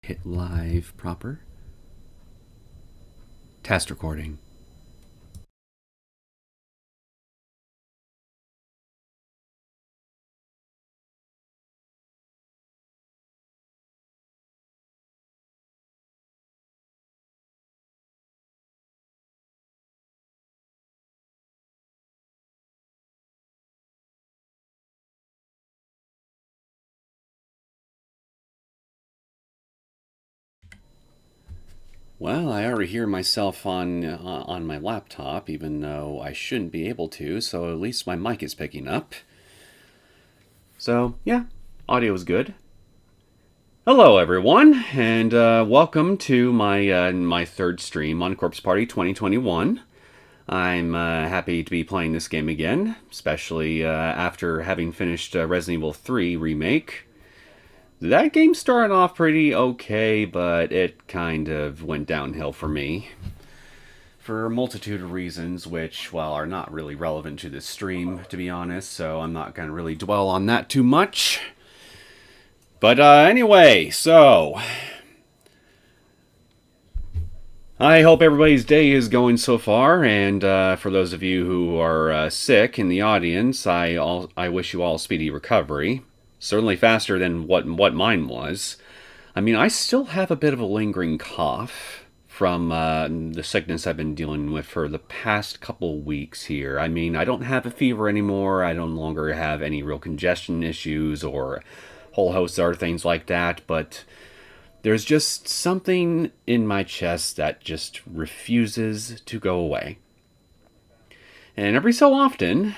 hit live proper. Test recording. Well, I already hear myself on my laptop, even though I shouldn't be able to, so at least my mic is picking up. So, yeah, audio is good. Hello, everyone, and welcome to my third stream on Corpse Party 2021. I'm happy to be playing this game again, especially after having finished Resident Evil 3 Remake. That game started off pretty okay, but it kind of went downhill for me. For a multitude of reasons, which, well, are not really relevant to this stream, to be honest, so I'm not going to really dwell on that too much. But anyway, so I hope everybody's day is going so far, and for those of you who are sick in the audience, I wish you all a speedy recovery. Certainly faster than what mine was. I mean, I still have a bit of a lingering cough from the sickness I've been dealing with for the past couple weeks here. I mean, I don't have a fever anymore. I no longer have any real congestion issues or a whole host of other things like that, but there's just something in my chest that just refuses to go away. And every so often,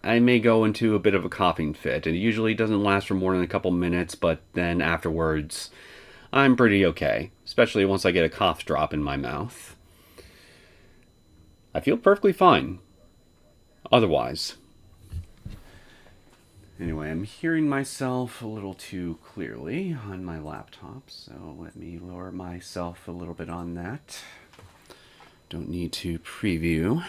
I may go into a bit of a coughing fit. It usually doesn't last for more than a couple minutes, but then afterwards, I'm pretty okay, especially once I get a cough drop in my mouth. I feel perfectly fine. Otherwise. Anyway, I'm hearing myself a little too clearly on my laptop, so let me lower myself a little bit on that. Don't need to preview.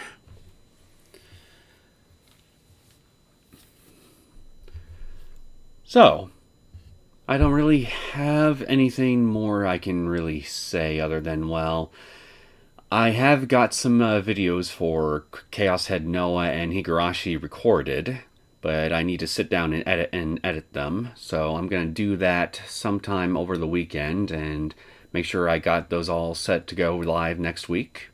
So, I don't really have anything more I can really say other than, well, I have got some videos for Chaos Head Noah and Higurashi recorded, but I need to sit down and edit them, so I'm going to do that sometime over the weekend and make sure I got those all set to go live next week.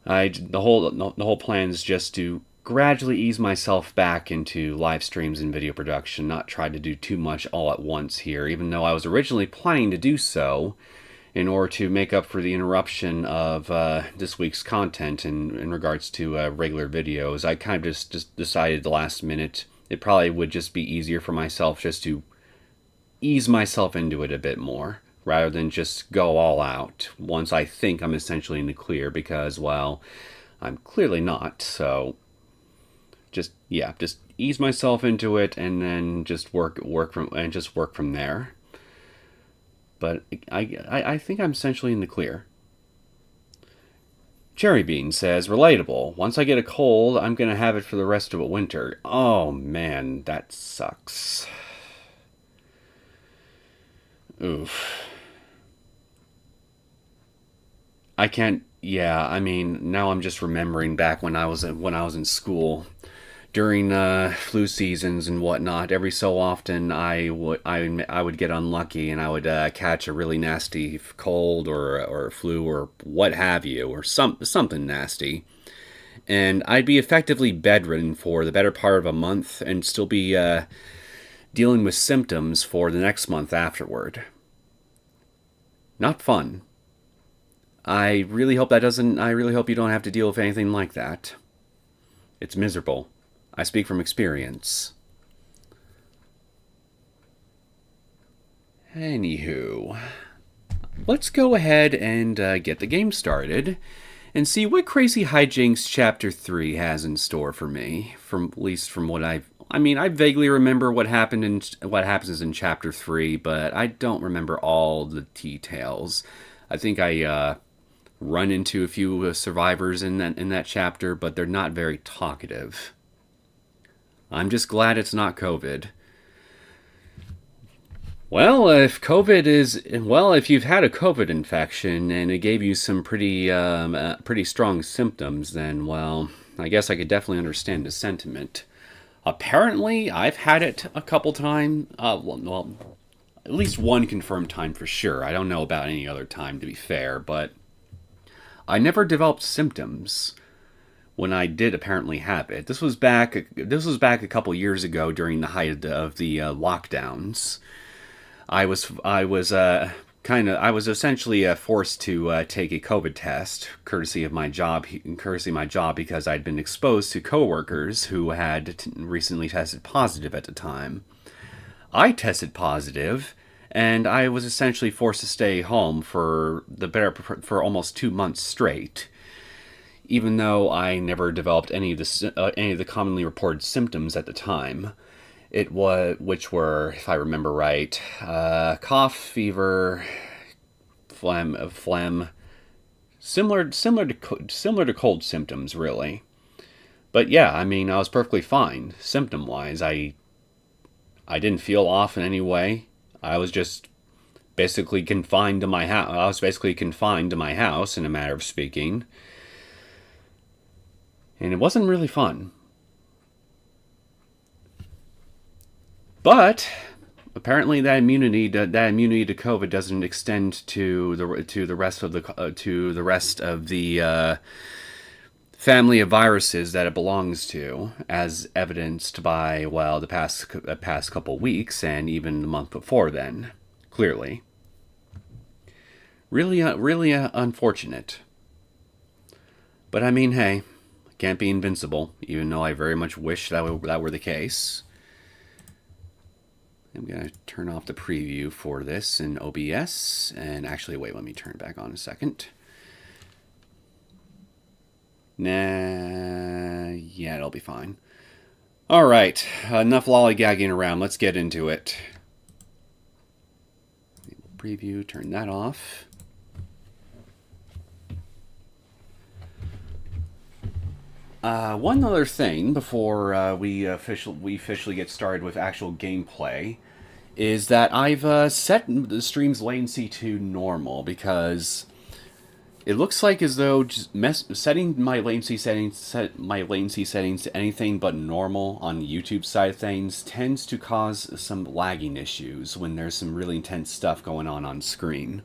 The whole plan is just to gradually ease myself back into live streams and video production, not try to do too much all at once here, even though I was originally planning to do so in order to make up for the interruption of this week's content in regards to regular videos. I kind of just decided the last minute it probably would just be easier for myself just to ease myself into it a bit more, rather than just go all out once I think I'm essentially in the clear, because, well, I'm clearly not, so just ease myself into it and then just work from there. But I think I'm essentially in the clear. Cherry Bean says, relatable. Once I get a cold, I'm going to have it for the rest of the winter. Oh man, that sucks. Oof. I can't, yeah, I mean, now I'm just remembering back when I was in school. During flu seasons and whatnot, every so often I would get unlucky and I would catch a really nasty cold or flu or what have you, or something nasty, and I'd be effectively bedridden for the better part of a month and still be dealing with symptoms for the next month afterward. Not fun. I really hope you don't have to deal with anything like that. It's miserable. I speak from experience. Anywho, let's go ahead and get the game started and see what crazy hijinks Chapter 3 has in store for me. At least from what I vaguely remember what happens in Chapter 3, but I don't remember all the details. I think I run into a few survivors in that chapter, but they're not very talkative. I'm just glad it's not COVID. Well, if you've had a COVID infection and it gave you some pretty strong symptoms, then, well, I guess I could definitely understand the sentiment. Apparently, I've had it a couple times. Well, at least one confirmed time for sure. I don't know about any other time, to be fair, but I never developed symptoms when I did apparently have it. This was back a couple years ago during the height of the lockdowns. I was essentially forced to take a COVID test, courtesy of my job, because I'd been exposed to coworkers who had recently tested positive at the time. I tested positive, and I was essentially forced to stay home for almost 2 months straight, even though I never developed any of the commonly reported symptoms at the time. Which were, if I remember right, cough, fever, phlegm, similar to cold symptoms, really. But yeah, I mean, I was perfectly fine symptom wise. I didn't feel off in any way. I was just basically confined to my house. I was basically confined to my house, in a matter of speaking, and it wasn't really fun. But apparently, that immunity to COVID doesn't extend to the rest of the family of viruses that it belongs to, as evidenced by, well, the past couple weeks and even the month before then. Clearly, really unfortunate. But I mean, hey, can't be invincible. Even though I very much wish that were the case. I'm going to turn off the preview for this in OBS. And actually, wait, let me turn it back on a second. Nah, yeah, it'll be fine. All right, enough lollygagging around. Let's get into it. Preview, turn that off. One other thing before we officially get started with actual gameplay is that I've set the stream's latency to normal, because it looks like as though just setting my latency settings to anything but normal on the YouTube side of things tends to cause some lagging issues when there's some really intense stuff going on screen.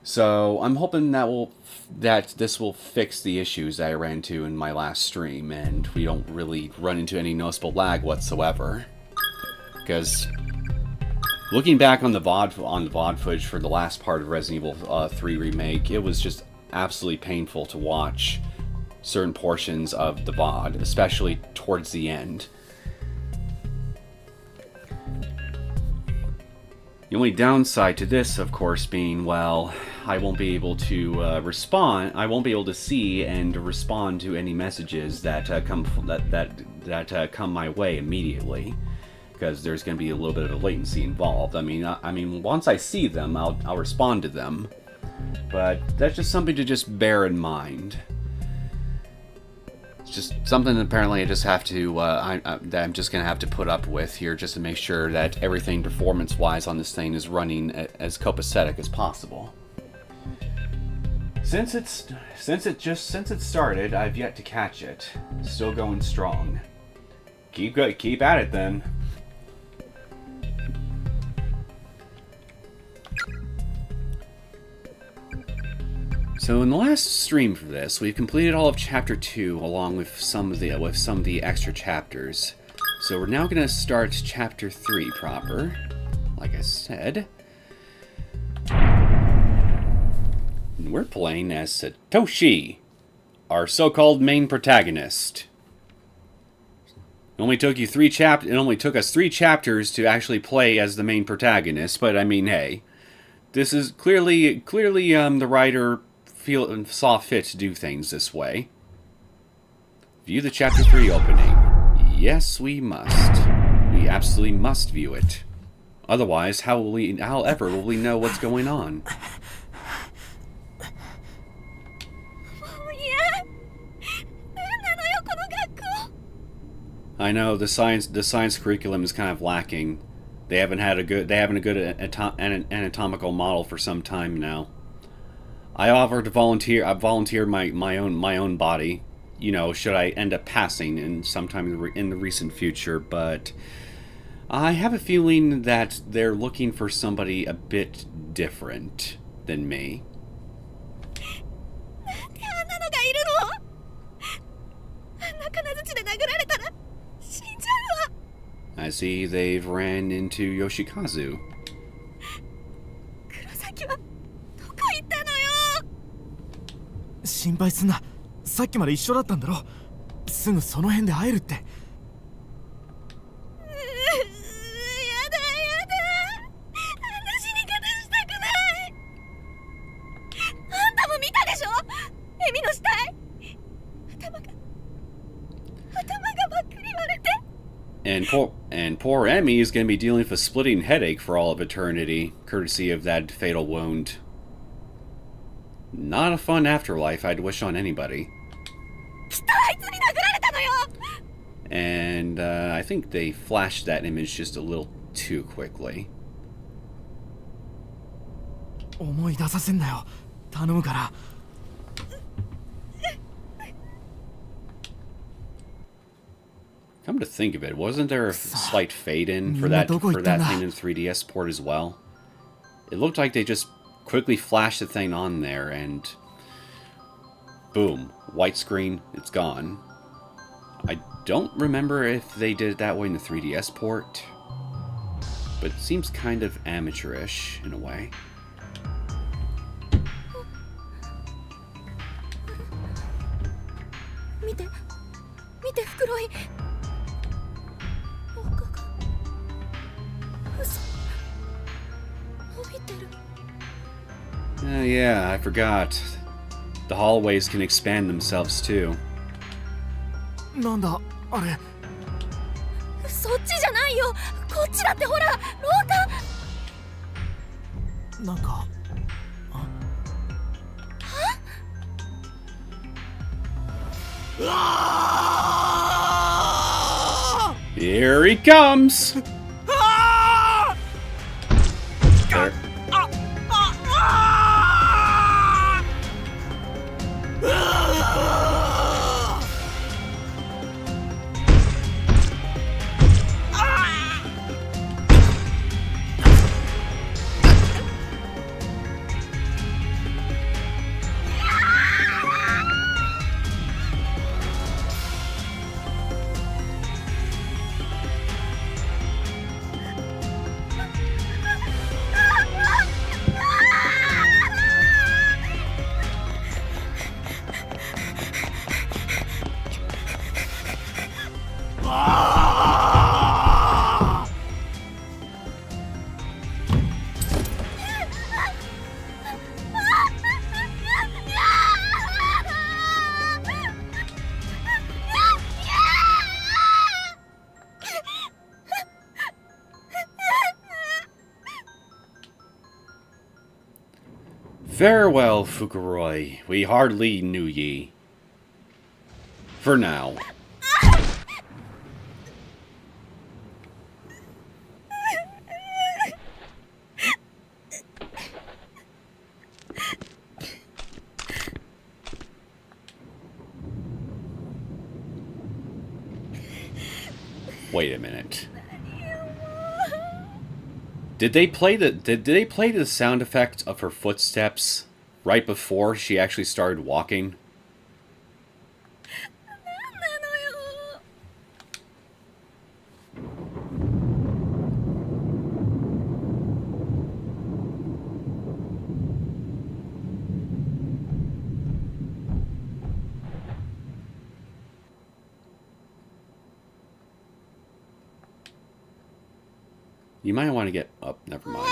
So I'm hoping that this will fix the issues that I ran into in my last stream, and we don't really run into any noticeable lag whatsoever. Because looking back on the VOD footage for the last part of Resident Evil 3 Remake, it was just absolutely painful to watch certain portions of the VOD, especially towards the end. The only downside to this, of course, being, well, I won't be able to respond. I won't be able to see and respond to any messages that come my way immediately, because there's going to be a little bit of a latency involved. I mean, once I see them, I'll respond to them, but that's just something to just bear in mind. It's just something that apparently I just have to that I'm just gonna have to put up with here, just to make sure that everything performance-wise on this thing is running as copacetic as possible. Since it started, I've yet to catch it. Still going strong. Keep at it then. So in the last stream for this, we've completed all of Chapter 2 along with some of the extra chapters. So we're now going to start Chapter 3 proper, like I said. And we're playing as Satoshi, our so-called main protagonist. It only took us 3 chapters to actually play as the main protagonist, but I mean, hey, this is clearly the writer saw fit to do things this way. View the Chapter 3 opening. Yes, we must. We absolutely must view it. Otherwise, however will we know what's going on? I know the science curriculum is kind of lacking. They haven't a good anatomical model for some time now. I offered to volunteer. I volunteered my own body. You know, should I end up passing in sometime in the recent future, but I have a feeling that they're looking for somebody a bit different than me. I see they've ran into Yoshikazu. 黒崎はどこ行ったのよ。心配すんな。さっきまで一緒だったんだろ。すぐその辺で会えるって。やだやだ。あんな死に方したくない。あんたも見たでしょ。エミの死体。頭がばっかり割れて。And poor Emmy is going to be dealing with a splitting headache for all of eternity, courtesy of that fatal wound. Not a fun afterlife I'd wish on anybody. And I think they flashed that image just a little too quickly. 思い出させんなよ。頼むから。Come to think of it, wasn't there a slight fade-in for that thing in the 3DS port as well? It looked like they just quickly flashed the thing on there and boom, white screen, it's gone. I don't remember if they did it that way in the 3DS port, but it seems kind of amateurish in a way. Yeah, I forgot. The hallways can expand themselves too. なんだあれ。そっちじゃないよ。こっちだってほら、廊下。なんか。Here he comes! There. Farewell, Fukuroi. We hardly knew ye. For now. Wait a minute. Did they play the sound effect of her footsteps right before she actually started walking? You might want to get up. Never mind.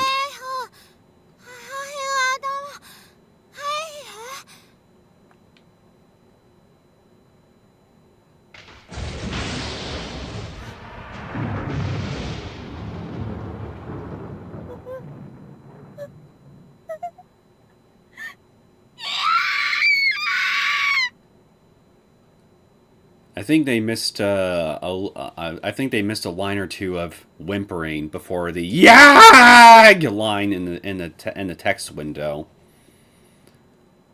I think they missed I think they missed a line or two of whimpering before the "yag" line in the text window.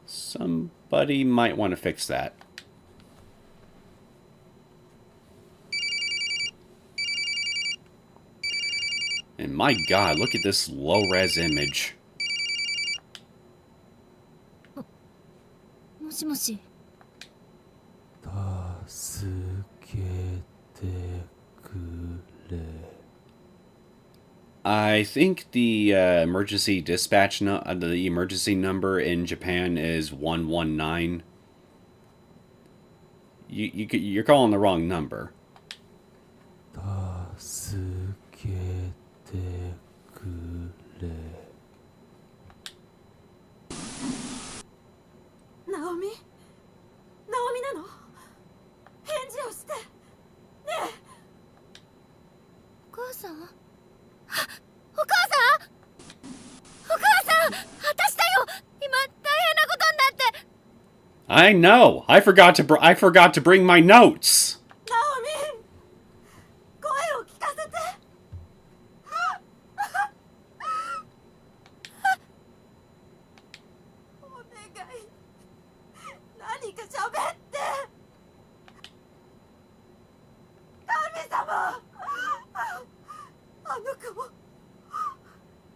Somebody might want to fix that. And my God, look at this low-res image. もしもし。助けてくれ。 I think the emergency dispatch the emergency number in Japan is 119. You're calling the wrong number. 助けてくれ。ナオミなの？返事をして。ねえ。お母さん？お母さん？果たしたよ。今大変なことになって。 I know. I forgot to bring my notes. ナオミ、声を聞かせて。お願い。何か喋って。神様。あの子も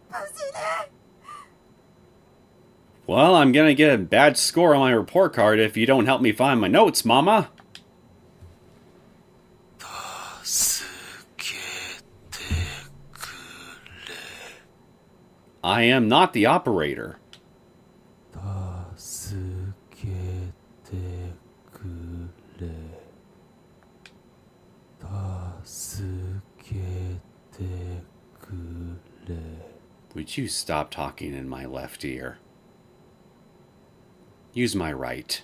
無事に。 Well, I'm gonna get a bad score on my report card if you don't help me find my notes, Mama. 助けてくれ。 I am not the operator. 助けてくれ。助けてくれ。 Would you stop talking in my left ear? Use my right.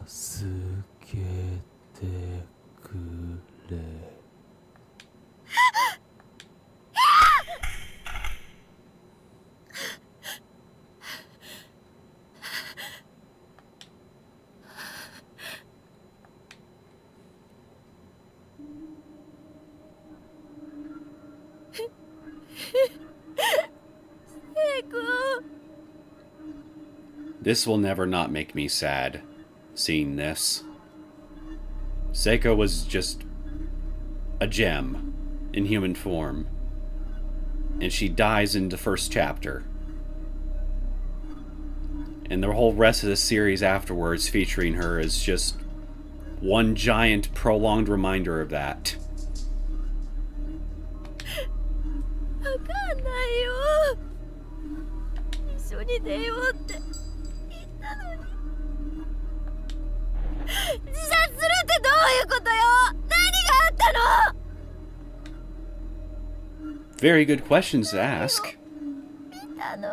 助けてくれ。 This will never not make me sad, seeing this. Seiko was just a gem in human form, and she dies in the first chapter. And the whole rest of the series afterwards featuring her is just one giant prolonged reminder of that. わかんないよ。一緒に出ようって言ったのに。自殺するってどういうことよ。何があったの。 Very good questions to ask. 見たの。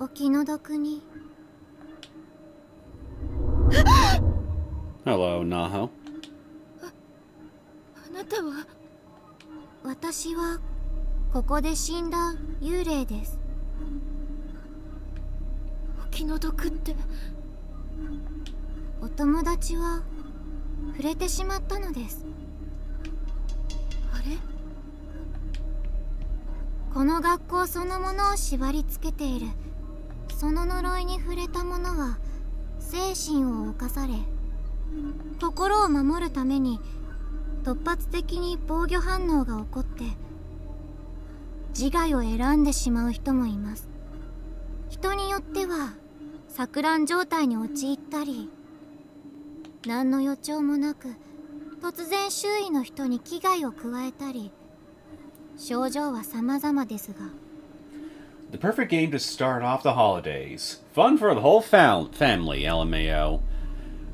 お気の毒に。 Hello, Naho. あなたは。私はここで死んだ幽霊です。お気の毒って。お友達は触れてしまったのです。あれ？この学校そのものを縛り付けているその呪いに触れた者は精神を侵され、心を守るために突発的に防御反応が起こって自害を選んでしまう人もいます。人によっては錯乱状態に陥ったり、何の予兆もなく突然周囲の人に危害を加えたり、症状は様々ですが。 The perfect game to start off the holidays. Fun for the whole family, LMAO.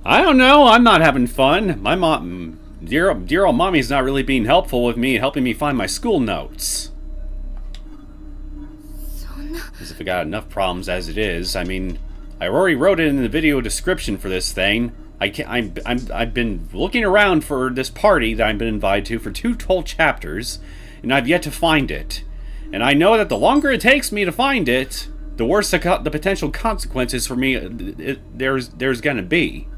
I don't know, I'm not having fun. My mom, dear old mommy's not really being helpful with me, helping me find my school notes. As if I got enough problems as it is. I mean, I already wrote it in the video description for this thing. I've been looking around for this party that I've been invited to for 2 whole chapters, and I've yet to find it. And I know that the longer it takes me to find it, the worse the potential consequences for me there's gonna be.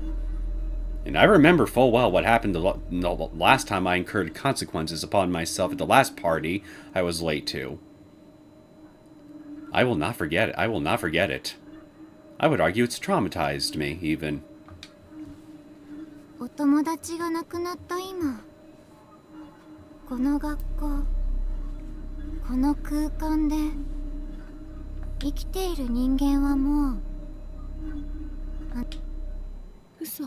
And I remember full well what happened the last time I incurred consequences upon myself at the last party I was late to. I will not forget it. I will not forget it. I would argue it's traumatized me, even. お友達が亡くなった今、この学校、この空間で生きている人間はもう嘘。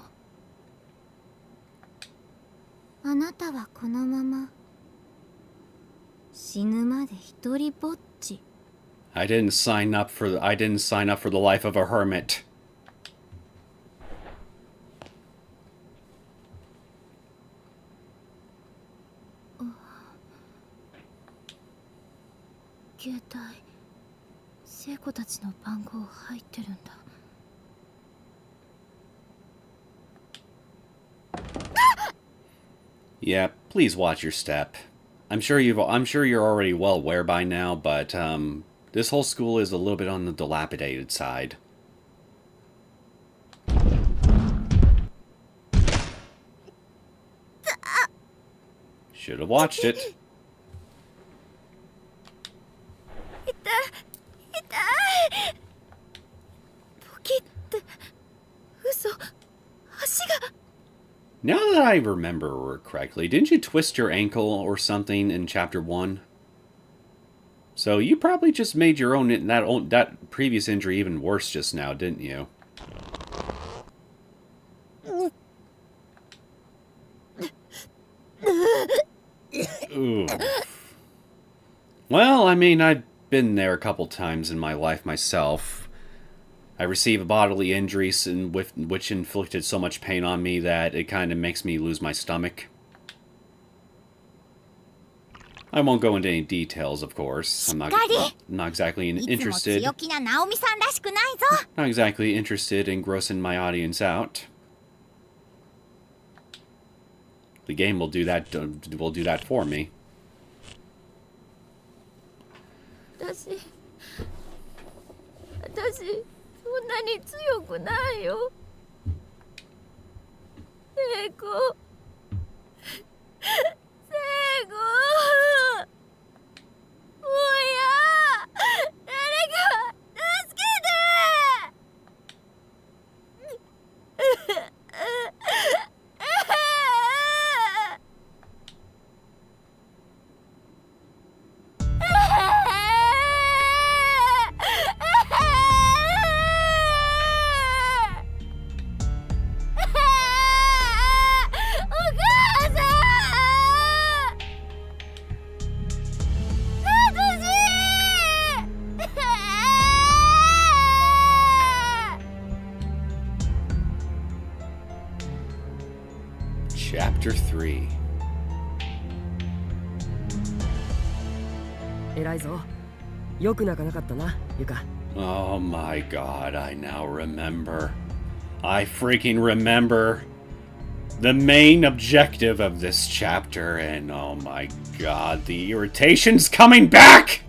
あなたはこのまま死ぬまで一人ぼっち。I didn't sign up for the life of a hermit. 携帯、生徒たちの番号入ってるんだ。Yeah, please watch your step. I'm sure you're already well aware by now, but this whole school is a little bit on the dilapidated side. Should have watched it. 痛い。ポキって嘘。足が。Now that I remember correctly, didn't you twist your ankle or something in Chapter 1? So you probably just made your own that previous injury even worse just now, didn't you? Ooh. Well, I mean, I've been there a couple times in my life myself. I received bodily injuries which inflicted so much pain on me that it kind of makes me lose my stomach. I won't go into any details, of course. I'm not exactly interested. Not exactly interested in grossing my audience out. The game will do that for me. 私そんなに強くないよ。聖子、おや、誰か助けて。Chapter 3. 偉いぞ。よく泣かなかったな、ゆか。Oh my god, I now remember. I freaking remember the main objective of this chapter, and oh my god, the irritation's coming back!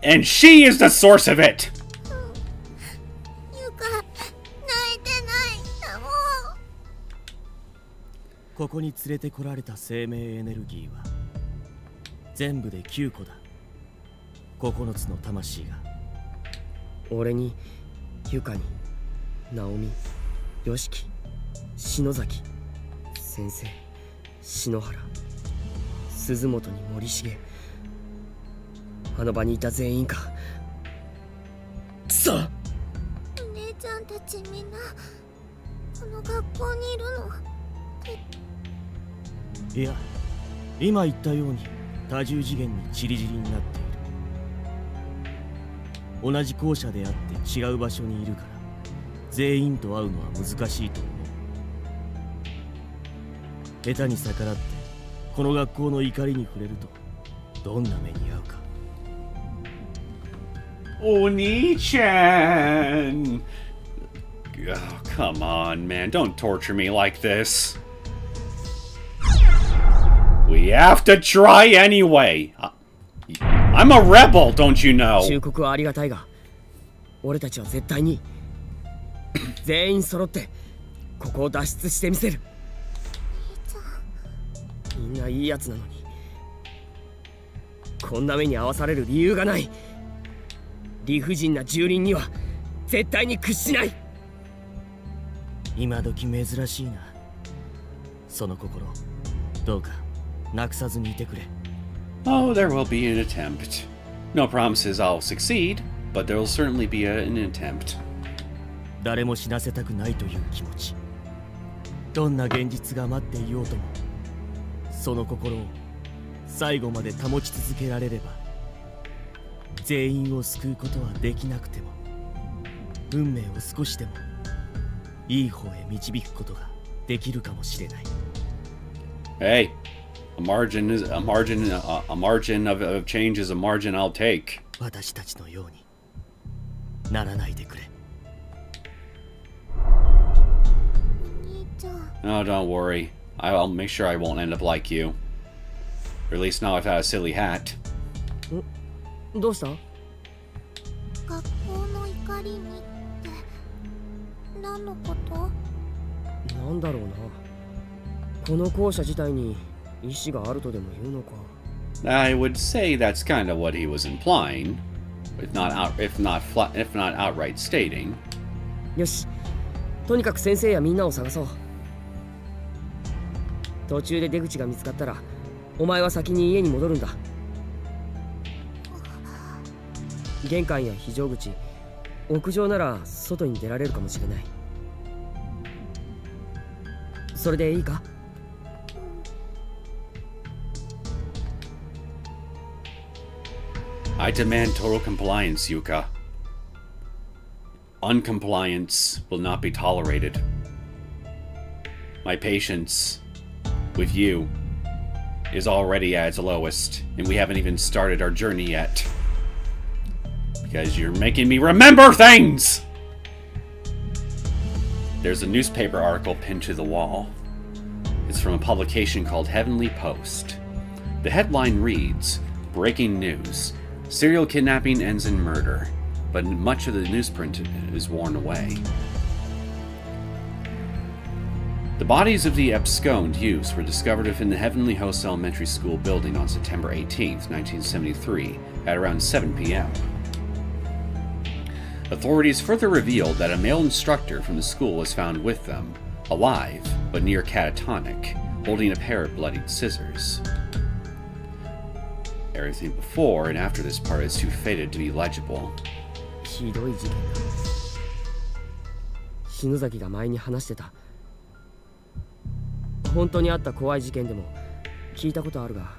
And she is the source of it! ここに連れてこられた生命エネルギーは全部で9個だ。9つの魂が。俺に、ゆかに、ナオミ、ヨシキ、篠崎、先生、篠原、鈴本に森重。あの場にいた全員か。くそ！お姉ちゃんたちみんなこの学校にいるの。いや、今言ったように多重次元にチリジリになっている。同じ校舎であって違う場所にいるから全員と会うのは難しいと思う。下手に逆らってこの学校の怒りに触れるとどんな目に遭うか。お兄ちゃん! Oh, come on, man. Don't torture me like this. We You have to try anyway. I'm a rebel, don't you know? 忠告はありがたいが、俺たちは絶対に全員揃ってここを脱出してみせる。みんないいやつなのに、こんな目に遭わされる理由がない。理不尽な住人には絶対に屈しない。今時珍しいな。その心、どうかなくさずにいてくれ。 Oh, there will be an attempt. No promises I'll succeed, but there will certainly be an attempt. 誰も死なせたくないという気持ち、どんな現実が待っていようとも、その心を最後まで保ち続けられれば、全員を救うことはできなくても、運命を少しでもいい方へ導くことができるかもしれない。 Hey, a margin of change is a margin I'll take. 私たちのようにならないでくれ。 Oh, don't worry. I'll make sure I won't end up like you. Or at least now I've had a silly hat. どうした？学校の怒りにって何のこと？なんだろうな。この校舎自体に意志があるとでも言うのか。 I would say that's kind of what he was implying, if not outright stating. よし、とにかく先生やみんなを探そう。途中で出口が見つかったら、お前は先に家に戻るんだ。玄関や非常口、屋上なら外に出られるかもしれない。それでいいか？ I demand total compliance, Yuka. Uncompliance will not be tolerated. My patience with you is already at its lowest, and we haven't even started our journey yet. Because you're making me remember things! There's a newspaper article pinned to the wall. It's from a publication called Heavenly Post. The headline reads, "Breaking news. Serial kidnapping ends in murder." But much of the newsprint is worn away. The bodies of the absconded youths were discovered within the Heavenly Host Elementary School building on September 18th, 1973, at around 7 p.m. Authorities further revealed that a male instructor from the school was found with them, alive but near catatonic, holding a pair of bloodied scissors. Everything before and after this part is too faded to be legible. ひどい事件だ。篠崎が前に話してた。本当にあった怖い事件でも聞いたことあるが。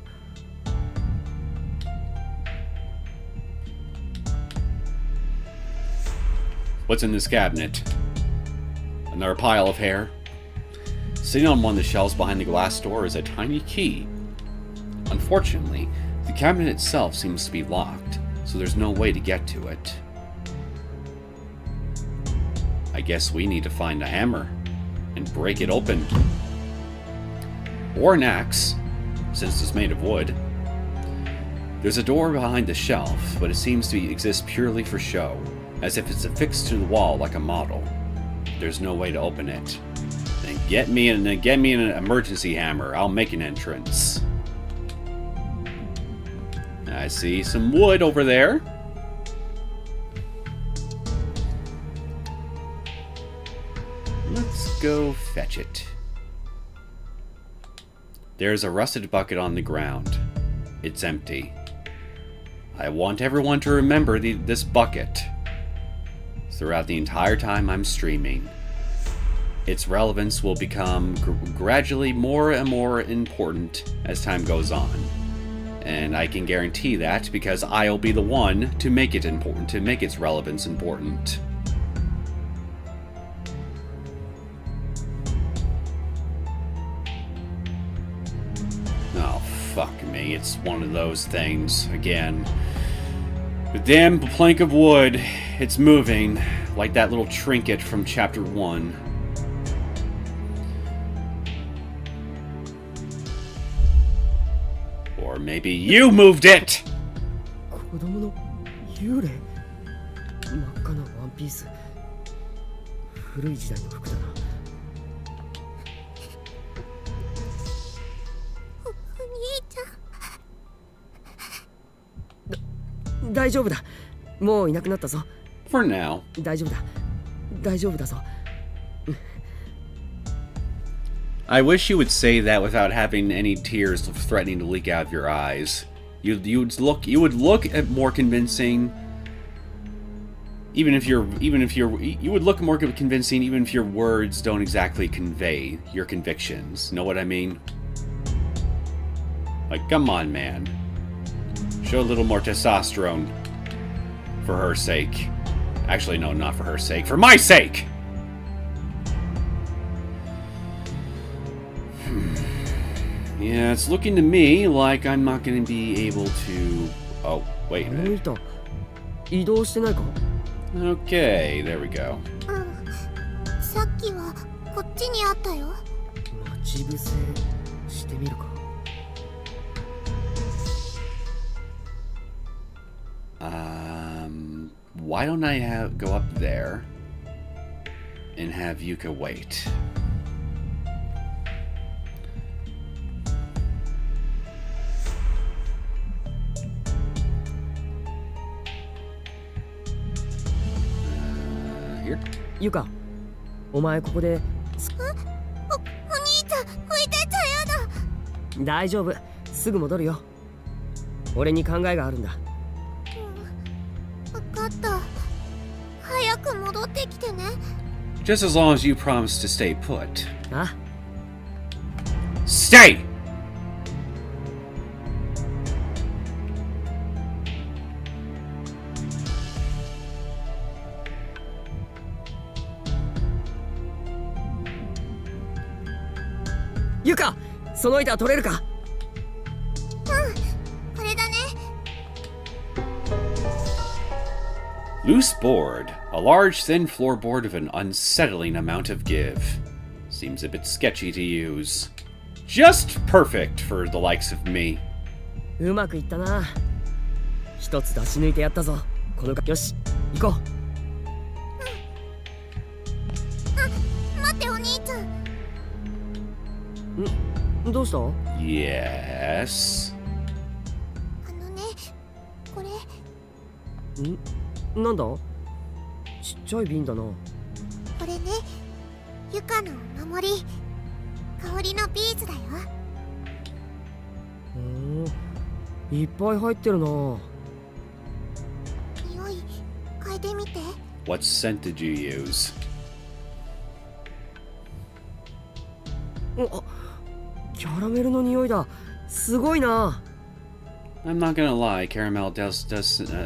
What's in this cabinet? Another pile of hair. Sitting on one of the shelves behind the glass door is a tiny key. Unfortunately, the cabinet itself seems to be locked, so there's no way to get to it. I guess we need to find a hammer and break it open. Or an axe, since it's made of wood. There's a door behind the shelf, but it seems to exist purely for show, as if it's affixed to the wall like a model. There's no way to open it. Then get me an emergency hammer. I'll make an entrance. I see some wood over there. Let's go fetch it. There's a rusted bucket on the ground. It's empty. I want everyone to remember this bucket throughout the entire time I'm streaming. Its relevance will become gradually more and more important as time goes on. And I can guarantee that because I'll be the one to make it important, to make its relevance important. Oh, fuck me. It's one of those things. Again. The damn plank of wood. It's moving. Like that little trinket from Chapter 1. maybe you moved it! 子供の幽霊。真っ赤なワンピース。古い時代の服だな。お兄ちゃん。大丈夫だ。もういなくなったぞ。 For now. 大丈夫だ。大丈夫だぞ。 I wish you would say that without having any tears threatening to leak out of your eyes. You would look at more convincing. You would look more convincing even if your words don't exactly convey your convictions. Know what I mean? Like, come on, man. Show a little more testosterone. For her sake. Actually, no, not for her sake. For my sake! Yeah, it's looking to me like I'm not going to be able to... Oh, wait a あの minute. 板、移動してないか？ Okay, there we go. さっきはこっちにあったよ。待ち伏せしてみるか。 Why don't I go up there and have Yuka wait? Here? ゆか、お前ここで。お兄ちゃん置いてっちゃやだ。大丈夫、すぐ戻るよ。俺に考えがあるんだ。分かった。早く戻ってきてね。 Just as long as you promise to stay put. あ、 Stay! ゆか、その板取れるか？これだね。 Loose board. A large, thin floorboard of an unsettling amount of give. Seems a bit sketchy to use. Just perfect for the likes of me. うまくいったな。一つ出し抜いてやったぞ。このよし、行こ待ってお兄ちゃん。う。どうした？ Yes. あのね、これなんだ？ちっちゃい瓶だな。これね、ゆかのお守り。香りのビーズだよ。いっぱい入ってるな。匂い嗅いでみて。 What scent did you use? お、キャラメルの匂いだ。すごいな。 I'm not gonna lie, caramel does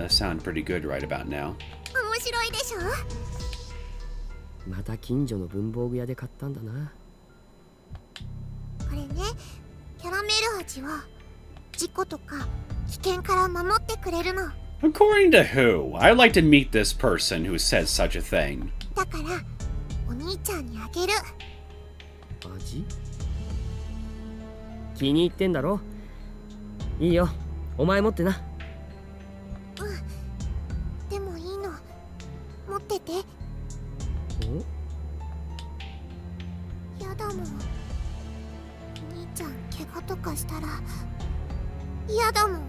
sound pretty good right about now. 面白いでしょ。また近所の文房具屋で買ったんだな。これね、キャラメル味は事故とか危険から守ってくれるの。 According to who? I'd like to meet this person who says such a thing. だからお兄ちゃんにあげる。味？気に入ってんだろ？いいよ、お前持ってな。でもいいの、持ってて。やだもん。お兄ちゃん怪我とかしたら嫌だもん。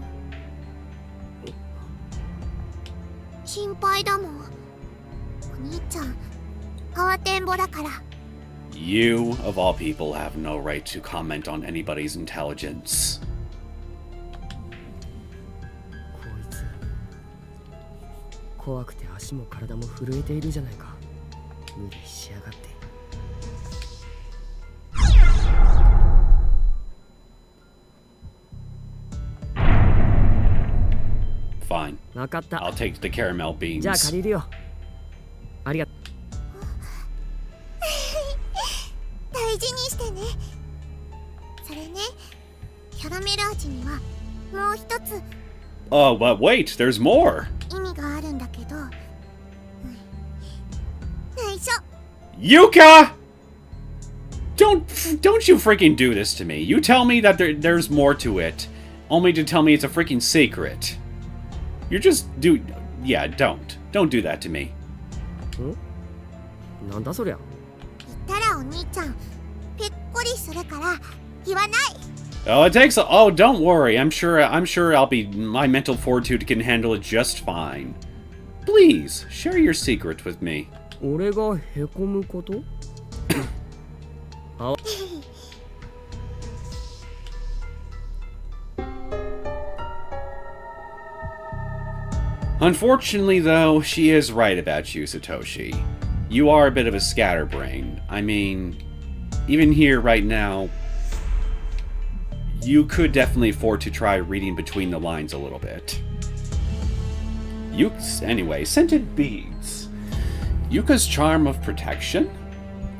心配だもん。お兄ちゃん慌てんぼだから。 You, of all people, have no right to comment on anybody's intelligence. こいつ怖くて足も体も震えているじゃないか。無理しやがって。 Fine. 分かった。 I'll take the caramel じゃあ beans. 借りるよ。ありがと大事にしてね。それね、キャラメル味にはもう一つ Oh, but wait, there's more. 意味があるんだけど、内緒。 Yuka! Don't you freaking do this to me. You tell me that there's more to it. only to tell me it's a freaking secret. You're just yeah, don't do that to me. なんだそりゃ。言ったらお兄ちゃんぺっこりするから言わない。 Oh, it takes oh, don't worry. I'm sure my mental fortitude can handle it just fine. Please share your secret with me. 俺がへこむこと？ Unfortunately, though, she is right about you, Satoshi. You are a bit of a scatterbrain. I mean, even here right now, you could definitely afford to try reading between the lines a little bit. Anyway, scented beads. Yuka's charm of protection?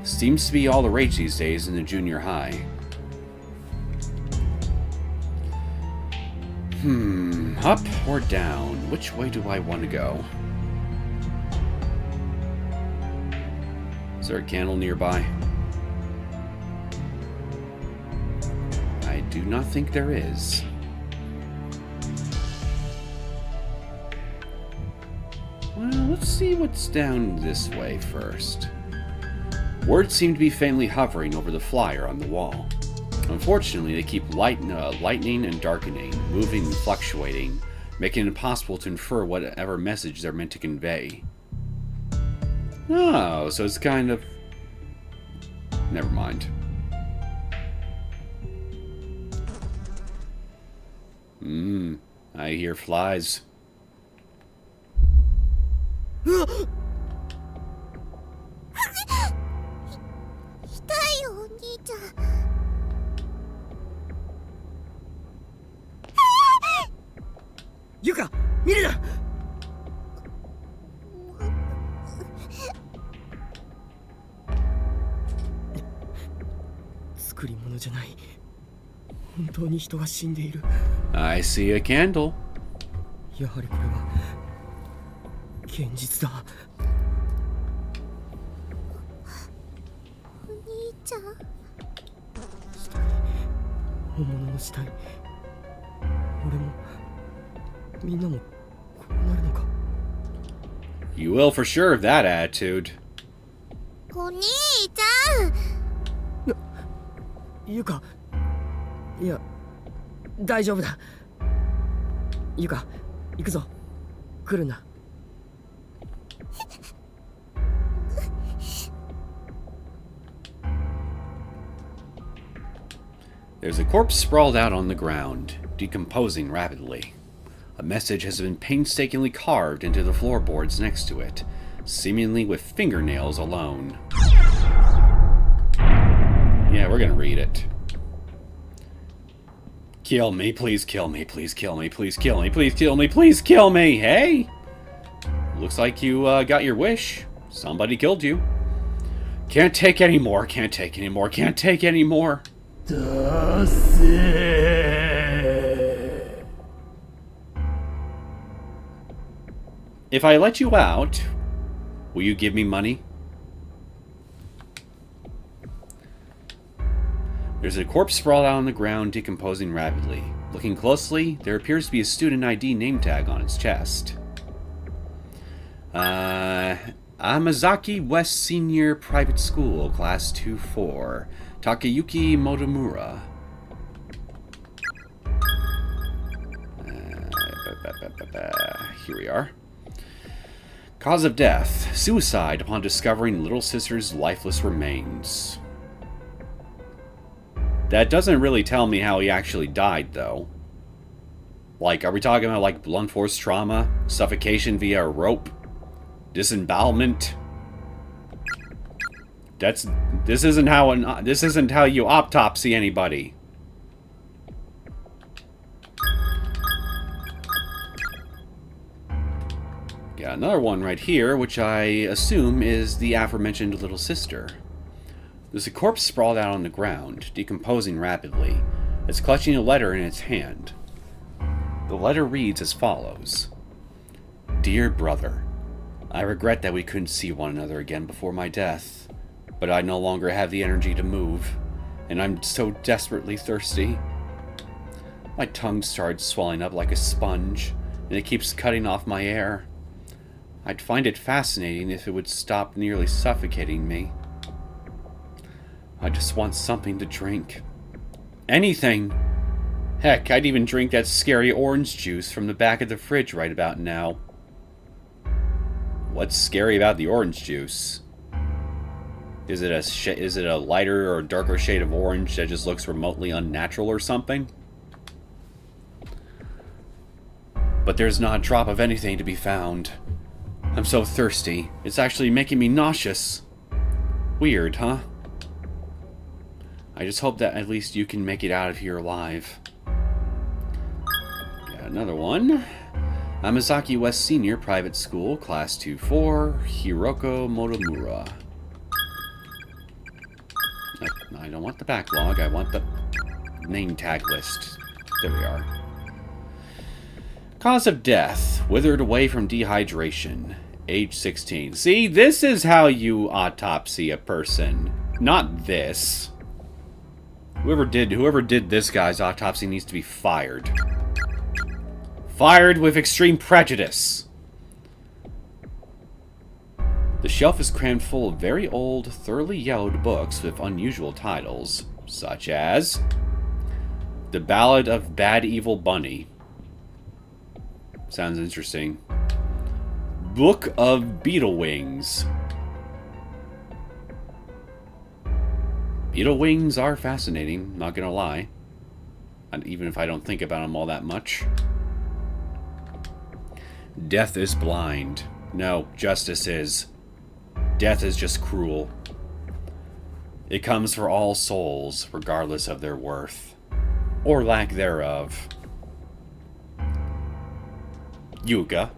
Seems to be all the rage these days in the junior high. Up or down? Which way do I want to go? Is there a candle nearby? I do not think there is. Well, let's see what's down this way first. Words seem to be faintly hovering over the flyer on the wall. Unfortunately, they keep lightening and darkening, moving and fluctuating, making it impossible to infer whatever message they're meant to convey. Oh, so it's kind of... Never mind. I hear flies. 痛いよお兄ちゃん。ゆか、見るな。作り物じゃない。本当に人が死んでいる。 I see a candle. やはりこれは現実だ。お兄ちゃん。本物の死体。俺もみんなもこうなるのか。 You will for sure of that attitude. お兄ちゃん。ゆか、いや大丈夫だ。ゆか、行くぞ。来るな。There's a corpse sprawled out on the ground, decomposing rapidly. A message has been painstakingly carved into the floorboards next to it, seemingly with fingernails alone. Yeah, we're gonna read it. Kill me, please kill me, please kill me, please kill me, please kill me, please kill me! Hey! Looks like you got your wish. Somebody killed you. Can't take any more, can't take any more, can't take any more. If I let you out, will you give me money? There's a corpse sprawled out on the ground, decomposing rapidly. Looking closely, there appears to be a student ID name tag on its chest. Amazaki West Senior Private School, Class 2-4. Takayuki Motomura. Here we are. Cause of death: suicide upon discovering little sister's lifeless remains. That doesn't really tell me how he actually died, though. Like, are we talking about, like, blunt force trauma? Suffocation via a rope? Disembowelment? This isn't how you autopsy anybody. Got another one right here, which I assume is the aforementioned little sister. There's a corpse sprawled out on the ground, decomposing rapidly. It's clutching a letter in its hand. The letter reads as follows. Dear brother, I regret that we couldn't see one another again before my death, but I no longer have the energy to move, and I'm so desperately thirsty. My tongue started swelling up like a sponge, and it keeps cutting off my air. I'd find it fascinating if it would stop nearly suffocating me. I just want something to drink. Anything! Heck, I'd even drink that scary orange juice from the back of the fridge right about now. What's scary about the orange juice? Is it a lighter or darker shade of orange that just looks remotely unnatural or something? But there's not a drop of anything to be found. I'm so thirsty. It's actually making me nauseous. Weird, huh? I just hope that at least you can make it out of here alive. Got another one. Amazaki West Senior Private School, Class 2-4, Hiroko Motomura. I don't want the backlog, I want the name tag list. There we are. Cause of death, withered away from dehydration. Age 16. See, this is how you autopsy a person. Not this. Whoever did this guy's autopsy needs to be fired. Fired with extreme prejudice. The shelf is crammed full of very old, thoroughly yellowed books with unusual titles, such as The Ballad of Bad Evil Bunny. Sounds interesting. Book of Beetle Wings. Beetle wings are fascinating, not gonna lie. Even if I don't think about them all that much. Death is blind. No, justice is. Death is just cruel. It comes for all souls, regardless of their worth. Or lack thereof. Yuga.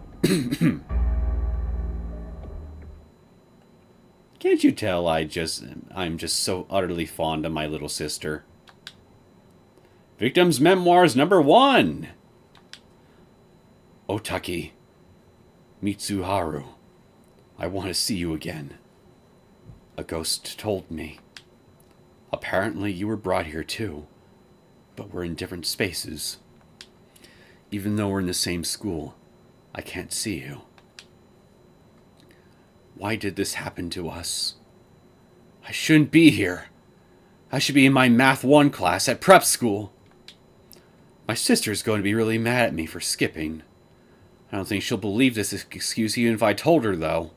Can't you tell I'm just so utterly fond of my little sister? Victim's Memoirs #1. Otaki. Mitsuharu. I want to see you again. A ghost told me. Apparently you were brought here too, but we're in different spaces. Even though we're in the same school, I can't see you. Why did this happen to us? I shouldn't be here. I should be in my Math 1 class at prep school. My sister's going to be really mad at me for skipping. I don't think she'll believe this excuse even if I told her, though.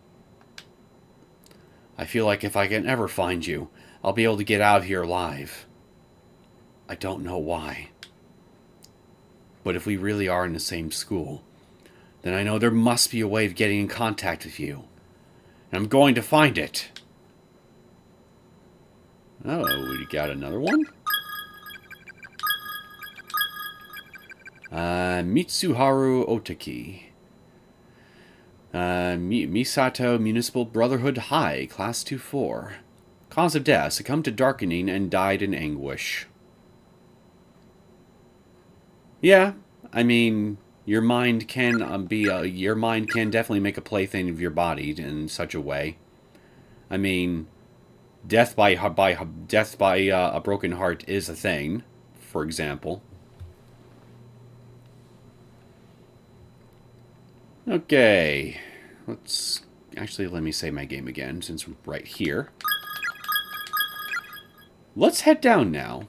I feel like if I can ever find you, I'll be able to get out of here alive. I don't know why. But if we really are in the same school, then I know there must be a way of getting in contact with you. And I'm going to find it. Oh, we got another one? Mitsuharu Otaki. Misato Municipal Brotherhood High, Class 2-4. Cause of death, succumbed to darkening and died in anguish. Yeah, I mean, your mind can definitely make a plaything of your body in such a way. I mean, death by a broken heart is a thing, for example. Okay, let me save my game again, since we're right here. Let's head down now.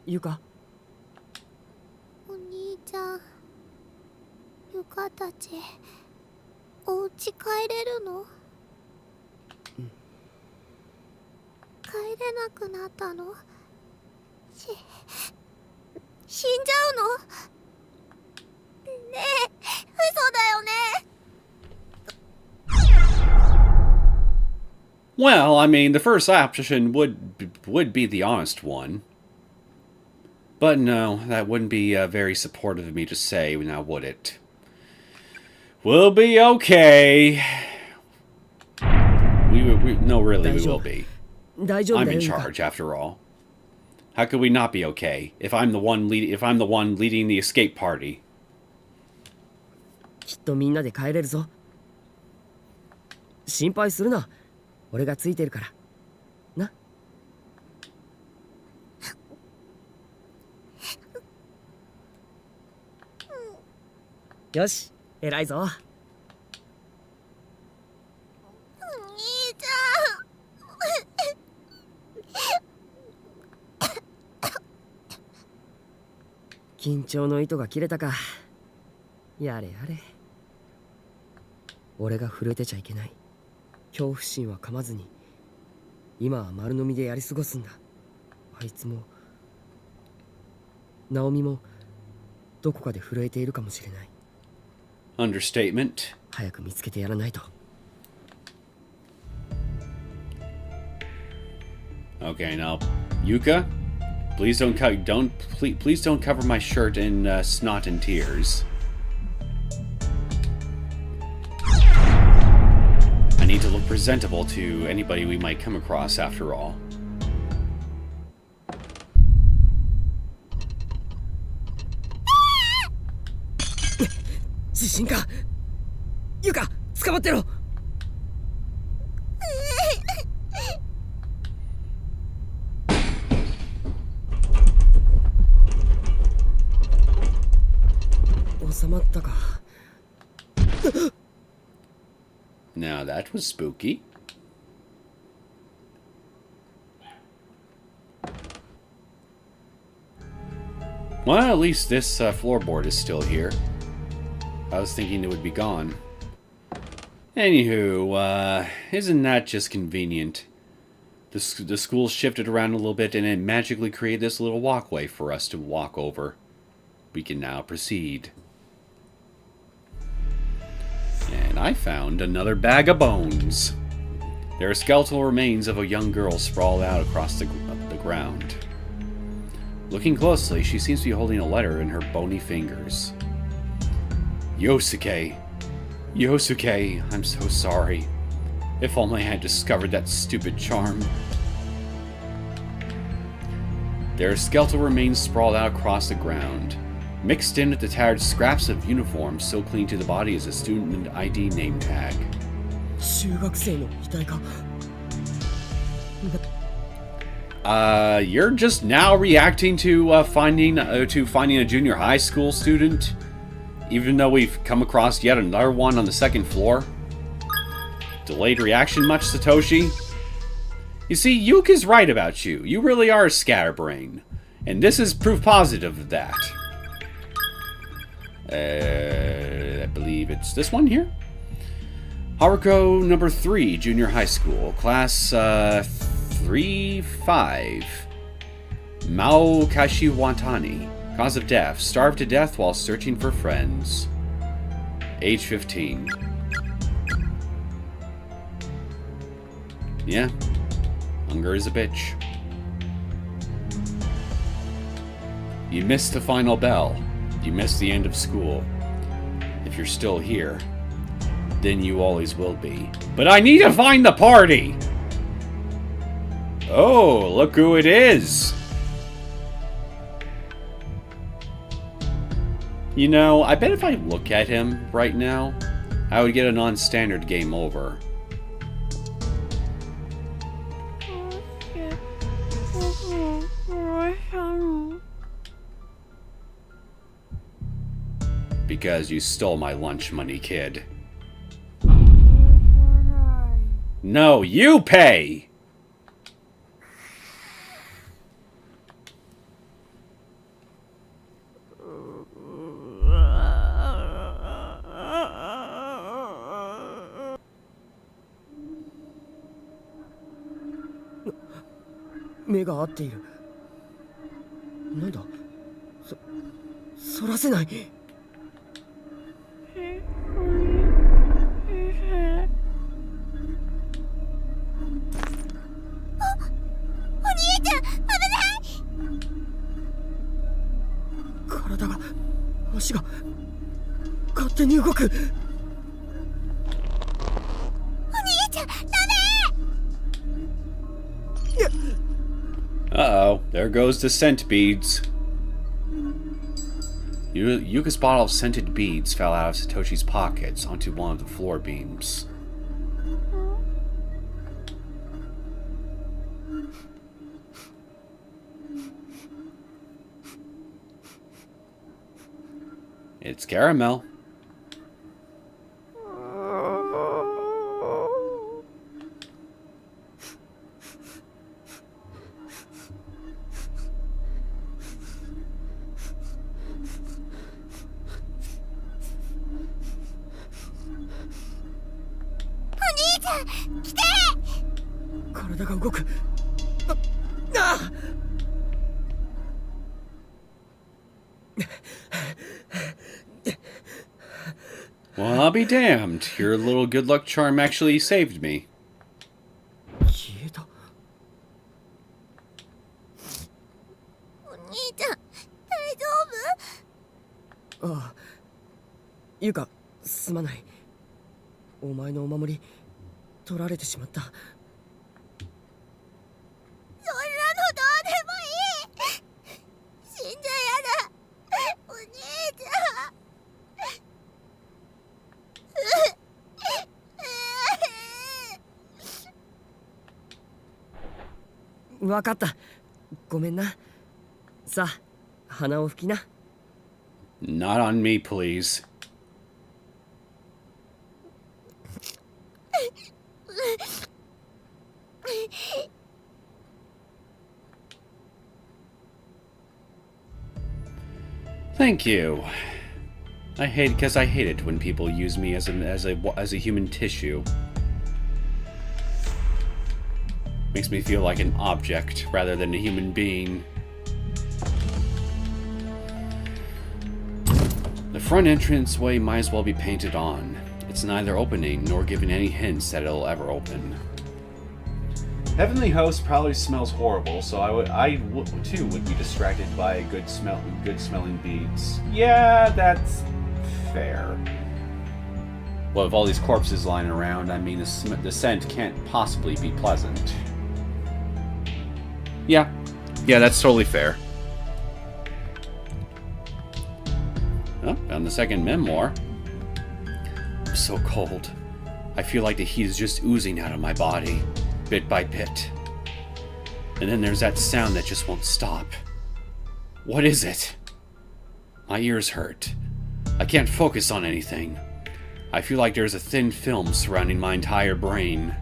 Yuka. お兄ちゃん、ゆかたち、お家帰れるの？帰れなくなったの？死んじゃうの？ねえ、嘘だよね。Well, I mean, the first option would be the honest one. But no, that wouldn't be very supportive of me to say, now would it? We'll be okay. No, really, we will be. I'm in charge, after all. How could we not be okay if I'm the one leading the escape party? きっとみんなで帰れるぞ。心配するな。俺がついてるから。な。よし、偉いぞ。お兄ち緊張の糸が切れたか。やれやれ。俺が震えてちゃいけない。恐怖心は噛まずに、今は丸飲みでやり過ごすんだ。あいつもナオミもどこかで震えているかもしれない。 Understatement. 早く見つけてやらないと。 Okay, now, Yuka, please please don't cover my shirt in snot and tears. I need to look presentable to anybody we might come across after all. 地震か。ユカ、捕まってろ。収まったか。 Now that was spooky. Well, at least this floorboard is still here. I was thinking it would be gone. Anywho, isn't that just convenient? The school shifted around a little bit and it magically created this little walkway for us to walk over. We can now proceed. And I found another bag of bones. There are skeletal remains of a young girl sprawled out across the ground. Looking closely, she seems to be holding a letter in her bony fingers. Yosuke. Yosuke, I'm so sorry. If only I had discovered that stupid charm. There are skeletal remains sprawled out across the ground. Mixed in with the tattered scraps of uniform still clinging to the body is a student ID name tag. 中学生の遺体か。 You're just now reacting to finding a junior high school student, even though we've come across yet another one on the second floor. Delayed reaction much, Satoshi? You see, Yuka's right about you. You really are a scatterbrain, and this is proof positive of that. I believe it's this one here. Haruko number 3, junior high school, class 3-5. Mao Kashiwatani. Cause of death, starved to death while searching for friends. Age 15. Yeah, hunger is a bitch. You missed the final bell. You missed the end of school. If you're still here, then you always will be. But I need to find the party! Oh, look who it is! You know, I bet if I look at him right now, I would get a non-standard game over. Because you stole my lunch money, kid. No, you pay! "目が合っている。なんだ、そらせない。お兄ちゃん、危ない！体が、足が勝手に動く。お兄ちゃん、ダメ！ Uh-oh, there goes the scent beads. Yuka's bottle of scented beads fell out of Satoshi's pockets onto one of the floor beams. It's caramel. 来て。体が動く。あ Well, I'll be damned. Your little good luck charm actually saved me. 消えた。お兄ちゃん、大丈夫？ああ、ゆか、すまない。お前のお守り取られてしまった。そんなのどうでもいい。死んじゃやだ。お兄ちゃん。わかった。ごめんな。さあ、鼻を拭きな。Not on me, please. Thank you. I hate it when people use me as a human tissue. Makes me feel like an object rather than a human being. The front entranceway might as well be painted on. It's neither opening nor giving any hints that it'll ever open. Heavenly Host probably smells horrible, so I too would be distracted by good smelling beads. Yeah, that's fair. Well, with all these corpses lying around, I mean, the scent can't possibly be pleasant. Yeah, that's totally fair. Oh, found the second memoir. I'm so cold. I feel like the heat is just oozing out of my body, bit by bit. And then there's that sound that just won't stop. What is it? My ears hurt. I can't focus on anything. I feel like there's a thin film surrounding my entire brain.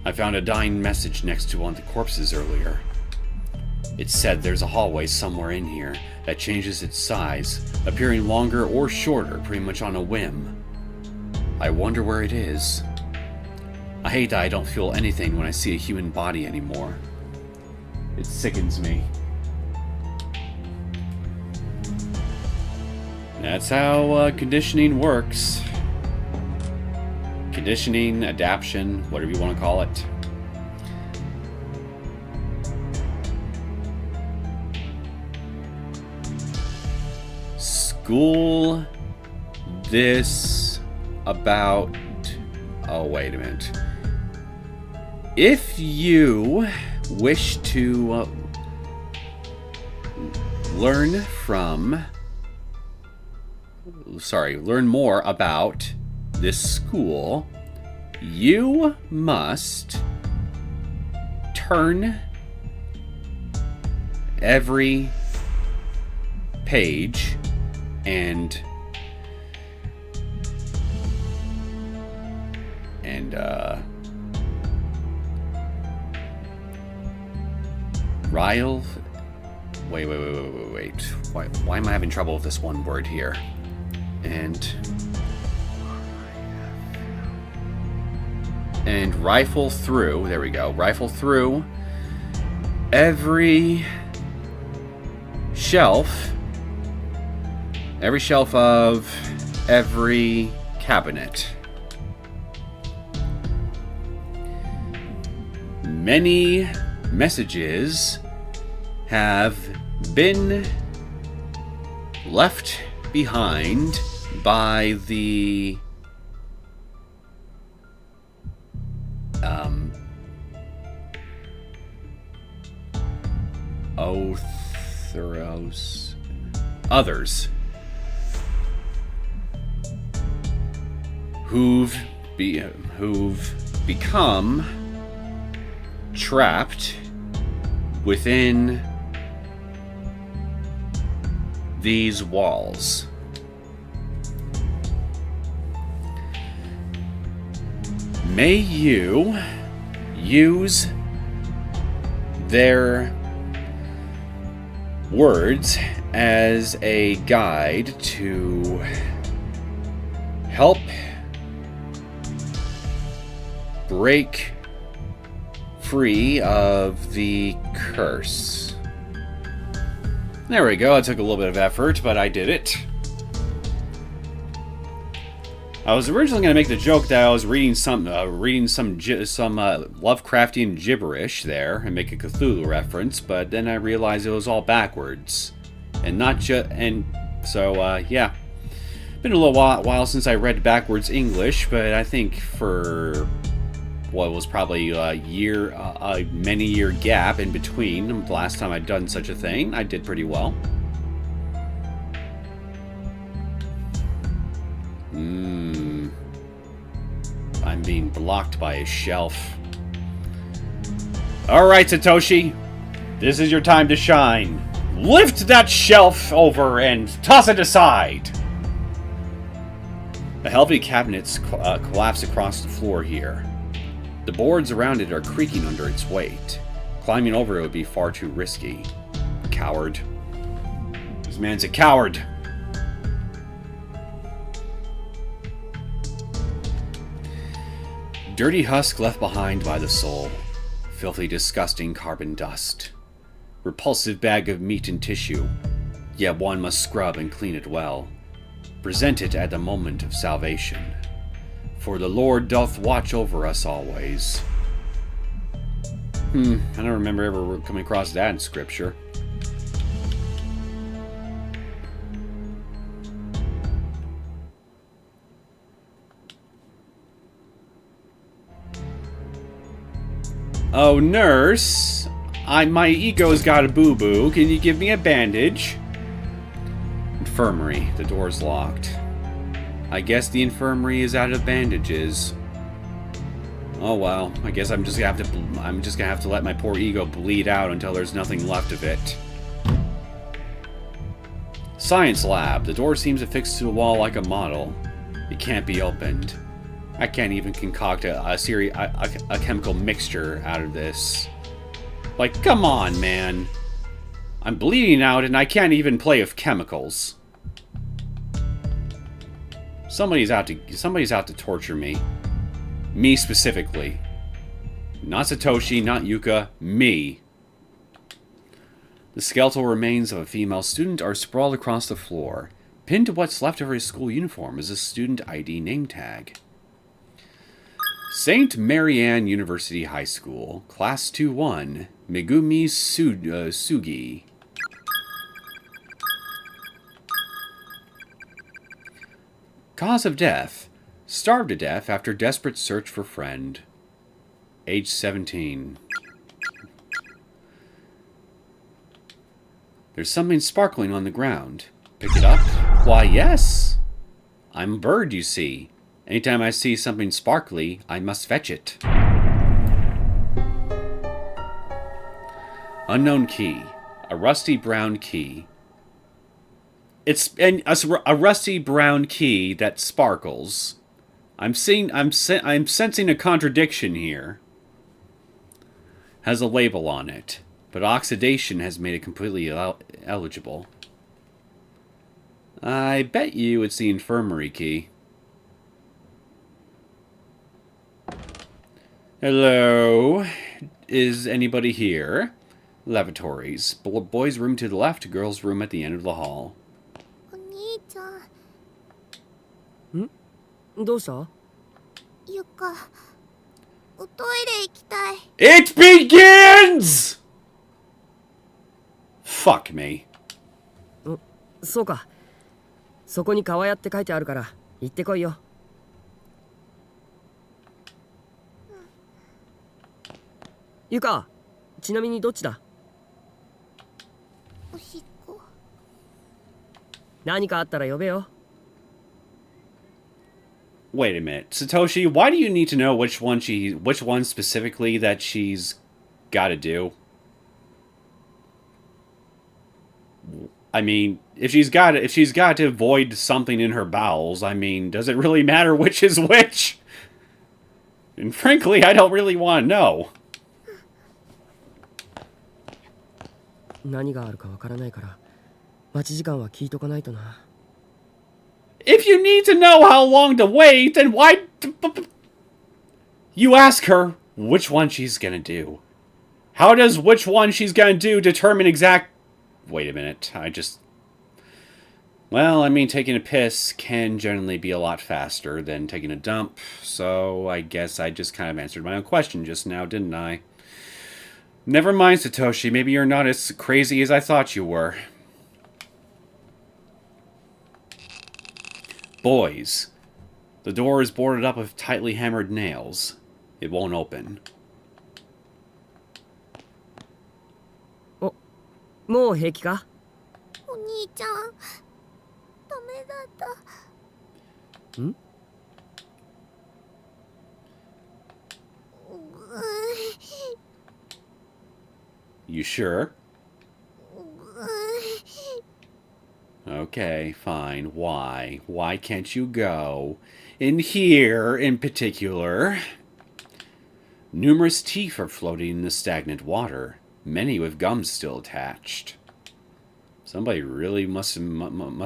I found a dying message next to one of the corpses earlier. It said there's a hallway somewhere in here that changes its size, appearing longer or shorter pretty much on a whim. I wonder where it is. I hate that I don't feel anything when I see a human body anymore. It sickens me. That's how conditioning works. Conditioning, adaptation, whatever you want to call it. School this about... Oh, wait a minute. If you wish to learn more about this school, you must turn every page and Ryle. Wait. Why am I having trouble with this one word here? And rifle through. There we go. Rifle through every shelf of every cabinet. Many messages have been left behind by the others who've become trapped within these walls. May you use their words as a guide to help break free of the curse. There we go. It took a little bit of effort, but I did it. I was originally going to make the joke that I was reading some Lovecraftian gibberish there and make a Cthulhu reference, but then I realized it was all backwards, and not just. And so yeah, been a little while since I read backwards English, but I think for what was probably a many-year gap in between the last time I'd done such a thing, I did pretty well. I'm being blocked by a shelf. Alright, Satoshi. This is your time to shine. Lift that shelf over and toss it aside. A heavy cabinets collapse across the floor here. The boards around it are creaking under its weight. Climbing over it would be far too risky. Coward. This man's a coward. Dirty husk left behind by the soul. Filthy, disgusting carbon dust. Repulsive bag of meat and tissue. Yet one must scrub and clean it well. Present it at the moment of salvation. For the Lord doth watch over us always. I don't remember ever coming across that in scripture. Oh, nurse. My ego's got a boo-boo. Can you give me a bandage? Infirmary. The door's locked. I guess the infirmary is out of bandages. Oh well. I guess I'm just gonna have to let my poor ego bleed out until there's nothing left of it. Science lab. The door seems affixed to the wall like a model. It can't be opened. I can't even concoct a chemical mixture out of this. Like, come on, man. I'm bleeding out and I can't even play with chemicals. Somebody's out to torture me. Me specifically. Not Satoshi, not Yuka, me. The skeletal remains of a female student are sprawled across the floor. Pinned to what's left of her school uniform is a student ID name tag. St. Marianne University High School, Class 2-1, Megumi Sugi. Cause of death. Starved to death after desperate search for friend. Age 17. There's something sparkling on the ground. Pick it up? Why, yes. I'm a bird, you see. Anytime I see something sparkly, I must fetch it. Unknown key. A rusty brown key. It's a rusty brown key that sparkles. I'm sensing a contradiction here. Has a label on it, but oxidation has made it completely eligible. I bet you it's the infirmary key. Hello? Is anybody here? Lavatories. Boys' room to the left, girls' room at the end of the hall. お兄ちゃん。どうした？ゆか、おトイレ行きたい。 It begins! Fuck me. そうか。そこに川屋って書いてあるから行ってこいよ。ゆか、ちなみにどっちだ？おしっこ。何かあったら呼べよ。Wait a minute. Satoshi, why do you need to know which one specifically that she's got to do? I mean, if she's got to avoid something in her bowels, I mean, does it really matter which is which? And frankly, I don't really want to know. 何があるかわからないから待ち時間は聞いとかないとな。If you need to know how long to wait, then why... You ask her which one she's gonna do. How does which one she's gonna do determine exact... Wait a minute, Well, I mean, taking a piss can generally be a lot faster than taking a dump, so I guess I just kind of answered my own question just now, didn't I? Never mind, Satoshi, maybe you're not as crazy as I thought you were. Boys, the door is boarded up with tightly hammered nails. It won't open. もう平気か？お兄ちゃんダメだった。ん？ You sure? Okay, fine. Why? Why can't you go? In here, in particular. Numerous teeth are floating in the stagnant water, many with gums still attached. Somebody really must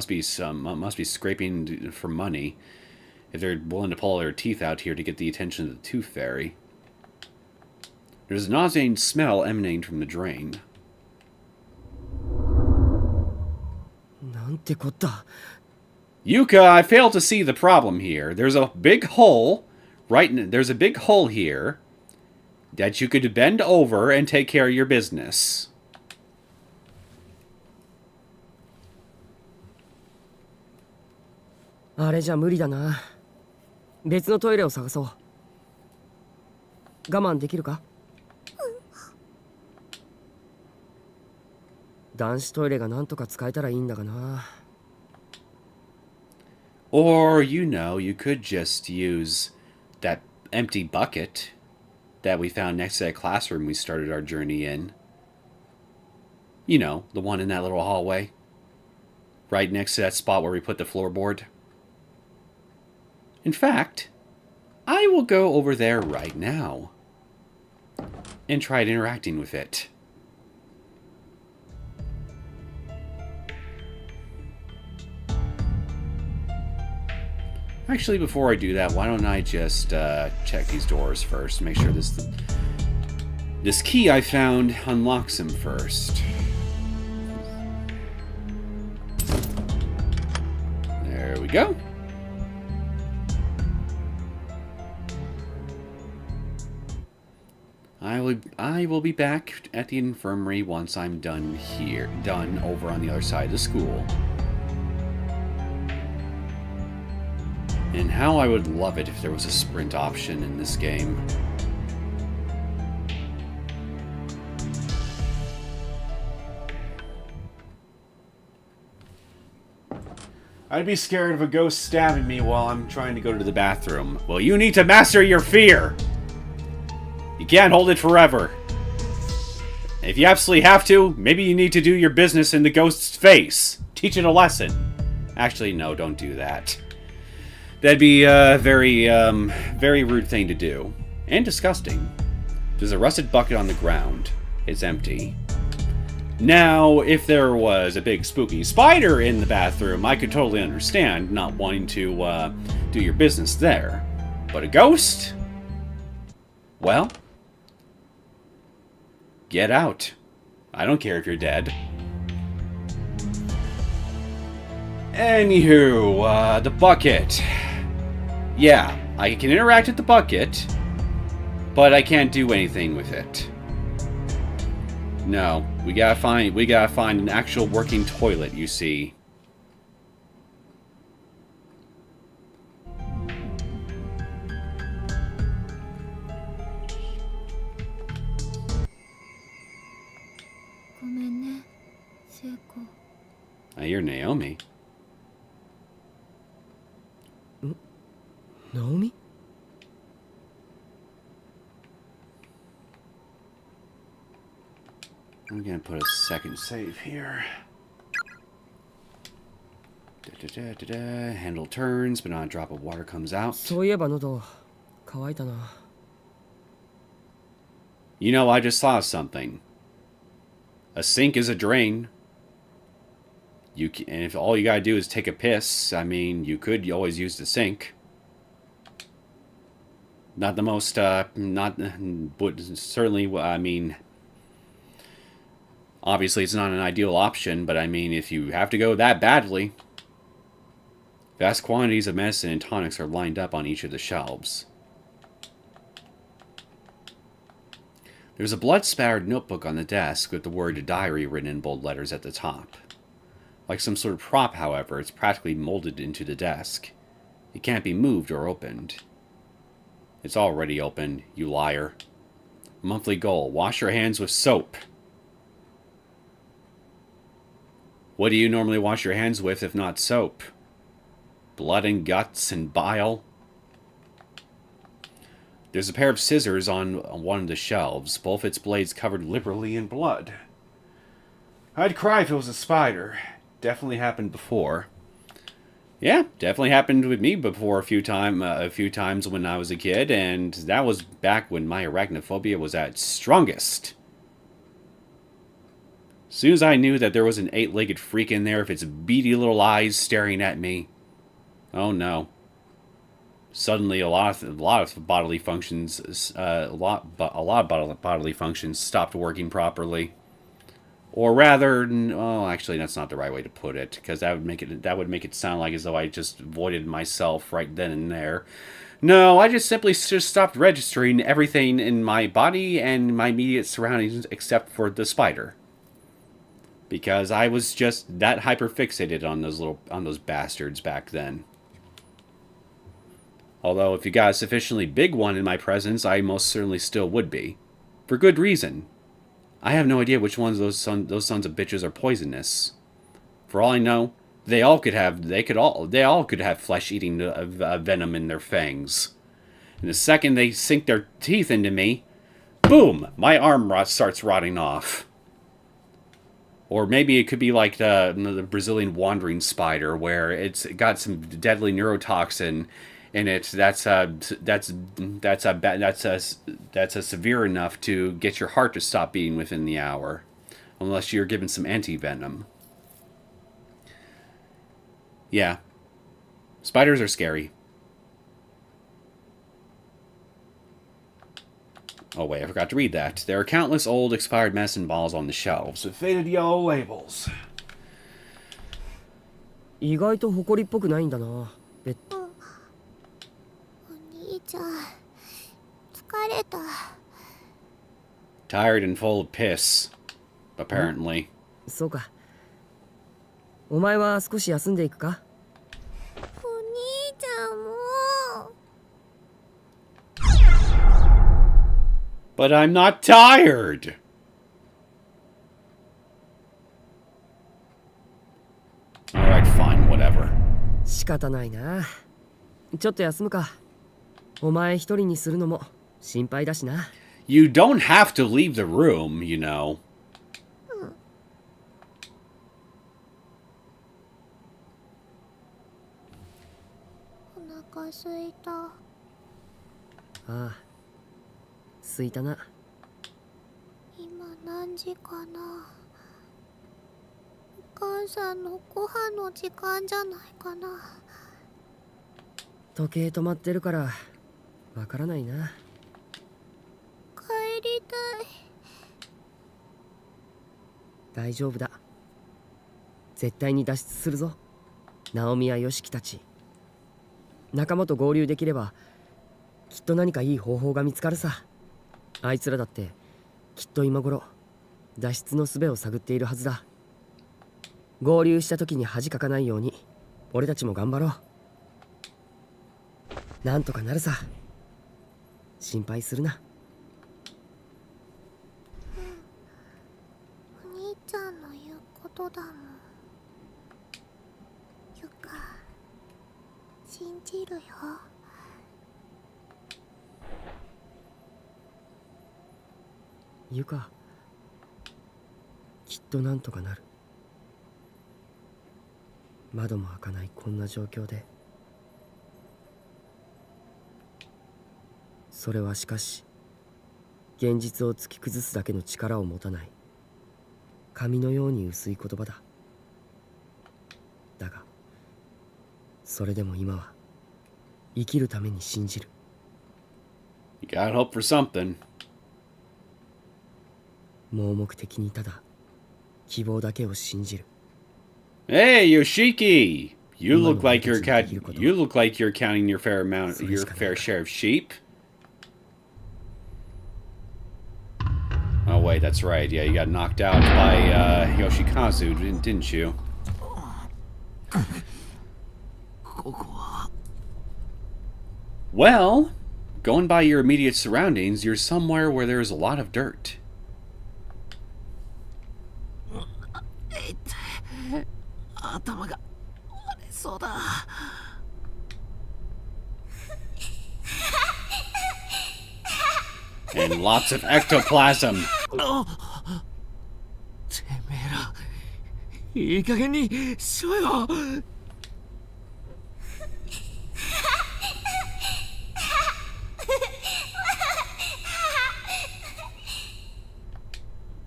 be scraping for money if they're willing to pull their teeth out here to get the attention of the Tooth Fairy. There's a nauseating smell emanating from the drain. なんてこった。 Yuka, I fail to see the problem here. There's a big hole, there's a big hole here that you could bend over and take care of your business. あれじゃ無理だな。別のトイレを探そう。我慢できるか？男子トイレがなんとか使えたらいいんだがな。 Or, you could just use that empty bucket that we found next to that classroom we started our journey in. You know, the one in that little hallway. Right next to that spot where we put the floorboard. In fact, I will go over there right now and try interacting with it. Actually, before I do that, why don't I just check these doors first, make sure this key I found unlocks them first. There we go. I will be back at the infirmary once I'm done over on the other side of the school. And how I would love it if there was a sprint option in this game. I'd be scared of a ghost stabbing me while I'm trying to go to the bathroom. Well, you need to master your fear! You can't hold it forever. If you absolutely have to, maybe you need to do your business in the ghost's face. Teach it a lesson. Actually, no, don't do that. That'd be a very rude thing to do. And disgusting. There's a rusted bucket on the ground. It's empty. Now, if there was a big spooky spider in the bathroom, I could totally understand not wanting to do your business there. But a ghost? Well, get out. I don't care if you're dead. Anywho, the bucket. Yeah, I can interact with the bucket, but I can't do anything with it. No, we gotta find an actual working toilet, you see. You're Naomi. Naomi? I'm gonna put a second save here. Handle turns, but not a drop of water comes out. そういえば喉乾いたな。 You know, I just saw something. A sink is a drain. And if all you gotta do is take a piss, I mean, you could always use the sink. Not the most, not, but certainly, I mean, obviously it's not an ideal option, but I mean, if you have to go that badly, vast quantities of medicine and tonics are lined up on each of the shelves. There's a blood-spattered notebook on the desk with the word diary written in bold letters at the top. Like some sort of prop, however, it's practically molded into the desk. It can't be moved or opened. It's already open, you liar. Monthly goal, wash your hands with soap. What do you normally wash your hands with if not soap? Blood and guts and bile? There's a pair of scissors on one of the shelves, both its blades covered liberally in blood. I'd cry if it was a spider. Definitely happened before. Yeah, definitely happened with me before a few times when I was a kid, and that was back when my arachnophobia was at its strongest. As soon as I knew that there was an 8-legged freak in there with its beady little eyes staring at me, oh no. Suddenly, a lot of bodily functions, a lot of bodily functions stopped working properly. Or rather, oh, actually, that's not the right way to put it, because that would make it sound like as though I just voided myself right then and there. No, I just simply just stopped registering everything in my body and my immediate surroundings except for the spider, because I was just that hyperfixated on those bastards back then. Although, if you got a sufficiently big one in my presence, I most certainly still would be, for good reason. I have no idea which ones those sons of bitches are poisonous. For all I know, they all could have flesh-eating venom in their fangs. And the second they sink their teeth into me, boom, my arm starts rotting off. Or maybe it could be like the Brazilian wandering spider, where it's got some deadly neurotoxin in it that's severe enough to get your heart to stop beating within the hour, unless you're given some anti-venom. Yeah, spiders are scary. Oh wait, I forgot to read that. There are countless old expired medicine balls on the shelves with faded yellow labels. 意外と埃っぽくないんだな。お兄ちゃん、疲れた。Tired and full of piss, apparently. そうか。お前は少し休んでいくか？お兄ちゃんも。But I'm not tired! Alright, fine, whatever. 仕方ないな。ちょっと休むか。お前一人にするのも心配だしな。You don't have to leave the room, you know. お腹すいた。ああ、すいたな。今何時かな。お母さんのご飯の時間じゃないかな。時計止まってるからわからないな。帰りたい。大丈夫だ。絶対に脱出するぞ。ナオミやヨシキたち。仲間と合流できればきっと何かいい方法が見つかるさ。あいつらだってきっと今頃脱出の術を探っているはずだ。合流した時に恥かかないように俺たちも頑張ろう。なんとかなるさ。心配するな。お兄ちゃんの言うことだもん。ゆか、信じるよ。ゆか、きっとなんとかなる。窓も開かないこんな状況で。それはしかし現実を突き崩すだけの力を持たない紙のように薄い言葉だ。だがそれでも今は生きるために信じる。You gotta hope for something. 盲目的にただ希望だけを信じる。 Hey, Yoshiki! You look like you're counting your fair share of sheep. Oh wait, that's right. Yeah, you got knocked out by Yoshikazu, didn't you? Well, going by your immediate surroundings, you're somewhere where there's a lot of dirt. And lots of ectoplasm. てめえらいい加減にしろよ。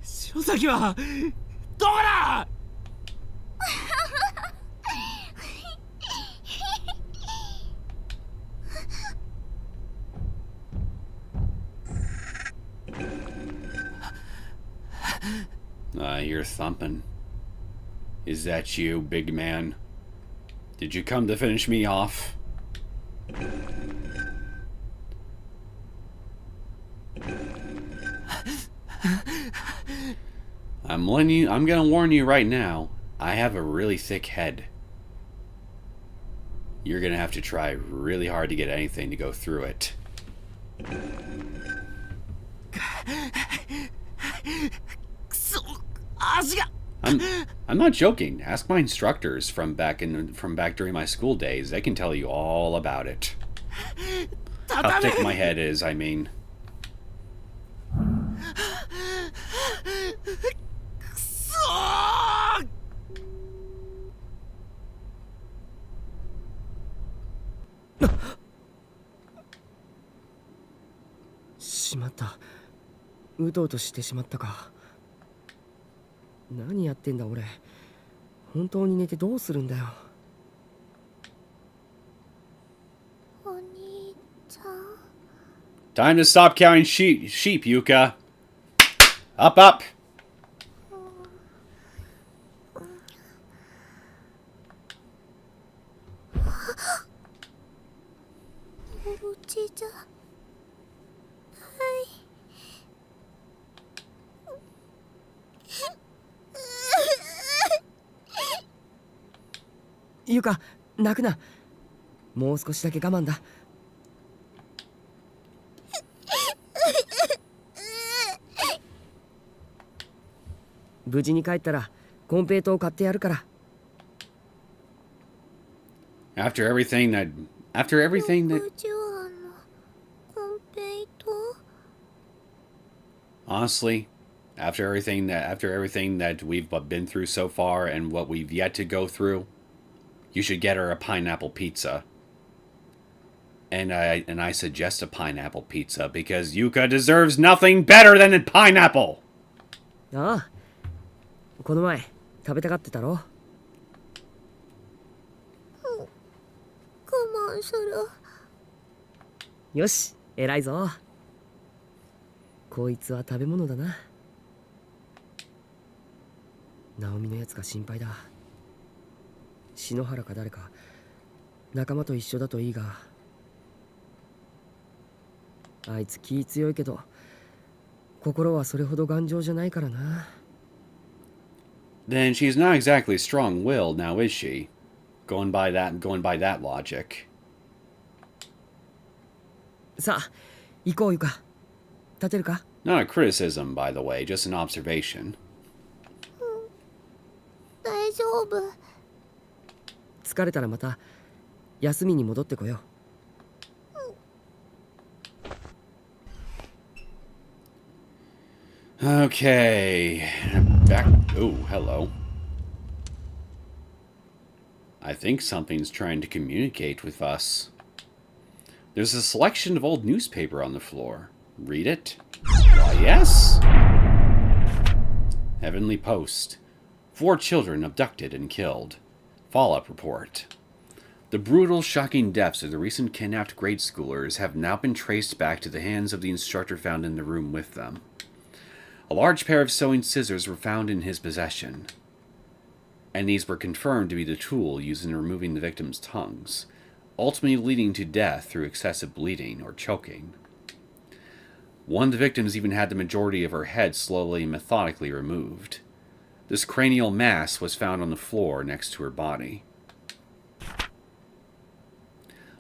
篠崎はどこだ。You're thumping. Is that you, big man? Did you come to finish me off? I'm gonna warn you right now. I have a really thick head. You're gonna have to try really hard to get anything to go through it. I'm not joking. Ask my instructors from back during my school days. They can tell you all about it. How thick my head is, I mean. Shimata. うとうとしてしまったか。何やってんだ俺。本当に寝てどうするんだよ。お兄ちゃん。 Time to stop counting sheep, Yuka. Up, up. うちじゃない。ゆか、泣くな。もう少しだけ我慢だ。無事に帰ったらコンペイトを買ってやるから。After everything that 60話のコンペイト honestly, after everything that we've been through so far and what we've yet to go through, you should get her a pineapple pizza. And I suggest a pineapple pizza because Yuka deserves nothing better than a pineapple. ああ、この前食べたがってたろ。我慢する。よし、偉いぞ。こいつは食べ物だな。ナオミのやつが心配だ。篠原か誰か仲間と一緒だといいが。あいつ気強いけど心はそれほど頑丈じゃないからな。Then she's not exactly strong-willed, now is she? Going by that logic. さあ、行こうゆか。立てるか？ Not a criticism, by the way, just an observation. 大丈夫。疲れたらまた休みに戻ってこよう。Okay. Back. Oh, hello. I think something's trying to communicate with us. There's a selection of old newspaper on the floor. Read it? Why, yes. Heavenly Post. 4 children abducted and killed. Follow-up report. The brutal, shocking deaths of the recent kidnapped grade schoolers have now been traced back to the hands of the instructor found in the room with them. A large pair of sewing scissors were found in his possession, and these were confirmed to be the tool used in removing the victims' tongues, ultimately leading to death through excessive bleeding or choking. One of the victims even had the majority of her head slowly and methodically removed. This cranial mass was found on the floor next to her body.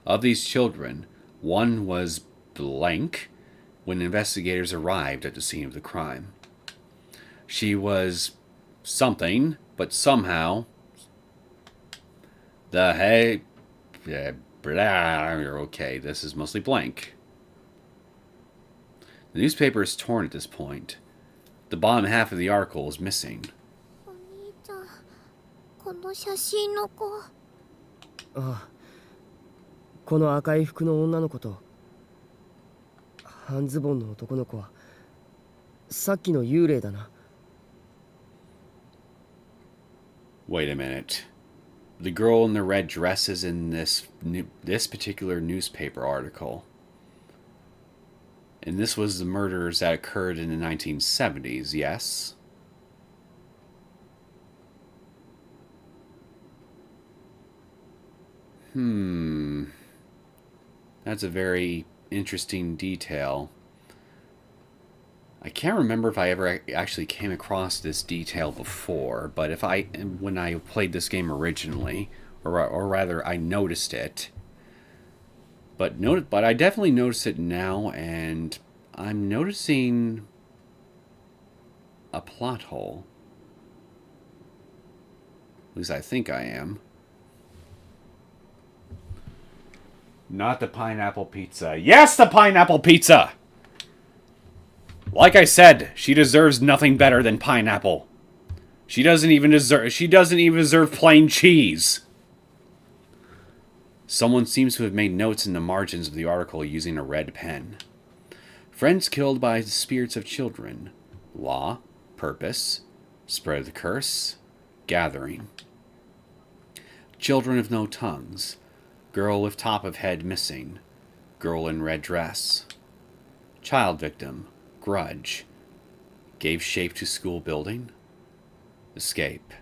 Of these children, one was blank when investigators arrived at the scene of the crime. She was something, but somehow the hey, okay, this is mostly blank. The newspaper is torn at this point. The bottom half of the article is missing. お兄ちゃん、この写真の子。ああ、この赤い服の女の子と半ズボンの男の子はさっきの幽霊だな。Wait a minute. The girl in the red dress is in this particular newspaper article. And this was the murders that occurred in the 1970s, yes? That's a very interesting detail. I can't remember if I ever actually came across this detail before, but when I played this game originally, or rather I noticed it. But I definitely notice it now, and I'm noticing a plot hole. At least I think I am. Not the pineapple pizza. Yes, the pineapple pizza! Like I said, she deserves nothing better than pineapple. She doesn't even deserve plain cheese. Someone seems to have made notes in the margins of the article using a red pen. Friends killed by the spirits of children. Law, purpose, spread of the curse, gathering. Children of no tongues. Girl with top of head missing. Girl in red dress. Child victim. Grudge. Gave shape to school building. Escape.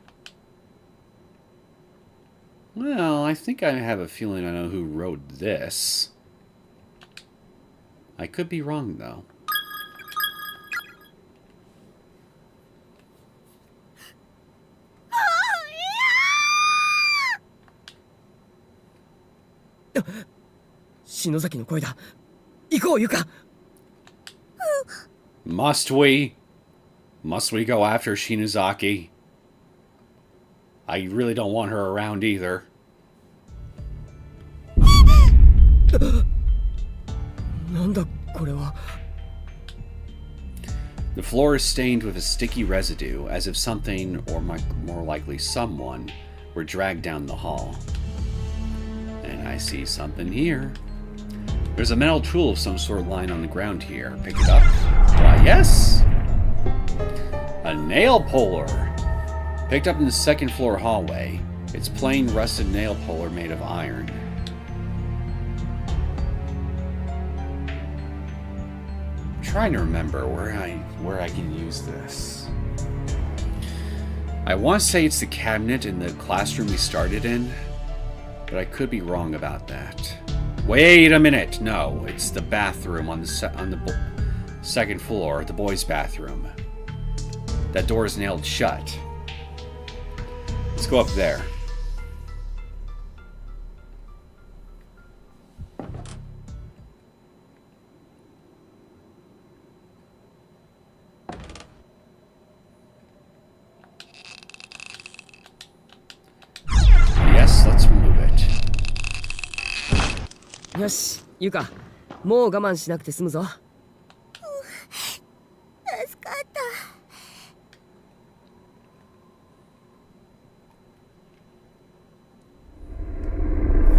Well, I think I have a feeling I know who wrote this. I could be wrong, though. Shinozakiの声だ。行こう、ユカ。Must we? Must we go after Shinozaki? I really don't want her around either. なんだこれは。The floor is stained with a sticky residue, as if something, or more likely someone, were dragged down the hall. And I see something here. There's a metal tool of some sort lying on the ground here. Pick it up. Why, yes! A nail puller! Picked up in the second floor hallway. It's plain rusted nail puller made of iron. I'm trying to remember where I can use this. I want to say it's the cabinet in the classroom we started in, but I could be wrong about that. Wait a minute! No, it's the bathroom on the second floor, the boys' bathroom. That door is nailed shut. Let's go up there. Yes, let's remove it. よし、ユカ。もう我慢しなくて済むぞ。助かった。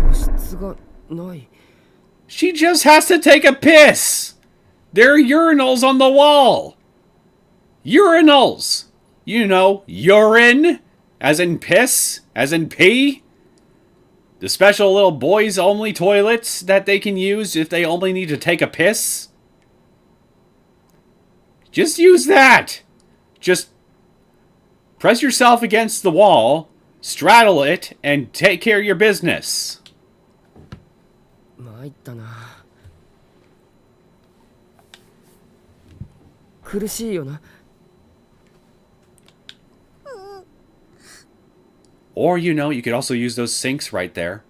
個室がない。She just has to take a piss! There are urinals on the wall! Urinals! You know, urine, as in piss, as in pee. The special little boys only toilets that they can use if they only need to take a piss? Just use that! Just press yourself against the wall, straddle it, and take care of your business. 参ったな。苦しいよな。Or, you know, you could also use those sinks right there,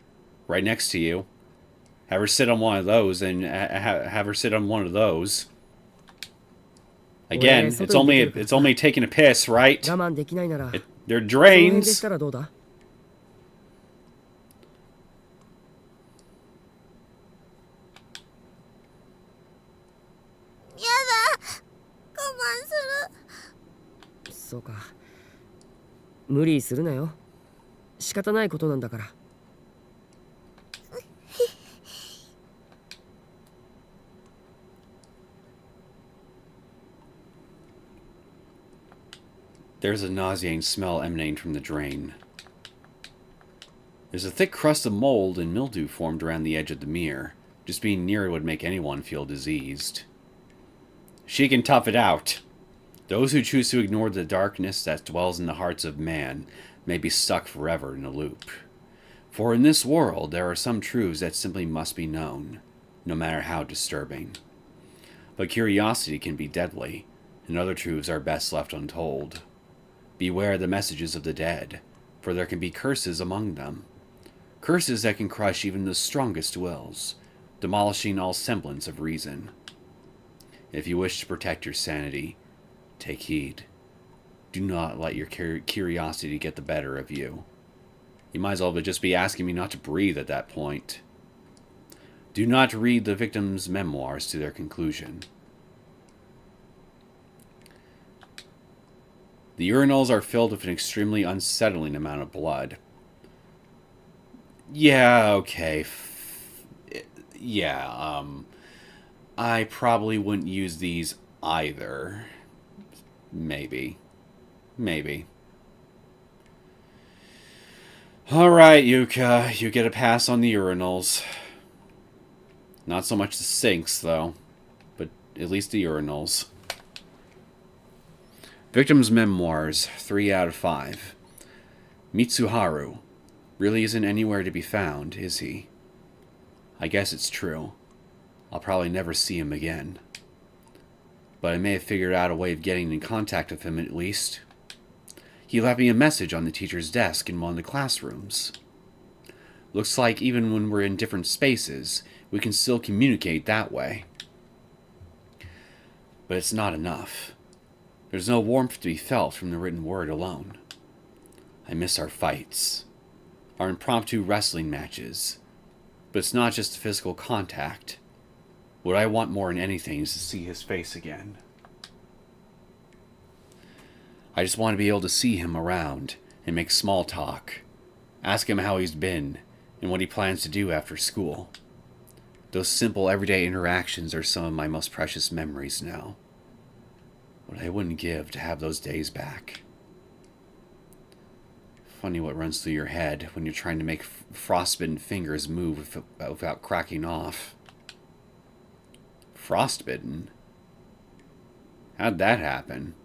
right next to you. Have her sit on one of those, and have her sit on one of those. Again, it's only taking a piss, right? 我慢できないなら。 They're その辺で drains. したらどうだ？やだ。我慢する。そうか。無理するなよ。仕方ないことなんだから。There's a nauseating smell emanating from the drain. There's a thick crust of mold and mildew formed around the edge of the mirror. Just being near it would make anyone feel diseased. She can tough it out. Those who choose to ignore the darkness that dwells in the hearts of man may be stuck forever in a loop. For in this world there are some truths that simply must be known, no matter how disturbing. But curiosity can be deadly, and other truths are best left untold. Beware the messages of the dead, for there can be curses among them. Curses that can crush even the strongest wills, demolishing all semblance of reason. If you wish to protect your sanity, take heed. Do not let your curiosity get the better of you. You might as well just be asking me not to breathe at that point. Do not read the victim's memoirs to their conclusion. The urinals are filled with an extremely unsettling amount of blood. Yeah, okay. I probably wouldn't use these either. Maybe. Alright, Yuka. You get a pass on the urinals. Not so much the sinks, though. But at least the urinals. Victim's memoirs, 3 out of 5. Mitsuharu. Really isn't anywhere to be found, is he? I guess it's true. I'll probably never see him again. But I may have figured out a way of getting in contact with him at least. He left me a message on the teacher's desk in one of the classrooms. Looks like even when we're in different spaces, we can still communicate that way. But it's not enough. There's no warmth to be felt from the written word alone. I miss our fights, our impromptu wrestling matches. But it's not just physical contact. What I want more than anything is to see his face again. I just want to be able to see him around and make small talk. Ask him how he's been and what he plans to do after school. Those simple everyday interactions are some of my most precious memories now. What I wouldn't give to have those days back. Funny what runs through your head when you're trying to make frostbitten fingers move without cracking off. Frostbitten? How'd that happen?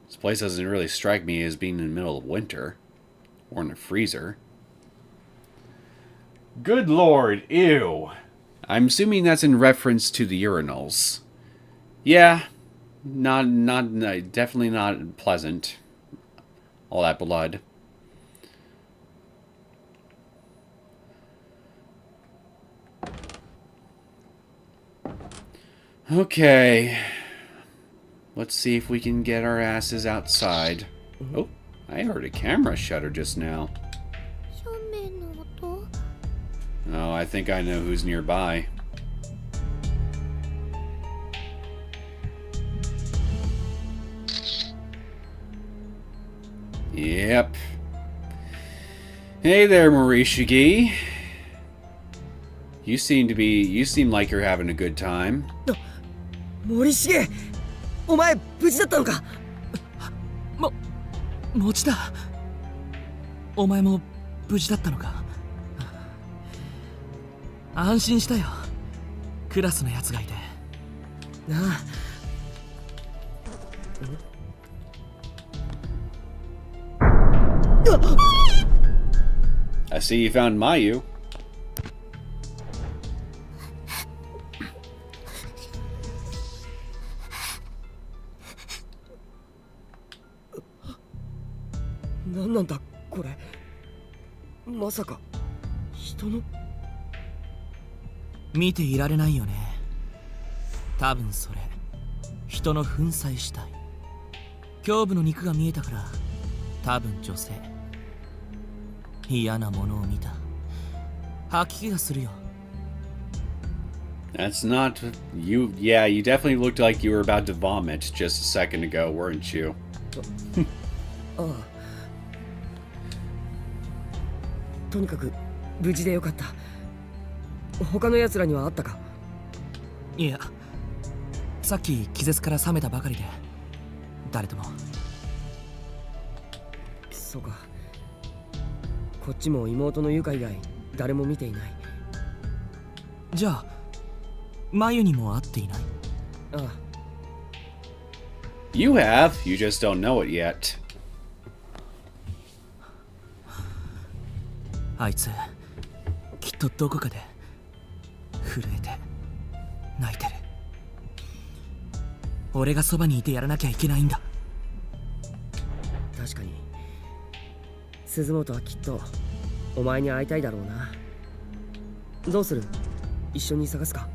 This place doesn't really strike me as being in the middle of winter. Or in a freezer. Good lord, ew. I'm assuming that's in reference to the urinals. Yeah. Definitely not pleasant. All that blood. Okay. Let's see if we can get our asses outside. Oh, I heard a camera shutter just now. 正面の音。 Oh, I think I know who's nearby. Yep. Hey there, Morishige. You seem like you're having a good time. 森重、お前無事だったのか。持ちだ。お前も無事だったのか。安心したよ。クラスのやつがいて。なあ。I see you found Mayu. 何なんだこれ。まさか人の。見ていられないよね。多分それ人の粉砕死体。胸部の肉が見えたから多分女性。嫌なものを見た。吐き気がするよ。 That's not you. Yeah, you definitely looked like you were about to vomit just a second ago, weren't you? ああ。とにかく無事でよかった。他の奴らにはあったか？いや、さっき気絶から覚めたばかりで誰とも。そうか。こっちも妹のユカ以外誰も見ていない。じゃあマユにも会っていない？ああ。 You have. You just don't know it yet. あいつきっとどこかで震えて泣いてる。俺がそばにいてやらなきゃいけないんだ。確かに鈴本はきっとお前に会いたいだろうな。どうする？一緒に探すか？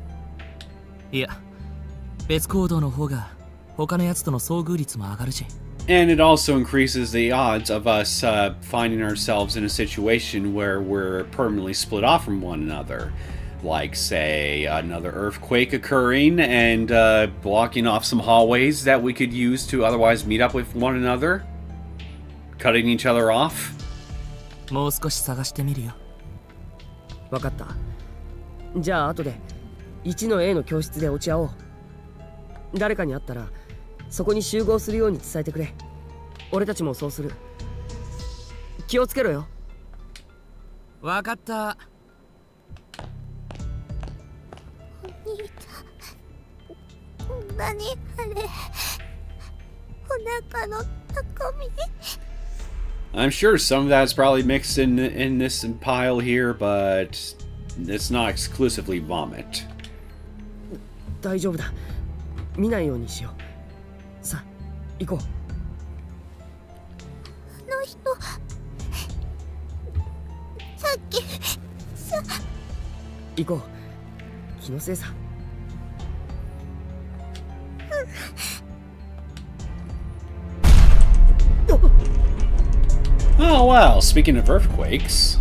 いや、別行動の方が他のやつとの遭遇率も上がるし。 And it also increases the odds of us finding ourselves in a situation where we're permanently split off from one another. Like, say, another earthquake occurring and blocking off some hallways that we could use to otherwise meet up with one another. Cutting each other off. もう少し探してみるよ。わかった。じゃあ後で1の A の教室で落ち合おう。誰かに会ったらそこに集合するように伝えてくれ。俺たちもそうする。気をつけろよ。わかった。お兄ちゃん、何あれ。お腹の高み。I'm sure some of that's probably mixed in this pile here, but it's not exclusively vomit. 大丈夫だ。見ないようにしよう。さあ、行こう。あの人、さっき行こう。気のせいさ。Oh well, speaking of earthquakes.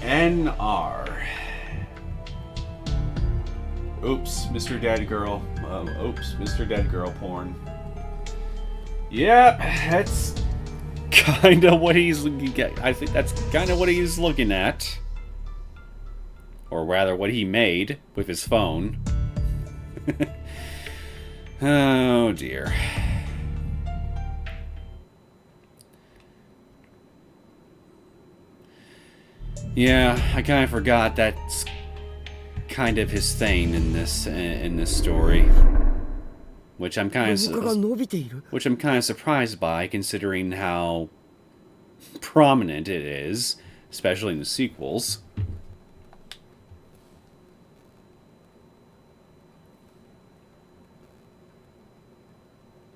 NR. Oops, Mr. Dead Girl. Oops, Mr. Dead Girl porn. Yep, that's kind of what he's looking at. I think that's kind of what he's looking at. Or rather, what he made with his phone. Oh dear. Yeah, I kind of forgot that's kind of his thing in this story, which I'm kind of surprised by, considering how prominent it is, especially in the sequels.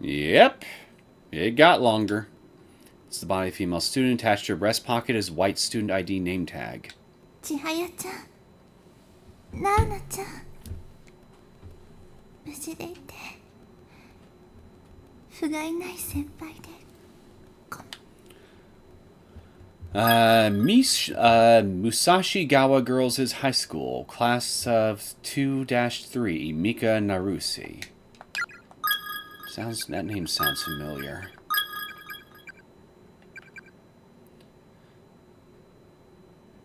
Yep, it got longer. It's the body of a female student attached to her breast pocket as white student ID name tag. 千早ちゃん、なあなちゃん、無事でいて、不甲斐ない先輩で。Musashigawa Girls' High School, class of 2-3, Mika Narusi. That name sounds familiar.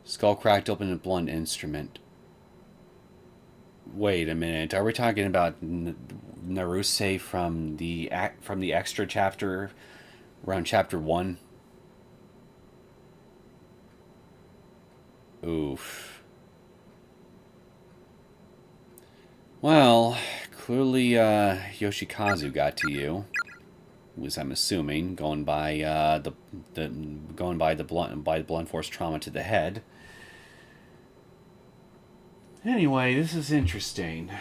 Skull cracked open a blunt instrument. Wait a minute. Are we talking about Naruse from the extra chapter, around chapter 1? Oof. Well, clearly Yoshikazu got to you. At least I'm assuming, going by the blunt force trauma to the head. Anyway, this is interesting.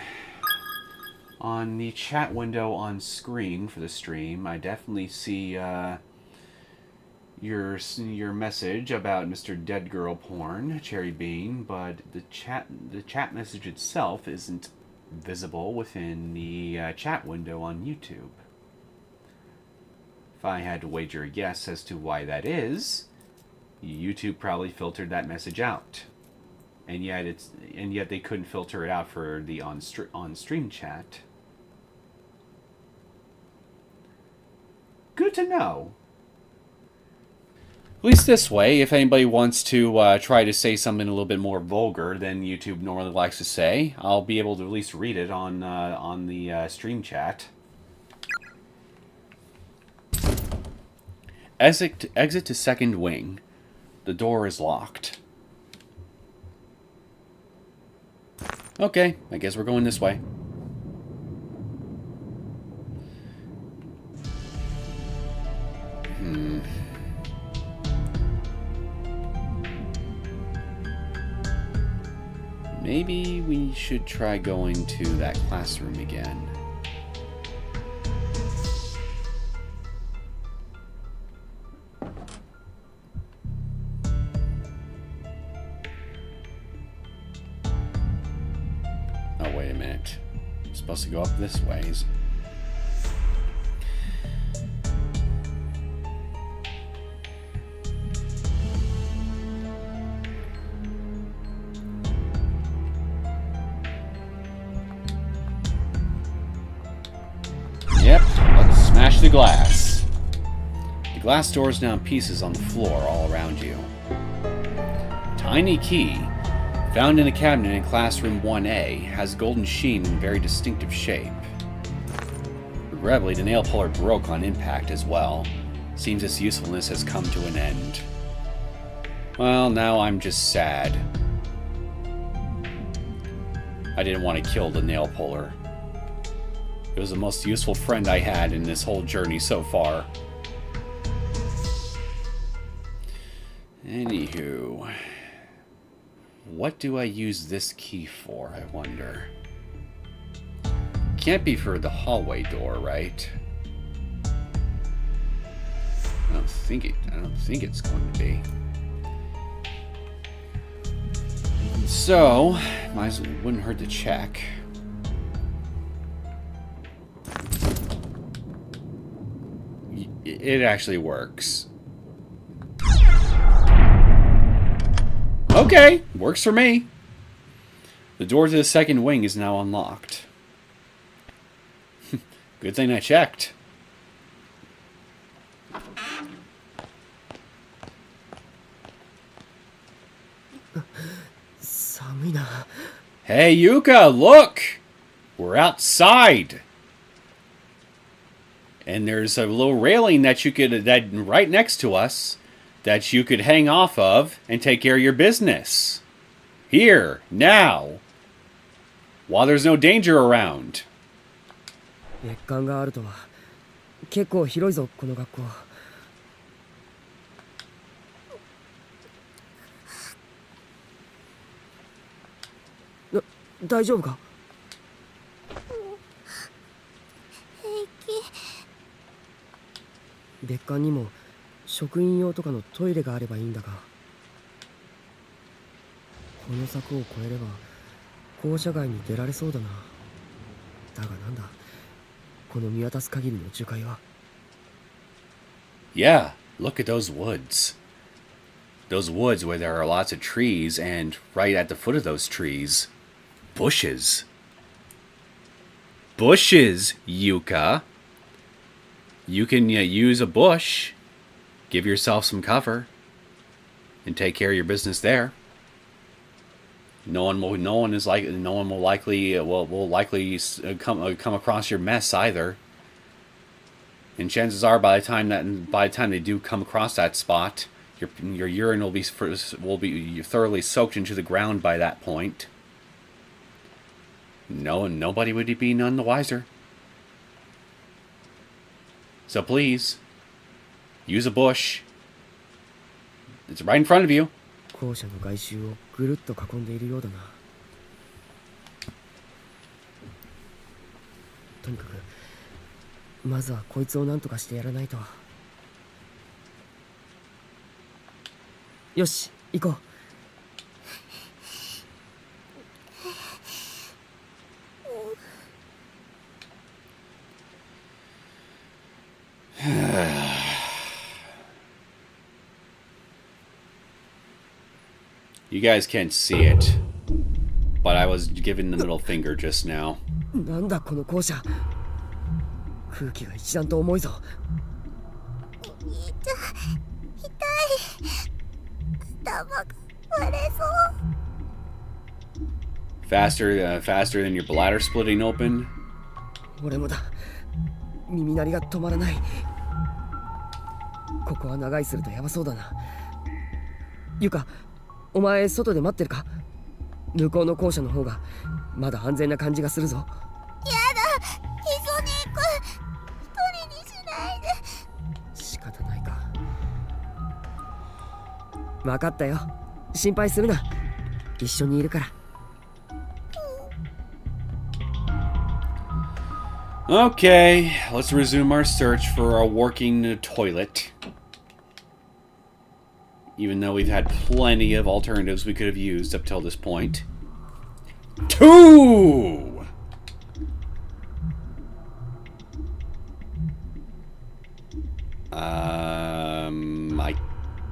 On the chat window on screen for the stream, I definitely see your message about Mr. Dead Girl Porn, Cherry Bean, but the chat message itself isn't visible within the chat window on YouTube. If I had to wager a guess as to why that is, YouTube probably filtered that message out. And yet they couldn't filter it out for the on-stream chat. Good to know. At least this way, if anybody wants to try to say something a little bit more vulgar than YouTube normally likes to say, I'll be able to at least read it on the stream chat. Exit to second wing. The door is locked. Okay, I guess we're going this way. Maybe we should try going to that classroom again. Oh, wait a minute. I'm supposed to go up this way. Yep, let's smash the glass. The glass door is now in pieces on the floor all around you. Tiny key, found in a cabinet in classroom 1A, has golden sheen and very distinctive shape. Regrettably, the nail puller broke on impact as well. Seems its usefulness has come to an end. Well, now I'm just sad. I didn't want to kill the nail puller. It was the most useful friend I had in this whole journey so far. Anywho, what do I use this key for, I wonder? Can't be for the hallway door, right? I don't think it's going to be. So, wouldn't hurt to check. It actually works. Okay, works for me. The door to the second wing is now unlocked. Good thing I checked. Hey Yuka, look! We're outside. And there's a little railing that right next to us that you could hang off of and take care of your business. Here, now, while there's no danger around. 別館があるとは結構広いぞこの学校。大丈夫か？別館にも職員用とかのトイレがあればいいんだが、この柵を越えれば校舎外に出られそうだな。だがなんだ、この見渡す限りの樹海は。Yeah, look at those woods. Those woods where there are lots of trees, and right at the foot of those trees, bushes. Bushes, Yuka. You can use a bush, give yourself some cover, and take care of your business there. No one will likely come across your mess either. And chances are, by the time they do come across that spot, your urine will be thoroughly soaked into the ground by that point. No, nobody would be none the wiser. So please, use a bush. It's right in front of you. 校舎の外周をぐるっと囲んでいるようだな。とにかくまずはこいつを何とかしてやらないと。よし、行こう。You guys can't see it, but I was giving the middle finger just now. なんだこの校舎。空気が一段と重いぞ。お兄ちゃん、痛い。頭が割れそう。Faster than your bladder splitting open. 俺もだ。耳鳴りが止まらない。ここは長居するとヤバそうだな。ゆか、お前外で待ってるか？向こうの校舎の方がまだ安全な感じがするぞ。やだ、一緒に行く。一人にしないで。仕方ないか。分かったよ。心配するな。一緒にいるから。Okay, let's resume our search for a working toilet. Even though we've had plenty of alternatives we could have used up till this point. 2! I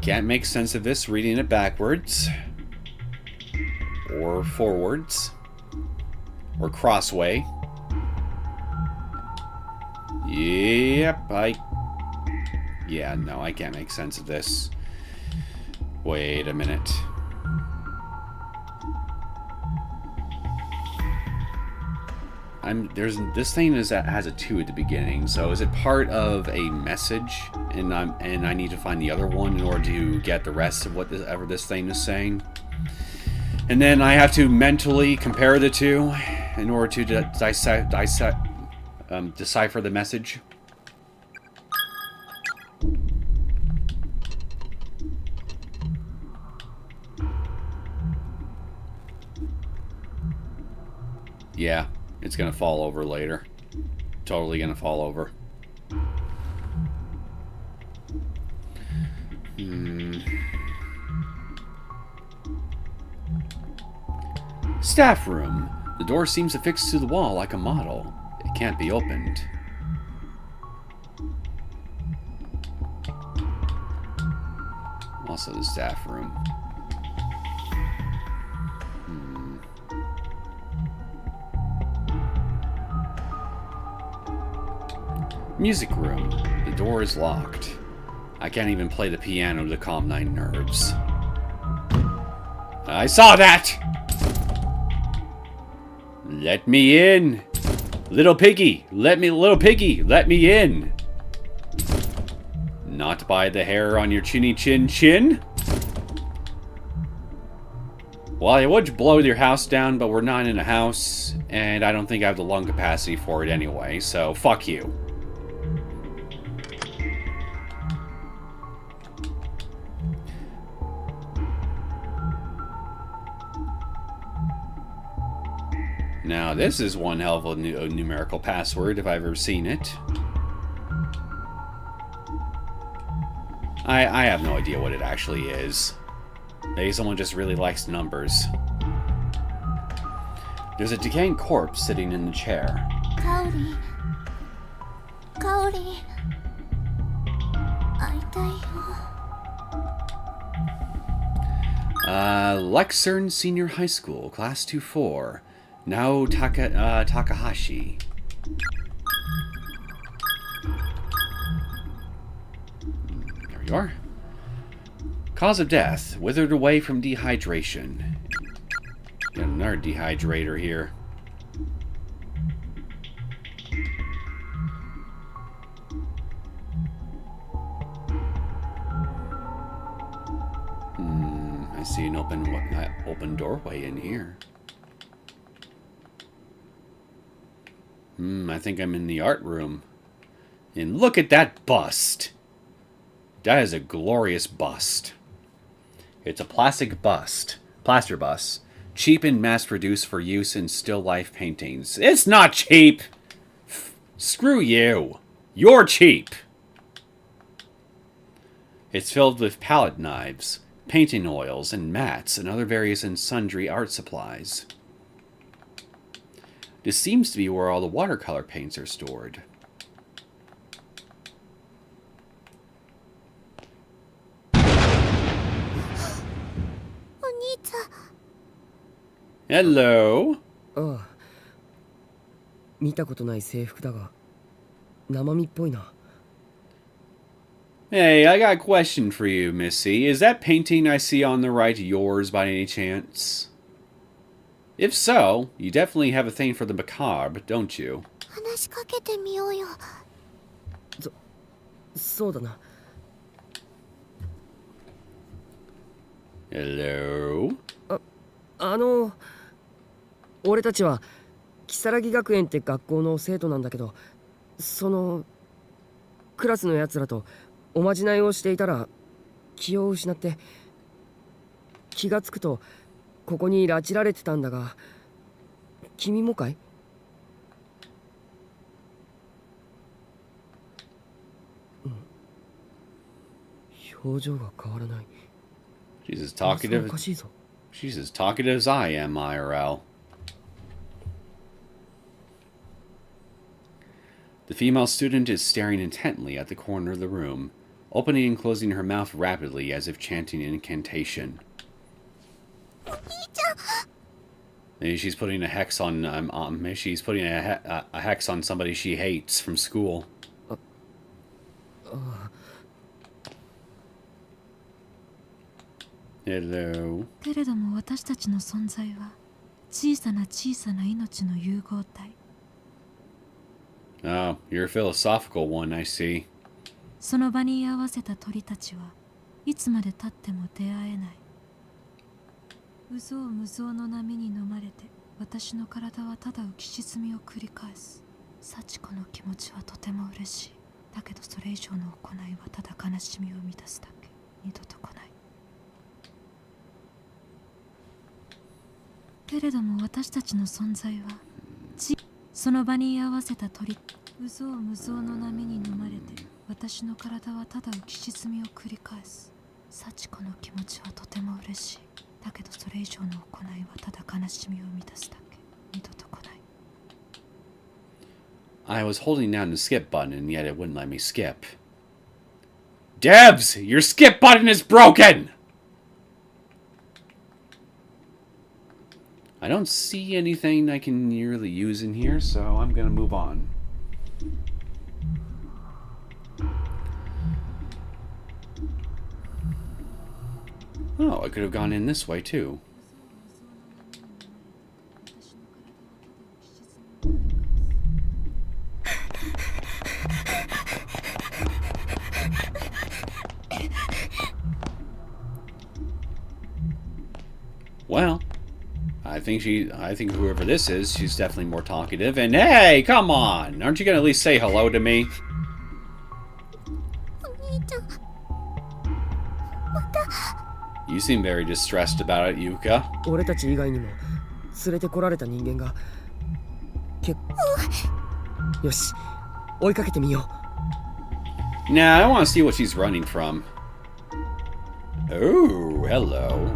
can't make sense of this reading it backwards. Or forwards. Or crossway. Yep, yeah, no, I can't make sense of this. Wait a minute. This thing has a 2 at the beginning, so is it part of a message? And I need to find the other one in order to get the rest of whatever this thing is saying. And then I have to mentally compare the two in order to decipher the message. Yeah, it's gonna fall over later. Totally gonna fall over. Staff room. The door seems affixed to the wall like a model. It can't be opened. Also the staff room. Music room. The door is locked. I can't even play the piano to calm my nerves. I saw that! Let me in! Little piggy! Let me in! Not by the hair on your chinny chin? Well, I would blow your house down, but we're not in a house, and I don't think I have the lung capacity for it anyway, so fuck you. Now, this is one hell of a numerical password if I've ever seen it. I have no idea what it actually is. Maybe someone just really likes numbers. There's a decaying corpse sitting in the chair. Kaori. Kaori. Lexern Senior High School, Class 2-4. Nao Takahashi. There you are. Cause of death, withered away from dehydration. Got another dehydrator here. I see an open doorway in here. I think I'm in the art room. And look at that bust. That is a glorious bust. It's a plastic bust. Plaster bust. Cheap and mass-produced for use in still life paintings. It's not cheap! Screw you. You're cheap. It's filled with palette knives, painting oils, and mats, and other various and sundry art supplies. This seems to be where all the watercolor paints are stored. Hello. ああ、見たことない制服だが生身っぽいな。 Hey, I got a question for you, Missy. Is that painting I see on the right yours by any chance? If so, you definitely have a thing for the macabre, don't you? 話しかけてみようよ。そうだな。 Hello? 俺たちは如月学園って学校の生徒なんだけど、そのクラスのやつらとおまじないをしていたら気を失って気がつくとここに拉致られてたんだが、君もかい？表情が変わらない。 She's as talkative. おかしいぞ。 She's as talkative as I am, IRL. The female student is staring intently at the corner of the room, opening and closing her mouth rapidly as if chanting an incantation. Maybe she's putting a hex on. Maybe she's putting a hex on somebody she hates from school. Hello. けれども私たちの存在は小さな小さな命の融合体。 Oh, you're a philosophical one, I see. その場に居合わせた鳥たちはいつまで経っても出会えない。有象無象の波に飲まれて私の体はただ浮き沈みを繰り返す。幸子の気持ちはとても嬉しい。だけどそれ以上の行いはただ悲しみを満たすだけ。二度と来ない。けれども私たちの存在はその場に居合わせた鳥有象無象の波に飲まれて私の体はただ浮き沈みを繰り返す。幸子の気持ちはとても嬉しい。だけどそれ以上の行いはただ悲しみを満たすだけ。二度と来ない。 I was holding down the skip button and yet it wouldn't let me skip. Devs! Your skip button is broken! I don't see anything I can really use in here, so I'm gonna move on. Oh, I could have gone in this way too. Well, I think whoever this is, she's definitely more talkative. And hey, come on! Aren't you gonna at least say hello to me? お兄ちゃん、また。 You seem very distressed about it, Yuka. 俺たち以外にも連れてこられた人間がよし、追いかけてみよう。 Nah, I want to see what she's running from. Oh, hello.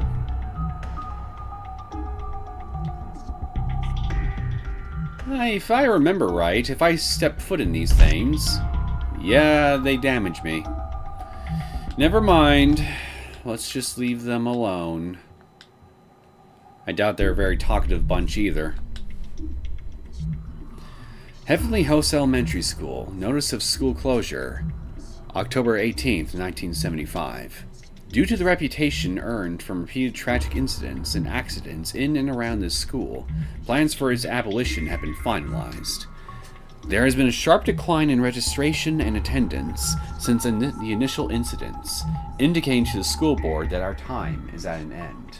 If I remember right, if I step foot in these things, yeah, they damage me. Never mind. Let's just leave them alone. I doubt they're a very talkative bunch either. Heavenly House Elementary School. Notice of school closure. October 18th, 1975. Due to the reputation earned from repeated tragic incidents and accidents in and around this school, plans for its abolition have been finalized. There has been a sharp decline in registration and attendance since the initial incidents, indicating to the school board that our time is at an end.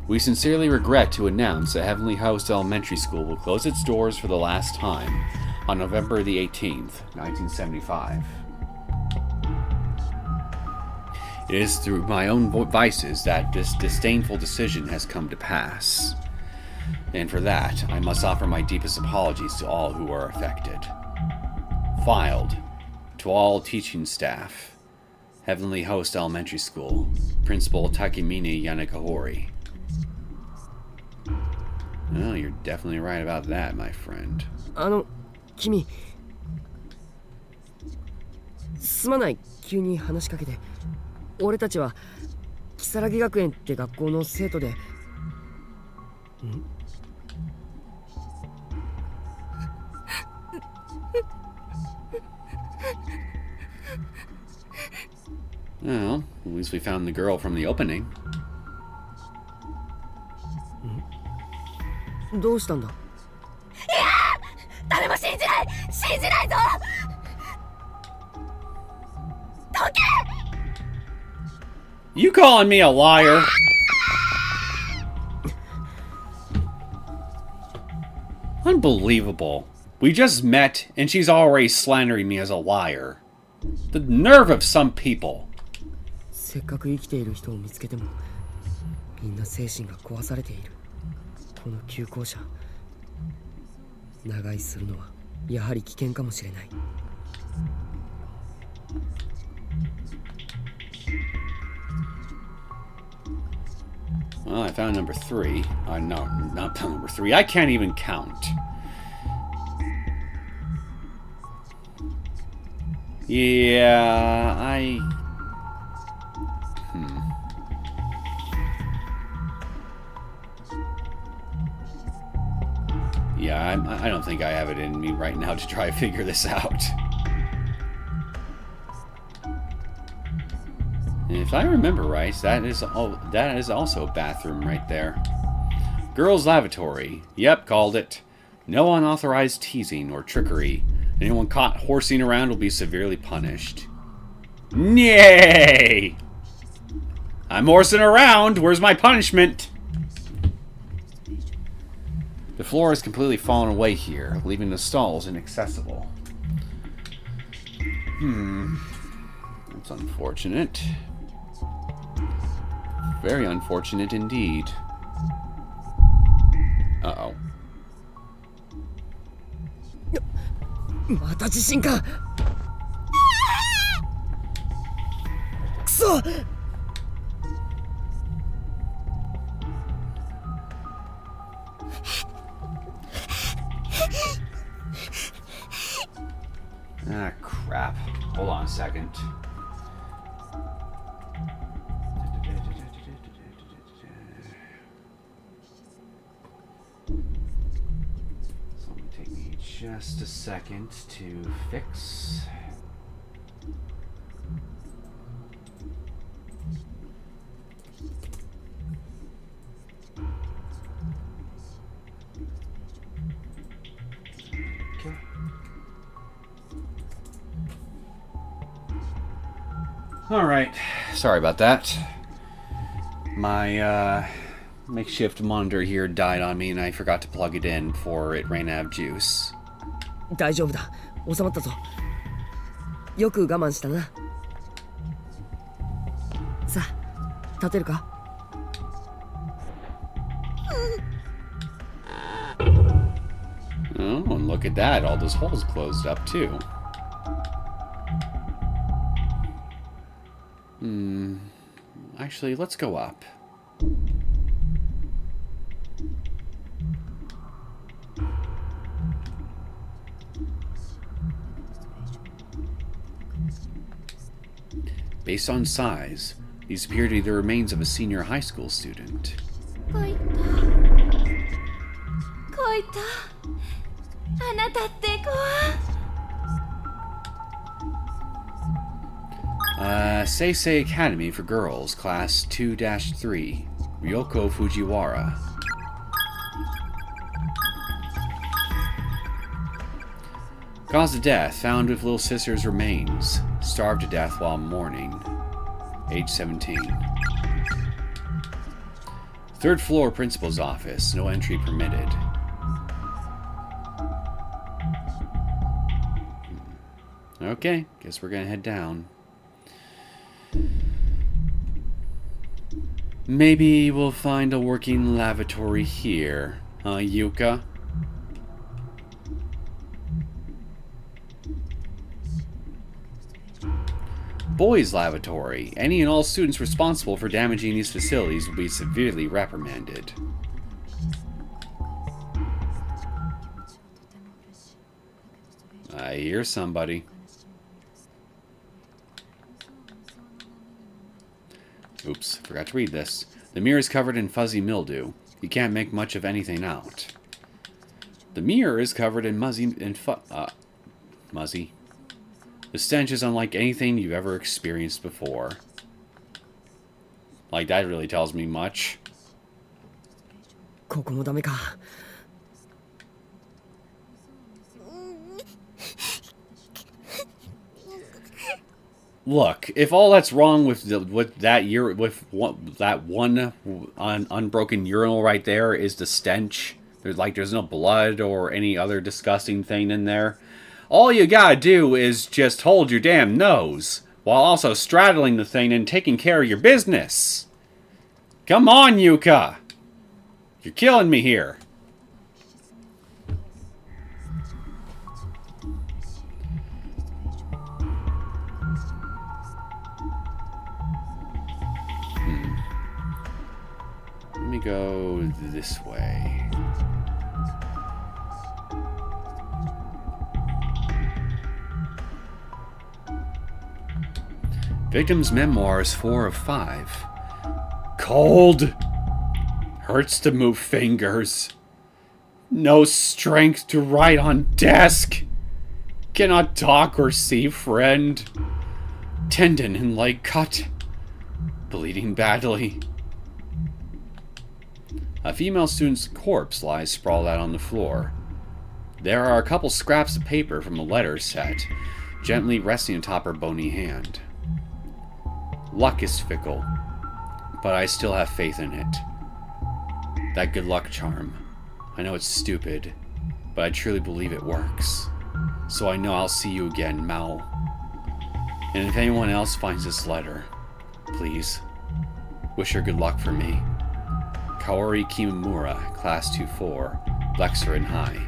We sincerely regret to announce that Heavenly Host Elementary School will close its doors for the last time on November the 18th, 1975. It is through my own vices that this disdainful decision has come to pass. And for that, I must offer my deepest apologies to all who are affected. Filed, to all teaching staff, Heavenly Host Elementary School, Principal Takemine Yanagihori. Well, you're definitely right about that, my friend. 君、すまない、急に話しかけて。俺たちは如月学園って学校の生徒で。Well, at least we found the girl from the opening. どうしたんだ？誰も信じないぞ。どけ！ You calling me a liar? Unbelievable. We just met and she's already slandering me as a liar. The nerve of some people. せっかく生きている人を見つけても、みんな精神が壊されている。この旧校舎、長居するのはやはり危険かもしれない。Well, I found number 3. No, not number 3. I can't even count. Yeah, Yeah, I don't think I have it in me right now to try to figure this out. And if I remember right, that is also a bathroom right there. Girls' lavatory. Yep, called it. No unauthorized teasing or trickery. Anyone caught horsing around will be severely punished. Yay! I'm horsing around. Where's my punishment? The floor has completely fallen away here, leaving the stalls inaccessible. That's unfortunate. Very unfortunate indeed. Uh-oh. また地震か。くそ。Ah, crap. Hold on a second. So it'll take me just a second to fix. Okay. Alright, sorry about that. My makeshift monitor here died on me and I forgot to plug it in before it ran out of juice. 大丈夫だ。収まったぞ。よく我慢したな。さあ、立てるか？ Oh, and look at that, all those holes closed up too. Actually, let's go up. Based on size, these appear to be the remains of a senior high school student. こいた。あなたって子は。Seisei Academy for Girls, Class 2-3, Ryoko Fujiwara. Cause of death, found with little sister's remains, starved to death while mourning, age 17. Third floor, principal's office. No entry permitted. Okay, guess we're gonna head down. Maybe we'll find a working lavatory here. Huh, Yuka? Boys' lavatory. Any and all students responsible for damaging these facilities will be severely reprimanded. I hear somebody. Oops, forgot to read this. The mirror is covered in fuzzy mildew. You can't make much of anything out. The mirror is covered in muzzy. The stench is unlike anything you've ever experienced before. Like, that really tells me much. ここもダメか。 Look, if all that's wrong with that one unbroken urinal right there is the stench, there's no blood or any other disgusting thing in there. All you gotta do is just hold your damn nose while also straddling the thing and taking care of your business. Come on, Yuka. You're killing me here. Let me go this way. Victim's memoirs 4 of 5. Cold. Hurts to move fingers. No strength to write on desk. Cannot talk or see friend. Tendon and leg cut. Bleeding badly. A female student's corpse lies sprawled out on the floor. There are a couple scraps of paper from a letter set, gently resting atop her bony hand. Luck is fickle, but I still have faith in it. That good luck charm. I know it's stupid, but I truly believe it works. So I know I'll see you again, Mao. And if anyone else finds this letter, please, wish her good luck for me. Kaori Kimimura, Class 2-4, Lexer and High.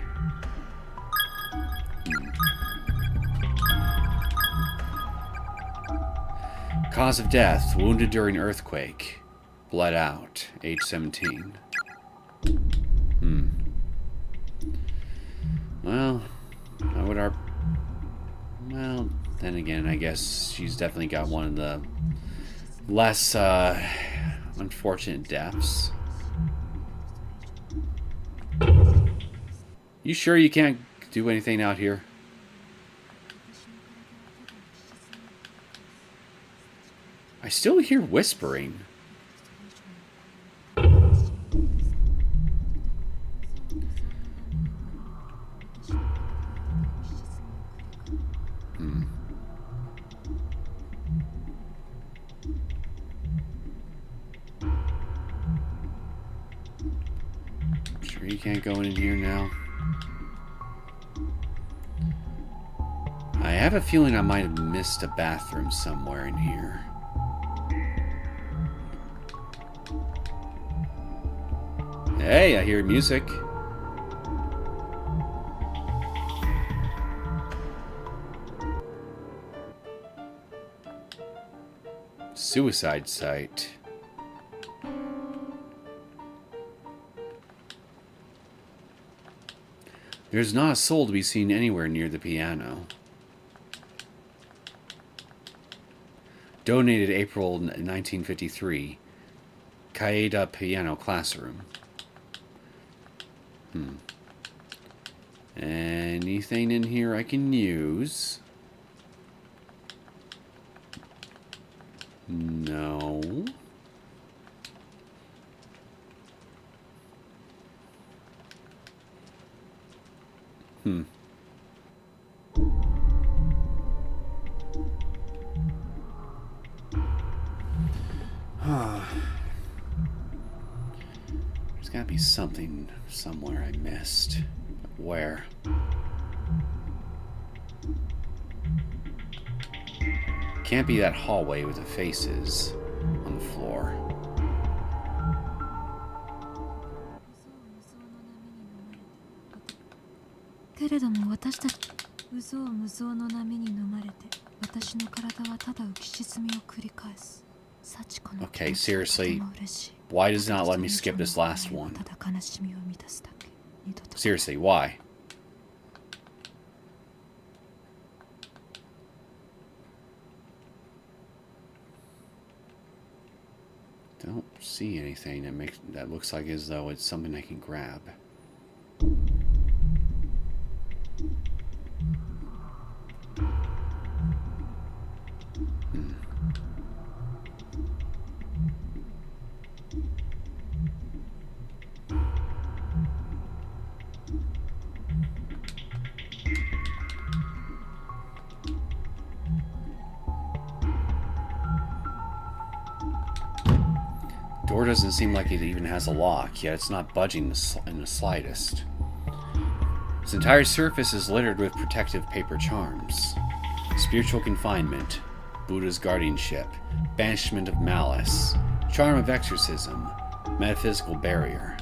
Cause of death, wounded during earthquake. Bled out, age 17. Well, how would our... Well, then again, I guess she's definitely got one of the less unfortunate deaths. You sure you can't do anything out here? I still hear whispering. Sure you can't go in here now? I have a feeling I might have missed a bathroom somewhere in here. Hey, I hear music. Suicide site. There's not a soul to be seen anywhere near the piano. Donated April 1953. Kaeda piano classroom. Anything in here I can use? No. There's gotta be something somewhere I missed. Where? Can't be that hallway with the faces on the floor. けれども私たち無造無造の波に飲まれて私の体はただ浮き沈みを繰り返す。幸子の Okay, seriously, why does it not let me skip this last one? ただ悲しみを満たすだけ。二度と Seriously, why? Don't see anything that looks like as though it's something I can grab. Door doesn't seem like it even has a lock, yet it's not budging in the slightest. Its entire surface is littered with protective paper charms. Spiritual confinement, Buddha's guardianship, banishment of malice, charm of exorcism, metaphysical barrier.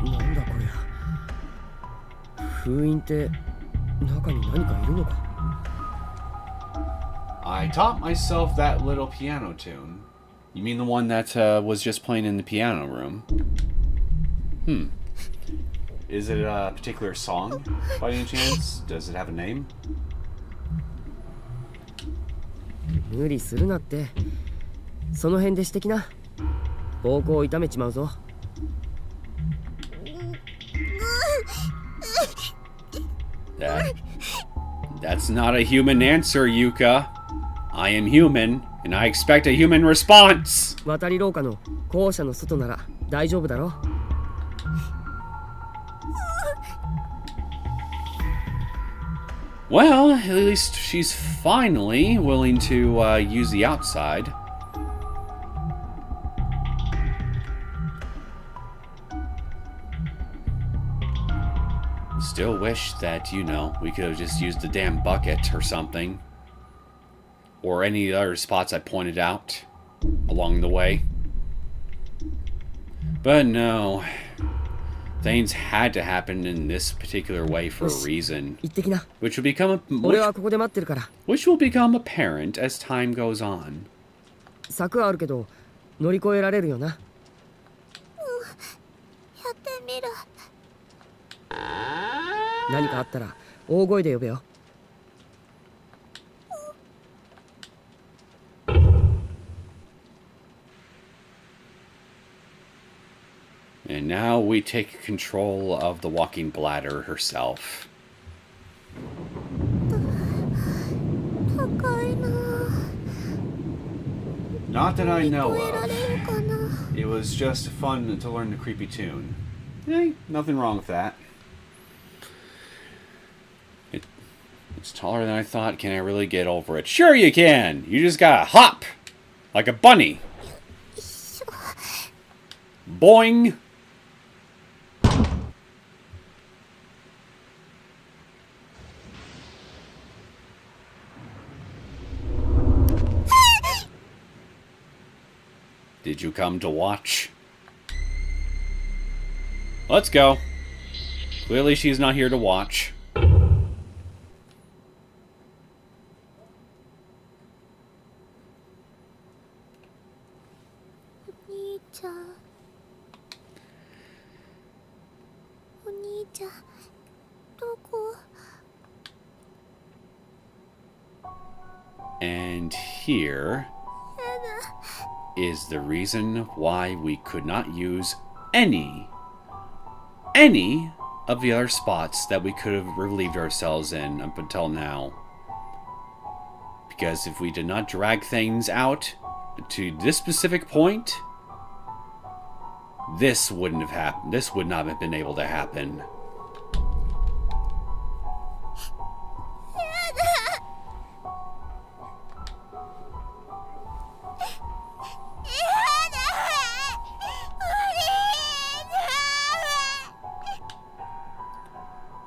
なんだこりゃ。封印って中に何かいるのか。I taught myself that little piano tune. You mean the one that was just playing in the piano room? Is it a particular song, by any chance? Does it have a name? 無理するなって。その辺でしてきな。膀胱を痛めちまうぞ。That's not a human answer, Yuka. I am human, and I expect a human response. 渡り廊下の校舎の外なら大丈夫だろ。Well, at least she's finally willing to use the outside. Still wish that, you know, we could have just used the damn bucket or something. Or any other spots I pointed out along the way. But no. Things had to happen in this particular way for a reason. 行ってきな。 Which will 俺はここで待ってるから。 become apparent as time goes on. 柵はあるけど乗り越えられるよな。やってみる。何かあったら大声で呼べよ。And now we take control of the walking bladder herself. 高いな。 Not that I know 越えら of. れるかな。 It was just fun to learn the creepy tune. Hey, nothing wrong with that. It's taller than I thought. Can I really get over it? Sure you can! You just gotta hop! Like a bunny. Boing! Did you come to watch? Let's go. Clearly she's not here to watch. お兄ちゃん。お兄ちゃん。どこ？ And here is the reason why we could not use any of the other spots that we could have relieved ourselves in up until now. Because if we did not drag things out to this specific point, this wouldn't have happened. This would not have been able to happen.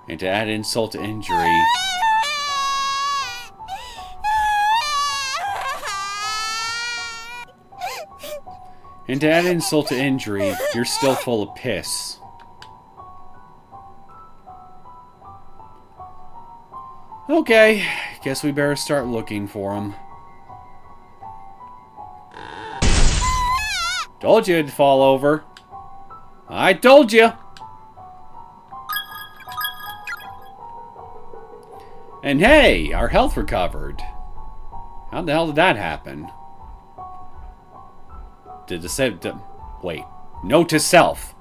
And to add insult to injury... And to add insult to injury, you're still full of piss. Okay, guess we better start looking for him. Told you it'd fall over. I told you! And hey, our health recovered. How the hell did that happen? Did the wait. Note to self.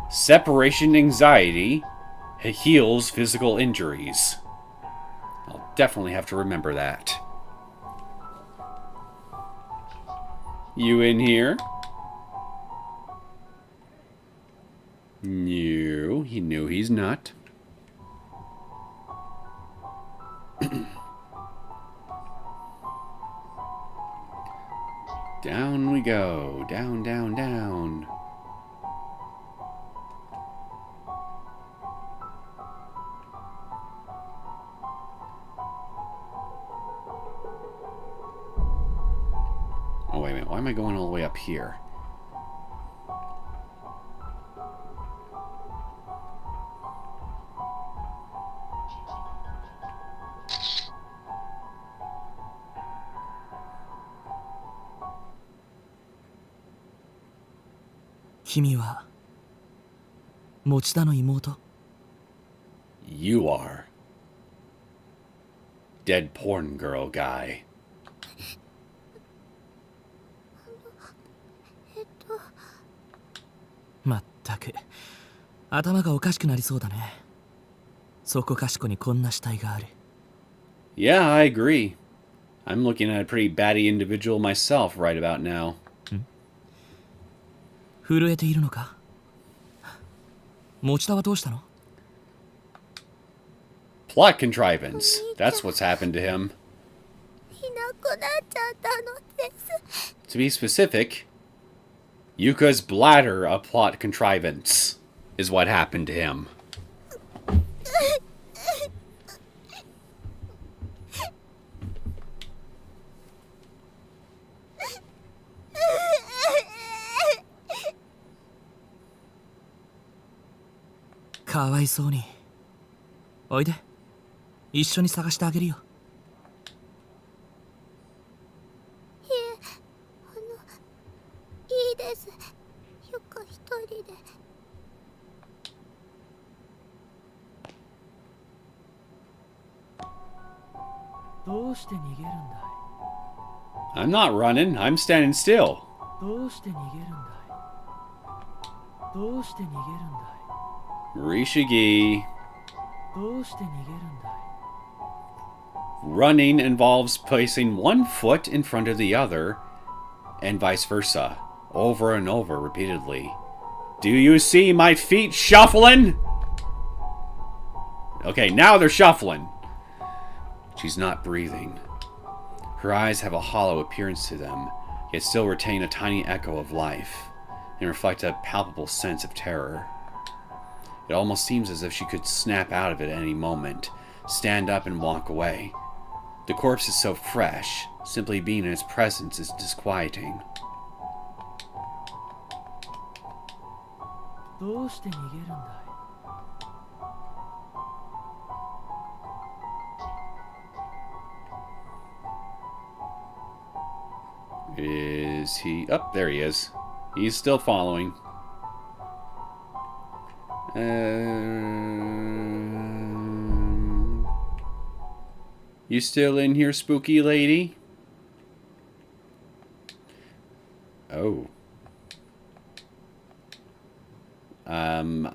Separation anxiety heals physical injuries. I'll definitely have to remember that. You in here? No, he knew he's not. Down we go. Down, down, down. Oh, wait a minute. Why am I going all the way up here? You are. Dead porn girl guy. まったく頭がおかしくなりそうだね。そこかしこにこんな死体がある。 Yeah, I agree. I'm looking at a pretty batty individual myself right about now. 震えているのか？持田はどうしたの？ Plot contrivance. That's what's happened to him. いなくなっちゃったのです。 To be specific, Yuka's bladder, a plot contrivance, is what happened to him. Kawai かわいそうに。おいで。一緒に探してあげるよ。いいです。ゆか一人で。どうして逃げるんだい？ I'm not running. I'm standing still. どうして逃げるんだい？どうして逃げるんだい？ Rishigi. どうして逃げるんだい？ Running involves placing one foot in front of the other, and vice versa, over and over repeatedly. Do you see my feet shuffling? Okay, now they're shuffling. She's not breathing. Her eyes have a hollow appearance to them, yet still retain a tiny echo of life, and reflect a palpable sense of terror. It almost seems as if she could snap out of it at any moment, stand up and walk away. The corpse is so fresh, simply being in its presence is disquieting. どうして逃げるんだい？ Is he... Oh, there he is. He's still following. You still in here, spooky lady? Oh.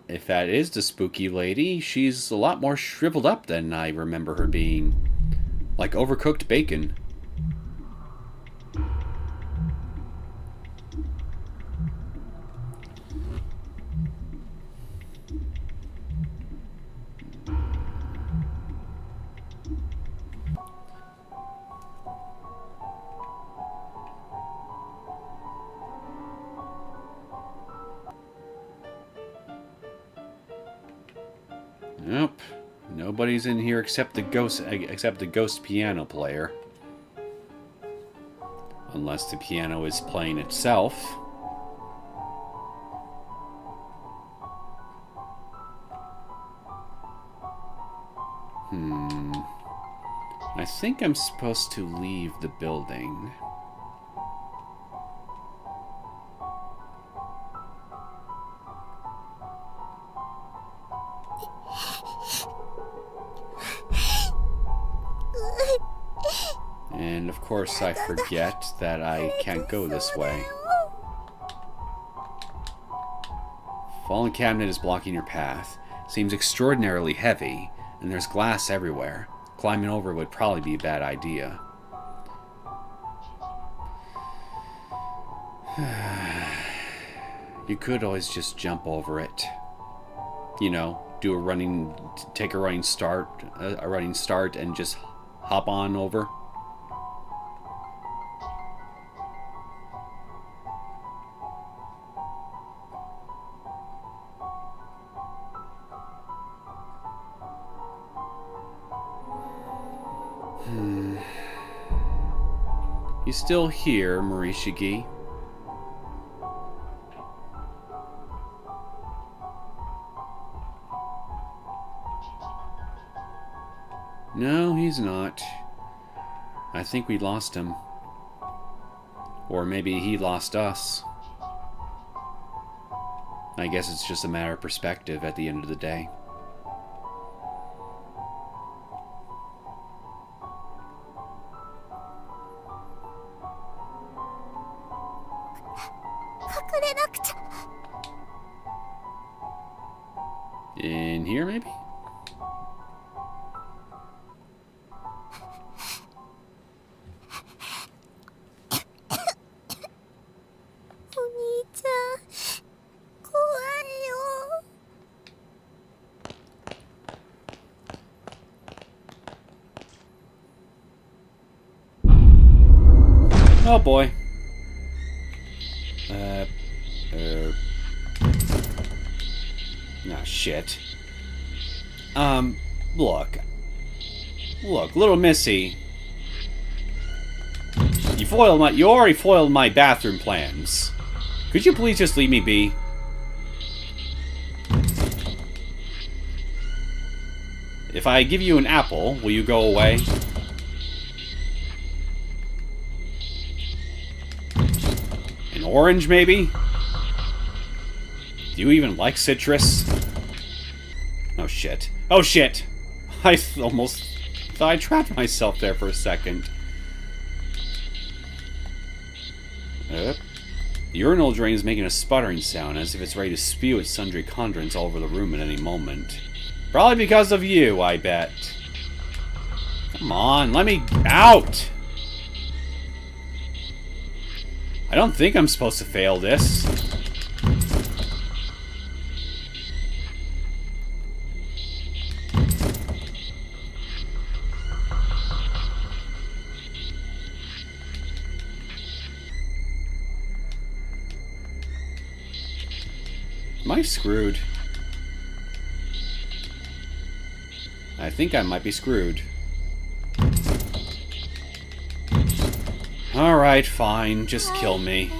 If that is the spooky lady, she's a lot more shriveled up than I remember her being. Like overcooked bacon. Nope. Nobody's in here except the ghost piano player. Unless the piano is playing itself. I think I'm supposed to leave the building. And of course I forget that I can't go this way. Fallen cabinet is blocking your path. Seems extraordinarily heavy, and there's glass everywhere. Climbing over would probably be a bad idea. You could always just jump over it. You know, take a running start and just hop on over. You still here, Mischevious? No, he's not. I think we lost him. Or maybe he lost us. I guess it's just a matter of perspective at the end of the day. In here, maybe? Oh boy. Ah, shit. Look, little missy. You already foiled my bathroom plans. Could you please just leave me be? If I give you an apple, will you go away? An orange, maybe? Do you even like citrus? Oh shit. Oh shit! I almost thought I trapped myself there for a second. The urinal drain is making a sputtering sound as if it's ready to spew its sundry contents all over the room at any moment. Probably because of you, I bet. Come on, let me out! I don't think I'm supposed to fail this. Am I screwed? I think I might be screwed. Alright, fine. Just kill me.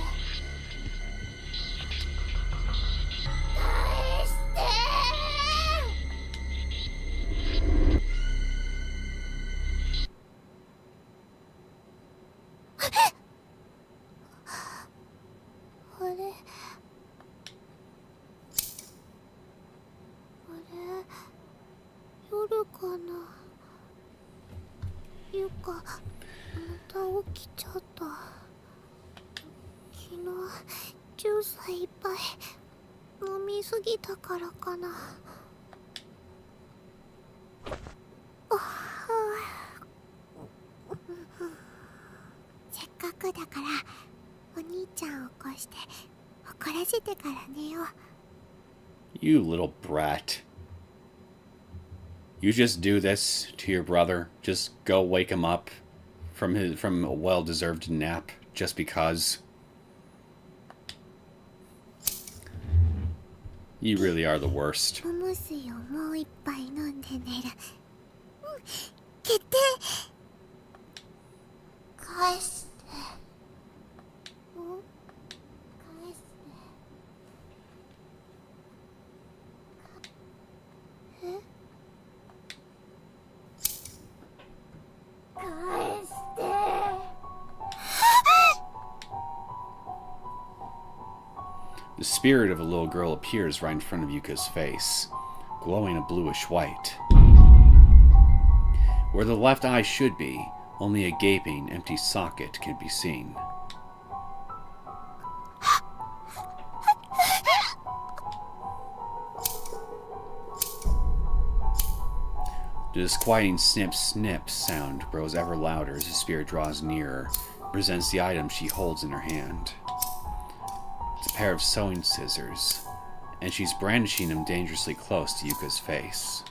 You little brat. You just do this to your brother. Just go wake him up from a well-deserved nap just because. You really are the worst. おむすいをもう一杯飲んで寝る。決定。返して。返して。え？返して。The spirit of a little girl appears right in front of Yuka's face, glowing a bluish white. Where the left eye should be, only a gaping, empty socket can be seen. The disquieting snip-snip sound grows ever louder as the spirit draws nearer, and presents the item she holds in her hand. It's a pair of sewing scissors, and she's brandishing them dangerously close to Yuka's face.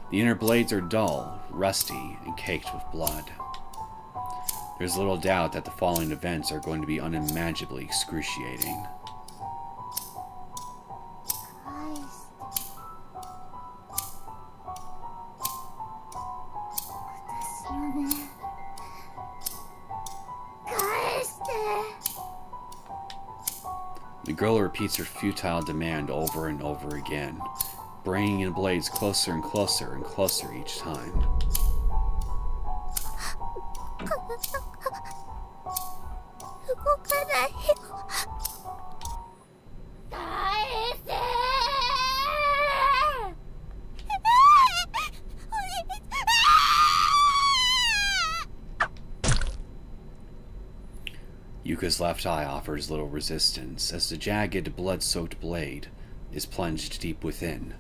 The inner blades are dull, rusty, and caked with blood. There's little doubt that the following events are going to be unimaginably excruciating. The girl repeats her futile demand over and over again, bringing in blades closer and closer and closer each time. Yuka's left eye offers little resistance as the jagged, blood-soaked blade is plunged deep within.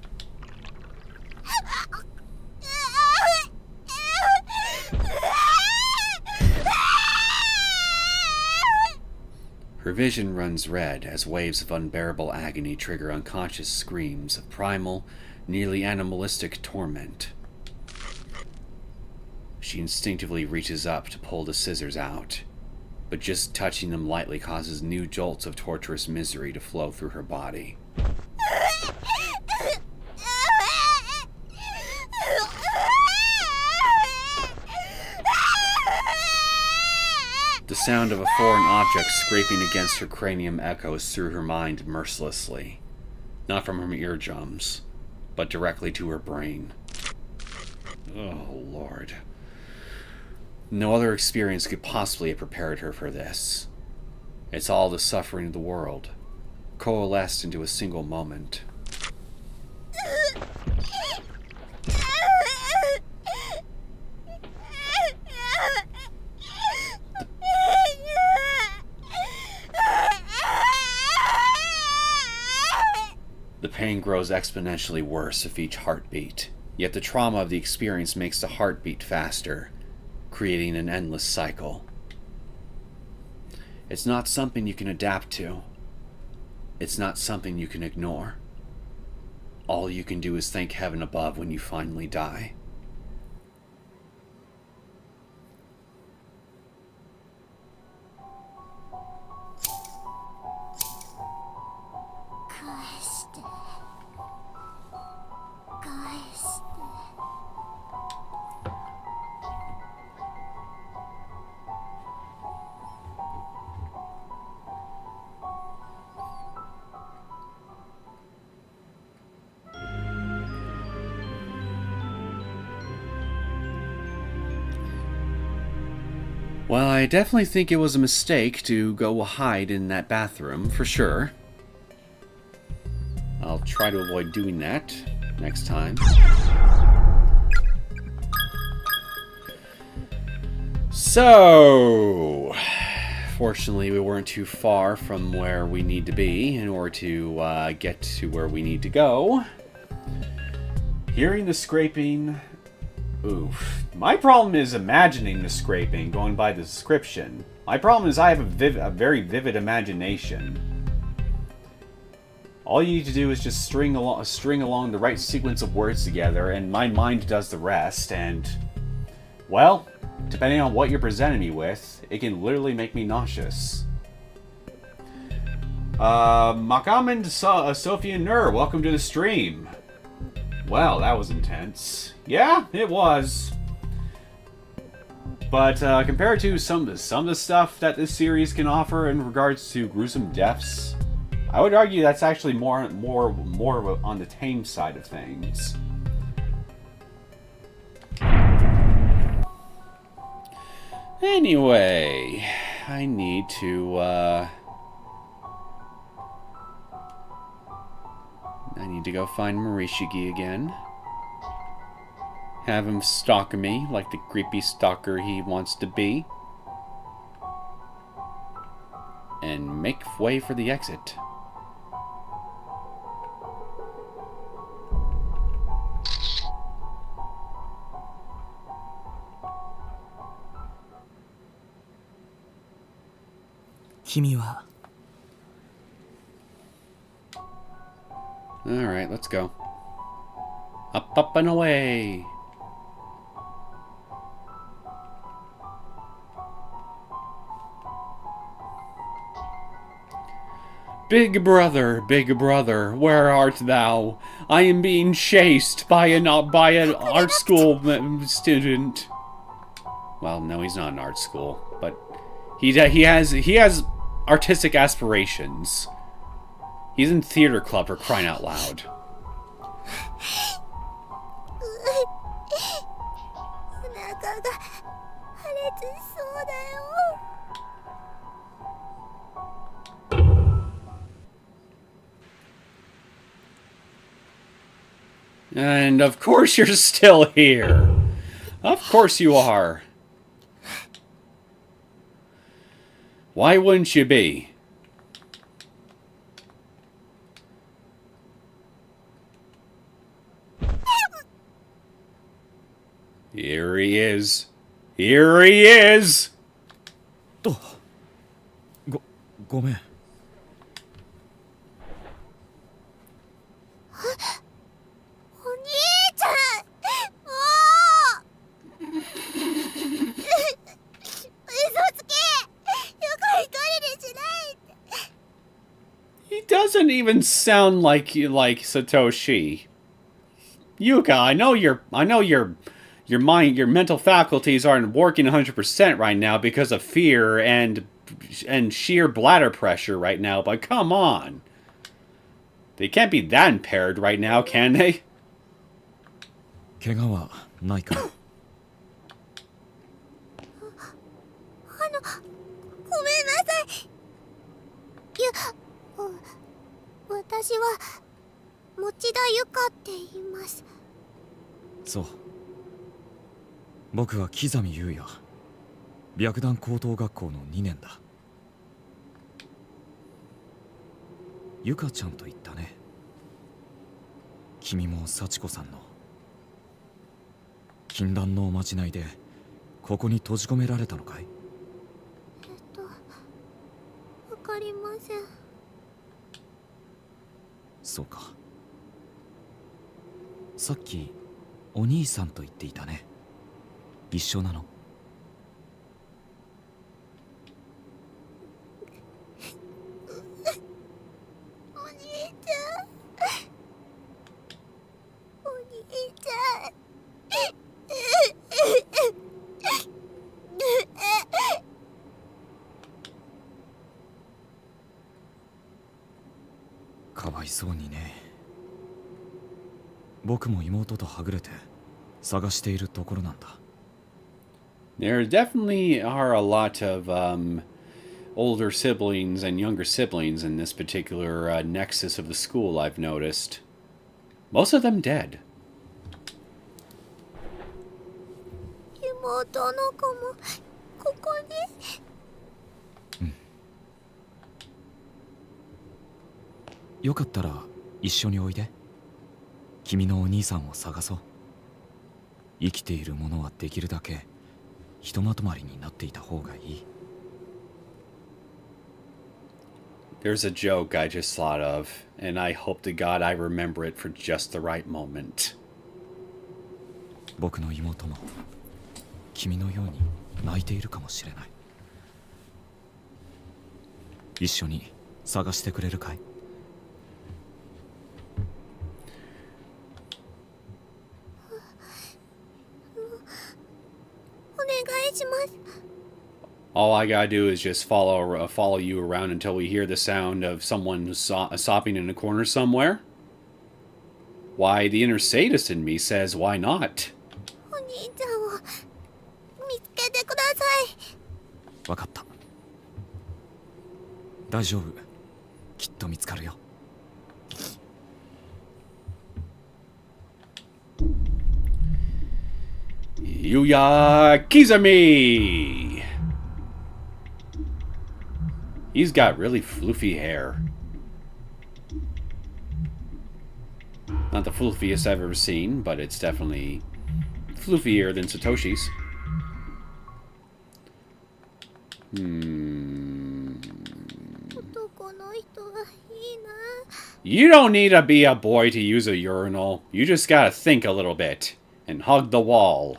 Her vision runs red as waves of unbearable agony trigger unconscious screams of primal, nearly animalistic torment. She instinctively reaches up to pull the scissors out, but just touching them lightly causes new jolts of torturous misery to flow through her body. The sound of a foreign object scraping against her cranium echoes through her mind mercilessly, not from her eardrums, but directly to her brain. Oh, Lord. No other experience could possibly have prepared her for this. It's all the suffering of the world, coalesced into a single moment. The pain grows exponentially worse with each heartbeat, yet the trauma of the experience makes the heartbeat faster, creating an endless cycle. It's not something you can adapt to. It's not something you can ignore. All you can do is thank heaven above when you finally die. Well, I definitely think it was a mistake to go hide in that bathroom, for sure. I'll try to avoid doing that next time. So, fortunately we weren't too far from where we need to be in order to get to where we need to go. Hearing the scraping... Oof. My problem is imagining the scraping, going by the description. My problem is I have a very vivid imagination. All you need to do is just string along the right sequence of words together, and my mind does the rest, and... well, depending on what you're presenting me with, it can literally make me nauseous. Makam and Sophia Nur, welcome to the stream. Wow, that was intense. Yeah, it was. But compared to some of the stuff that this series can offer in regards to gruesome deaths, I would argue that's actually more on the tame side of things. Anyway, I need to go find Morishige again. Have him stalk me like the creepy stalker he wants to be. And make way for the exit. Alright, let's go. Up, up, and away! Big brother, where art thou? I am being chased by an art school student. Well, no, he's not in art school, but he has artistic aspirations. He's in theater club, for crying out loud. お腹が破裂しそうだよ。 And of course you're still here. Of course you are. Why wouldn't you be? Here he is. Here he is! ごめん。お兄ちゃん、もう嘘つけ。よく一人でしないって。 He doesn't even sound like Satoshi. Yuka, I know your mind, your mental faculties aren't working 100% right now because of fear and sheer bladder pressure right now, but come on. They can't be that impaired right now, can they? 怪我はないか。ごめんなさい。いや、私は持田由香って言います。そう。僕は木実優也。白檀高等学校の2年だ。ゆかちゃんと言ったね。君も幸子さんの禁断のおまじないでここに閉じ込められたのかい？わかりません。そうか。さっきお兄さんと言っていたね。一緒なの？お兄ちゃん。お兄ちゃん。かわいそうにね。僕も妹とはぐれて探しているところなんだ。There definitely are a lot of older siblings and younger siblings in this particular nexus of the school, I've noticed. Most of them dead. 妹の子もここに。よかったら一緒においで。君のお兄さんを探そう。生きているものはできるだけひとまとまりになっていた方がいい。There's a joke I just thought of, and I hope to God I remember it for just the right moment. 僕の妹も君のように泣いているかもしれない。一緒に探してくれるかい？お願いします。 All I gotta do is just follow you around until we hear the sound of someone sopping in a corner somewhere. Why, the inner sadist in me says, why not? お兄ちゃんを見つけてください。わかった。大丈夫。きっと見つかるよ。Yuya Kizami! He's got really floofy hair. Not the floofiest I've ever seen, but it's definitely floofier than Satoshi's. You don't need to be a boy to use a urinal. You just gotta think a little bit and hug the wall.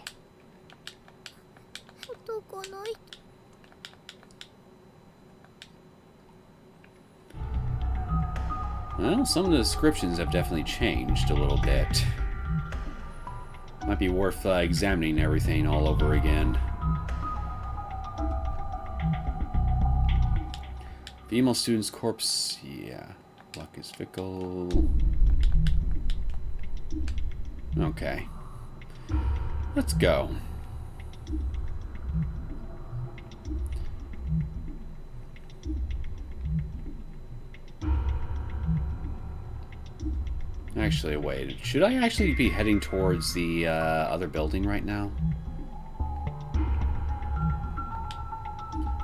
Well, some of the descriptions have definitely changed a little bit. Might be worth examining everything all over again. Female student's corpse, yeah. Luck is fickle. Okay. Let's go. Actually, wait. Should I actually be heading towards the other building right now?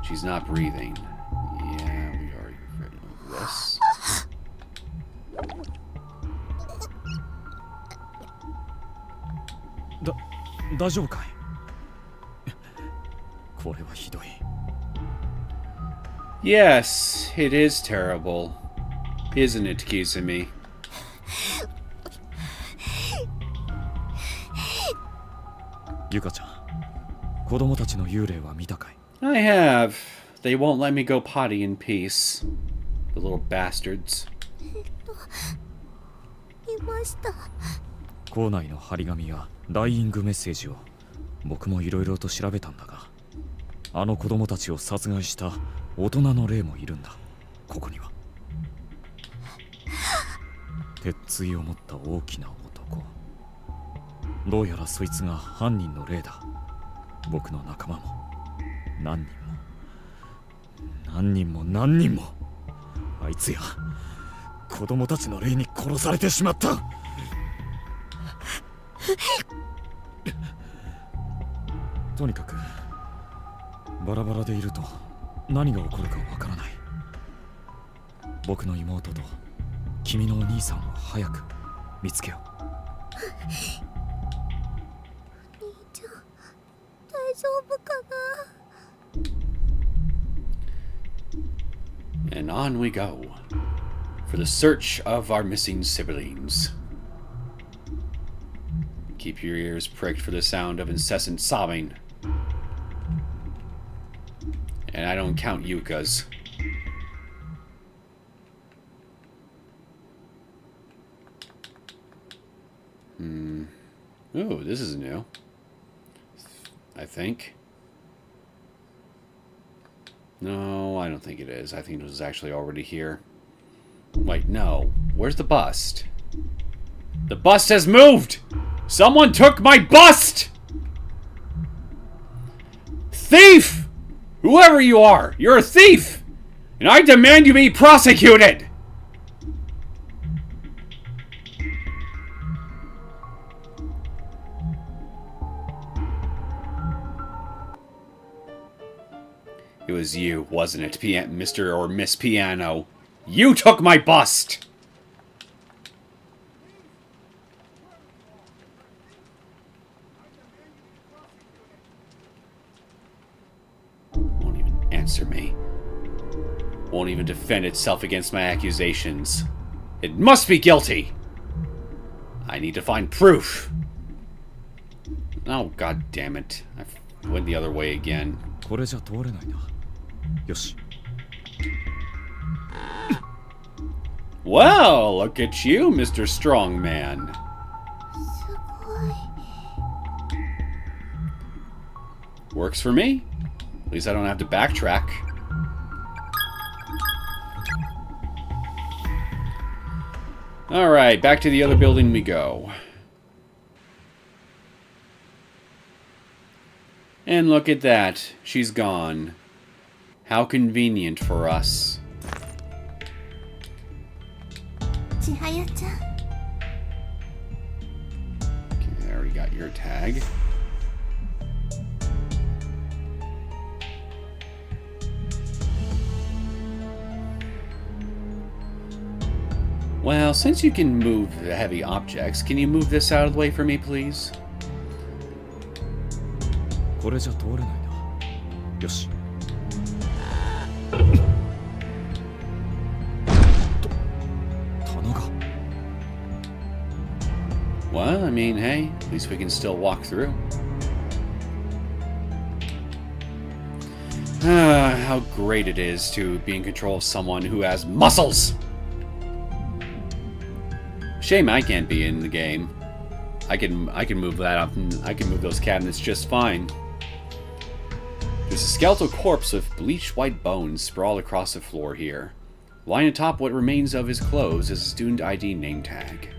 She's not breathing. Yeah, we already read this. 大丈夫かい？これはひどい。Yes, it is terrible. Isn't it, Kizumi? ゆかちゃん、子供たちの幽霊は見たかい？ I have. They won't let me go potty in peace. The little bastards. いました。校内の張り紙やダイイングメッセージを僕もいろいろと調べたんだが、あの子供たちを殺害した大人の霊もいるんだ、ここには。鉄槌を持った大きな男。どうやらそいつが犯人の霊だ。僕の仲間も何人もあいつや子供たちの霊に殺されてしまった。とにかくバラバラでいると何が起こるかわからない。僕の妹と君のお兄さんを早く見つけよう。お兄ちゃん、大丈夫かな。 And on we go for the search of our missing siblings. Keep your ears pricked for the sound of incessant sobbing. And I don't count Yuka's. Ooh, this is new. I think. No, I don't think it is. I think it was actually already here. Wait, no. Where's the bust? The bust has moved! Someone took my bust! Thief! Whoever you are, you're a thief! And I demand you be prosecuted! It was you, wasn't it, Mr. or Miss Piano? You took my bust! Won't even answer me. Won't even defend itself against my accusations. It must be guilty! I need to find proof! Oh, god damn it. I went the other way again. これじゃ通れないな。よし。Well, look at you, Mr. Strongman. すごい。 Works for me. At least I don't have to backtrack. Alright, back to the other building we go. And look at that. She's gone. How convenient for us. 千早ちゃん。 Okay, I already got your tag. Well, since you can move the heavy objects, can you move this out of the way for me, please? これじゃ通れないな。よし。棚が。 Well, I mean, hey, at least we can still walk through. How great it is to be in control of someone who has muscles! Shame I can't be in the game. I can move that up, and I can move those cabinets just fine. There's a skeletal corpse with bleached white bones sprawled across the floor here. Lying atop what remains of his clothes is a student ID name tag.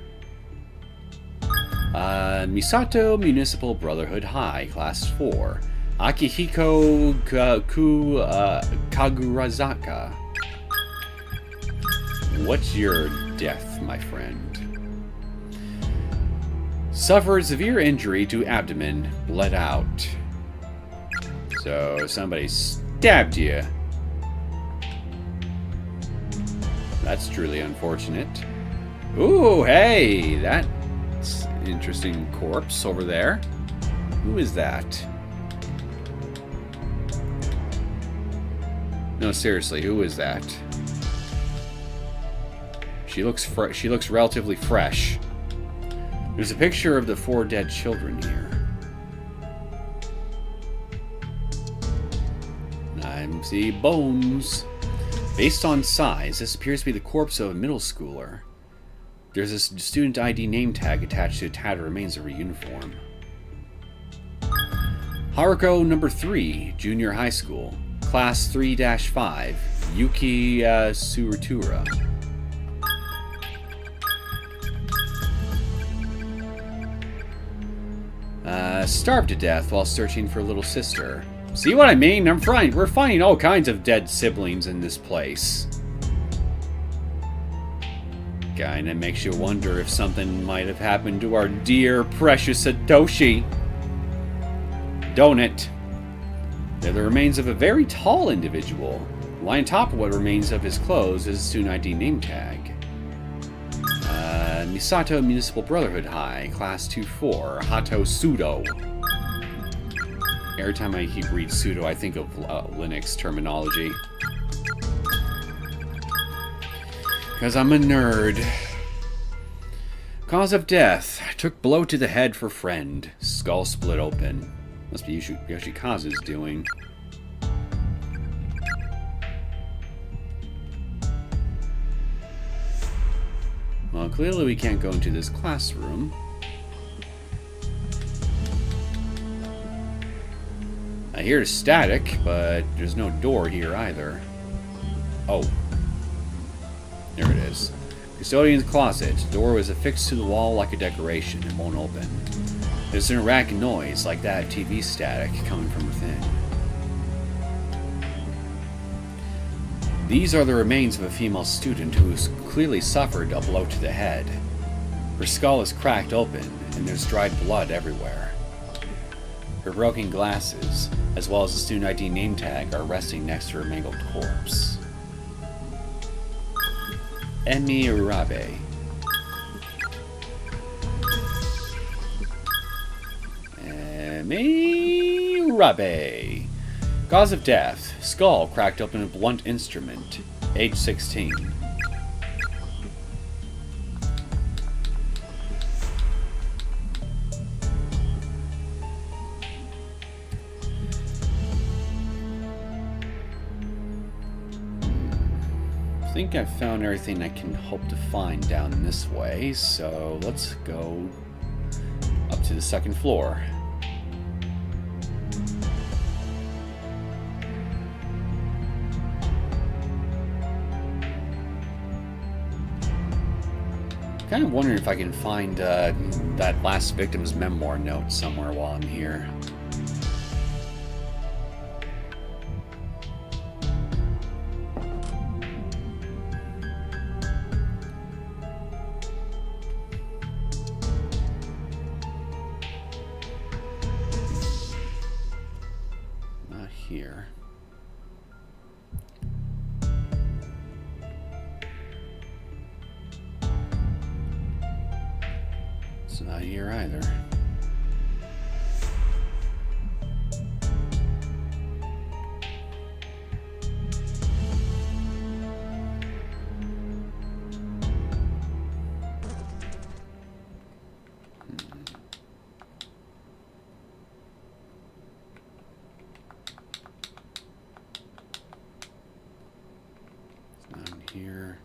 Misato Municipal Brotherhood High, Class 4. Akihiko Kagurazaka. What's your death, my friend? Suffered severe injury to abdomen, bled out. So somebody stabbed you. That's truly unfortunate. Ooh, hey, that's an interesting corpse over there. Who is that? No, seriously, who is that? She looks relatively fresh. There's a picture of the 4 dead children here. I see bones. Based on size, this appears to be the corpse of a middle schooler. There's a student ID name tag attached to the tattered remains of her uniform. Haruko number 3, junior high school. Class 3-5, Yuki Suratura. Starved to death while searching for little sister. See what I mean? We're finding all kinds of dead siblings in this place. Kinda makes you wonder if something might have happened to our dear, precious Satoshi. Don't it? They're the remains of a very tall individual. Lying top of what remains of his clothes is a student ID name tag. Misato Municipal Brotherhood High, Class 2-4, Hato Sudo. Every time I read pseudo, I think of Linux terminology. Because I'm a nerd. Cause of death. Took blow to the head for friend. Skull split open. Must be Yoshikazu's doing. Well, clearly we can't go into this classroom. I hear static, but there's no door here either. Oh. There it is. Custodian's closet. Door was affixed to the wall like a decoration. It won't open. There's an erratic noise like that of TV static coming from within. These are the remains of a female student who's clearly suffered a blow to the head. Her skull is cracked open, and there's dried blood everywhere. Her broken glasses, as well as the student ID name tag, are resting next to her mangled corpse. Emi Urabe. Emi Urabe. Cause of death. Skull cracked open a blunt instrument. Age 16. think I've found everything I can hope to find down this way, so let's go up to the second floor. Kind of wondering if I can find that last victim's memoir note somewhere while I'm here. Not here. It's not here either. It's not in here.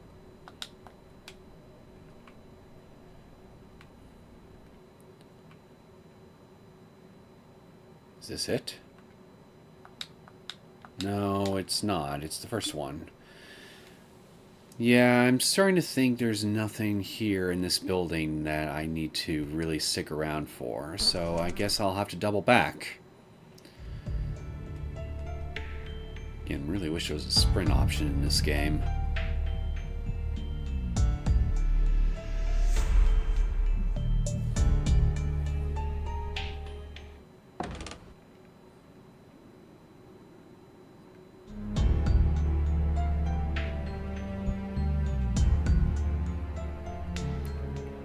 Is this it? No, it's not. It's the first one. Yeah, I'm starting to think there's nothing here in this building that I need to really stick around for, so I guess I'll have to double back. Again, really wish there was a sprint option in this game.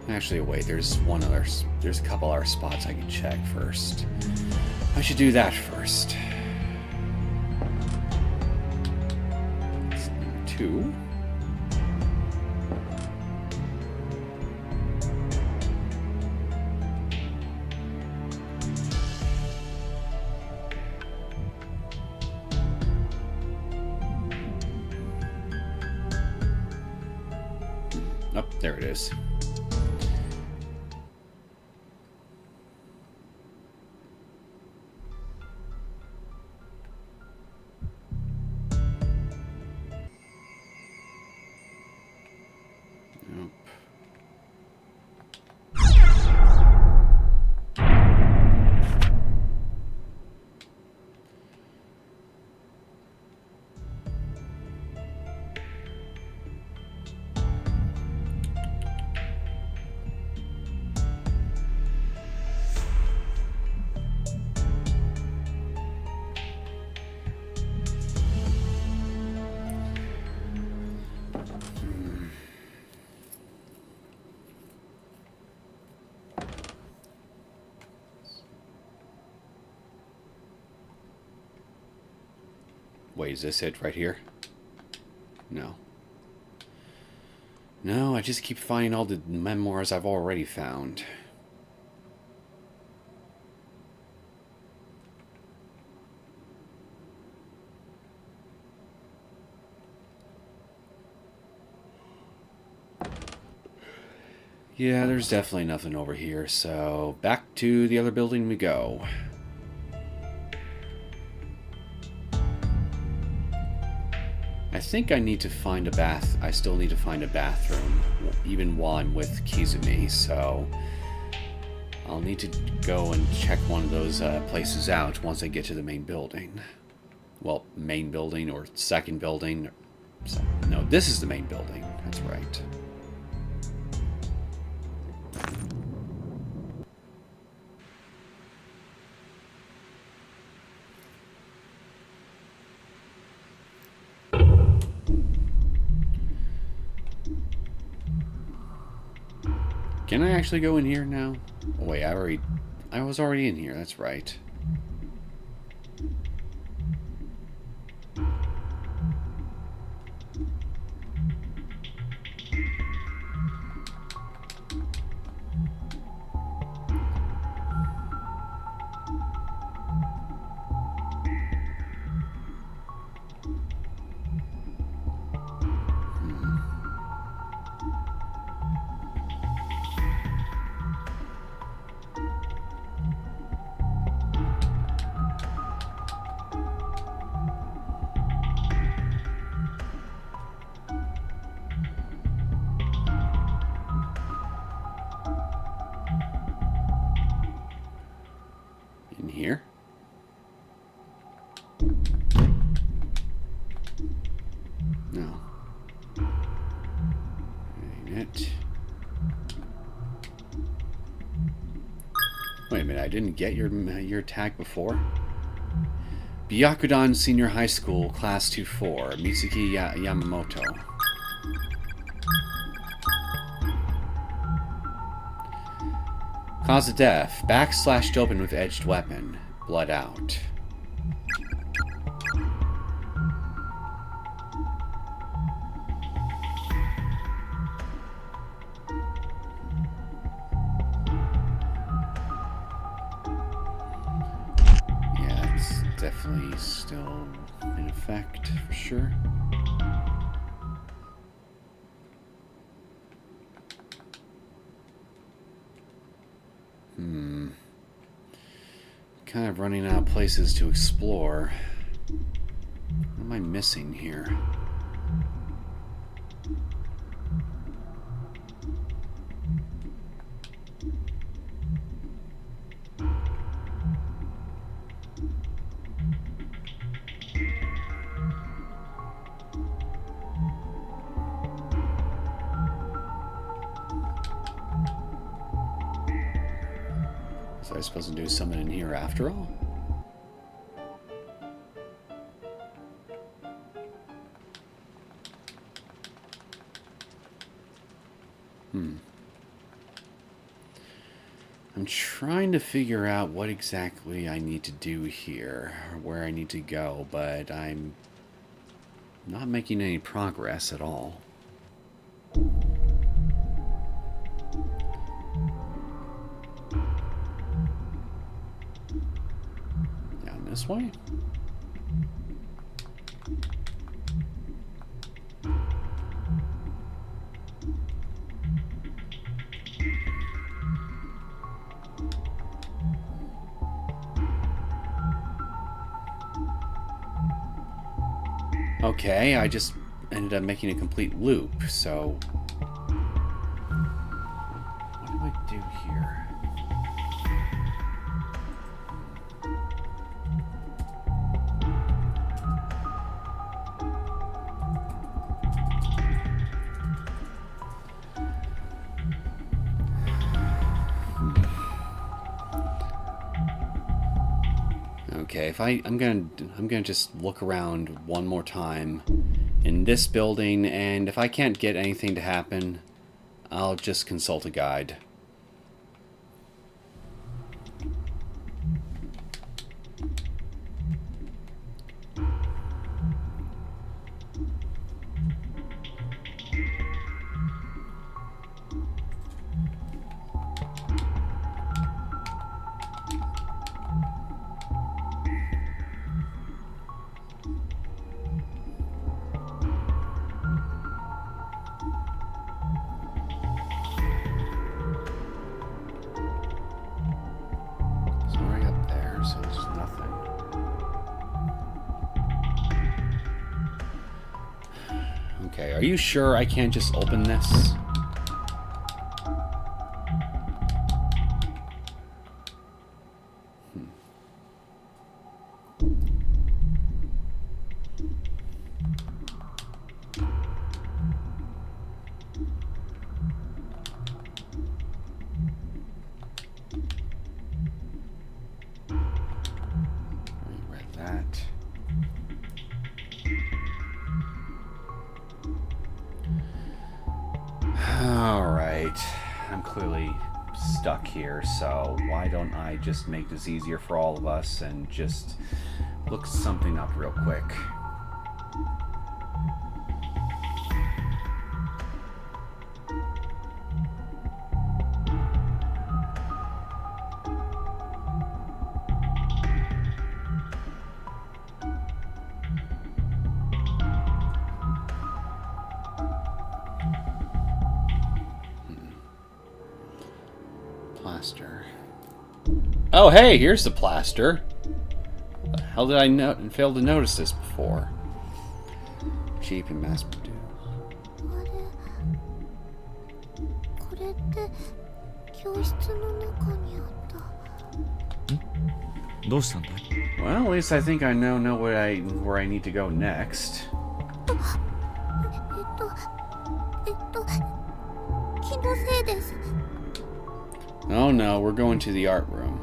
Actually, wait, there's a couple other spots I can check first. I should do that first. That's number 2. Oh, there it is. Wait, is this it right here? No. No, I just keep finding all the memoirs I've already found. Yeah, there's definitely nothing over here, so back to the other building we go. I think I need to find a bath. I still need to find a bathroom, even while I'm with Kizumi, so I'll need to go and check one of those places out once I get to the main building. Well, main building or second building. So, no, this is the main building. That's right. Can I actually go in here now? Oh, wait, I was already in here, that's right. In here? No. Ain't it? Wait a minute, I didn't get your tag before? Byakudan Senior High School, Class 2-4, Mitsuki Yamamoto. Cause of death, back slashed open with edged weapon, blood out. Yeah, it's definitely still in effect, for sure. Kind of running out of places to explore. What am I missing here? Was I supposed to do something in here after all? I'm trying to figure out what exactly I need to do here, or where I need to go, but I'm not making any progress at all. Down this way? Okay, I just ended up making a complete loop, so... What do I do here? Okay, I'm gonna just look around one more time in this building, and if I can't get anything to happen, I'll just consult a guide. Okay, are you sure I can't just open this? Read that. Alright, I'm clearly stuck here, so why don't I just make this easier for all of us and just look something up real quick. Plaster. Oh, hey, here's the plaster. How did I fail to notice this before? Cheap and mass produced. これって教室の中にあったどうしたんだい？ Well, at least I think I know where I need to go next. 気のせいです。 Oh no, we're going to the art room.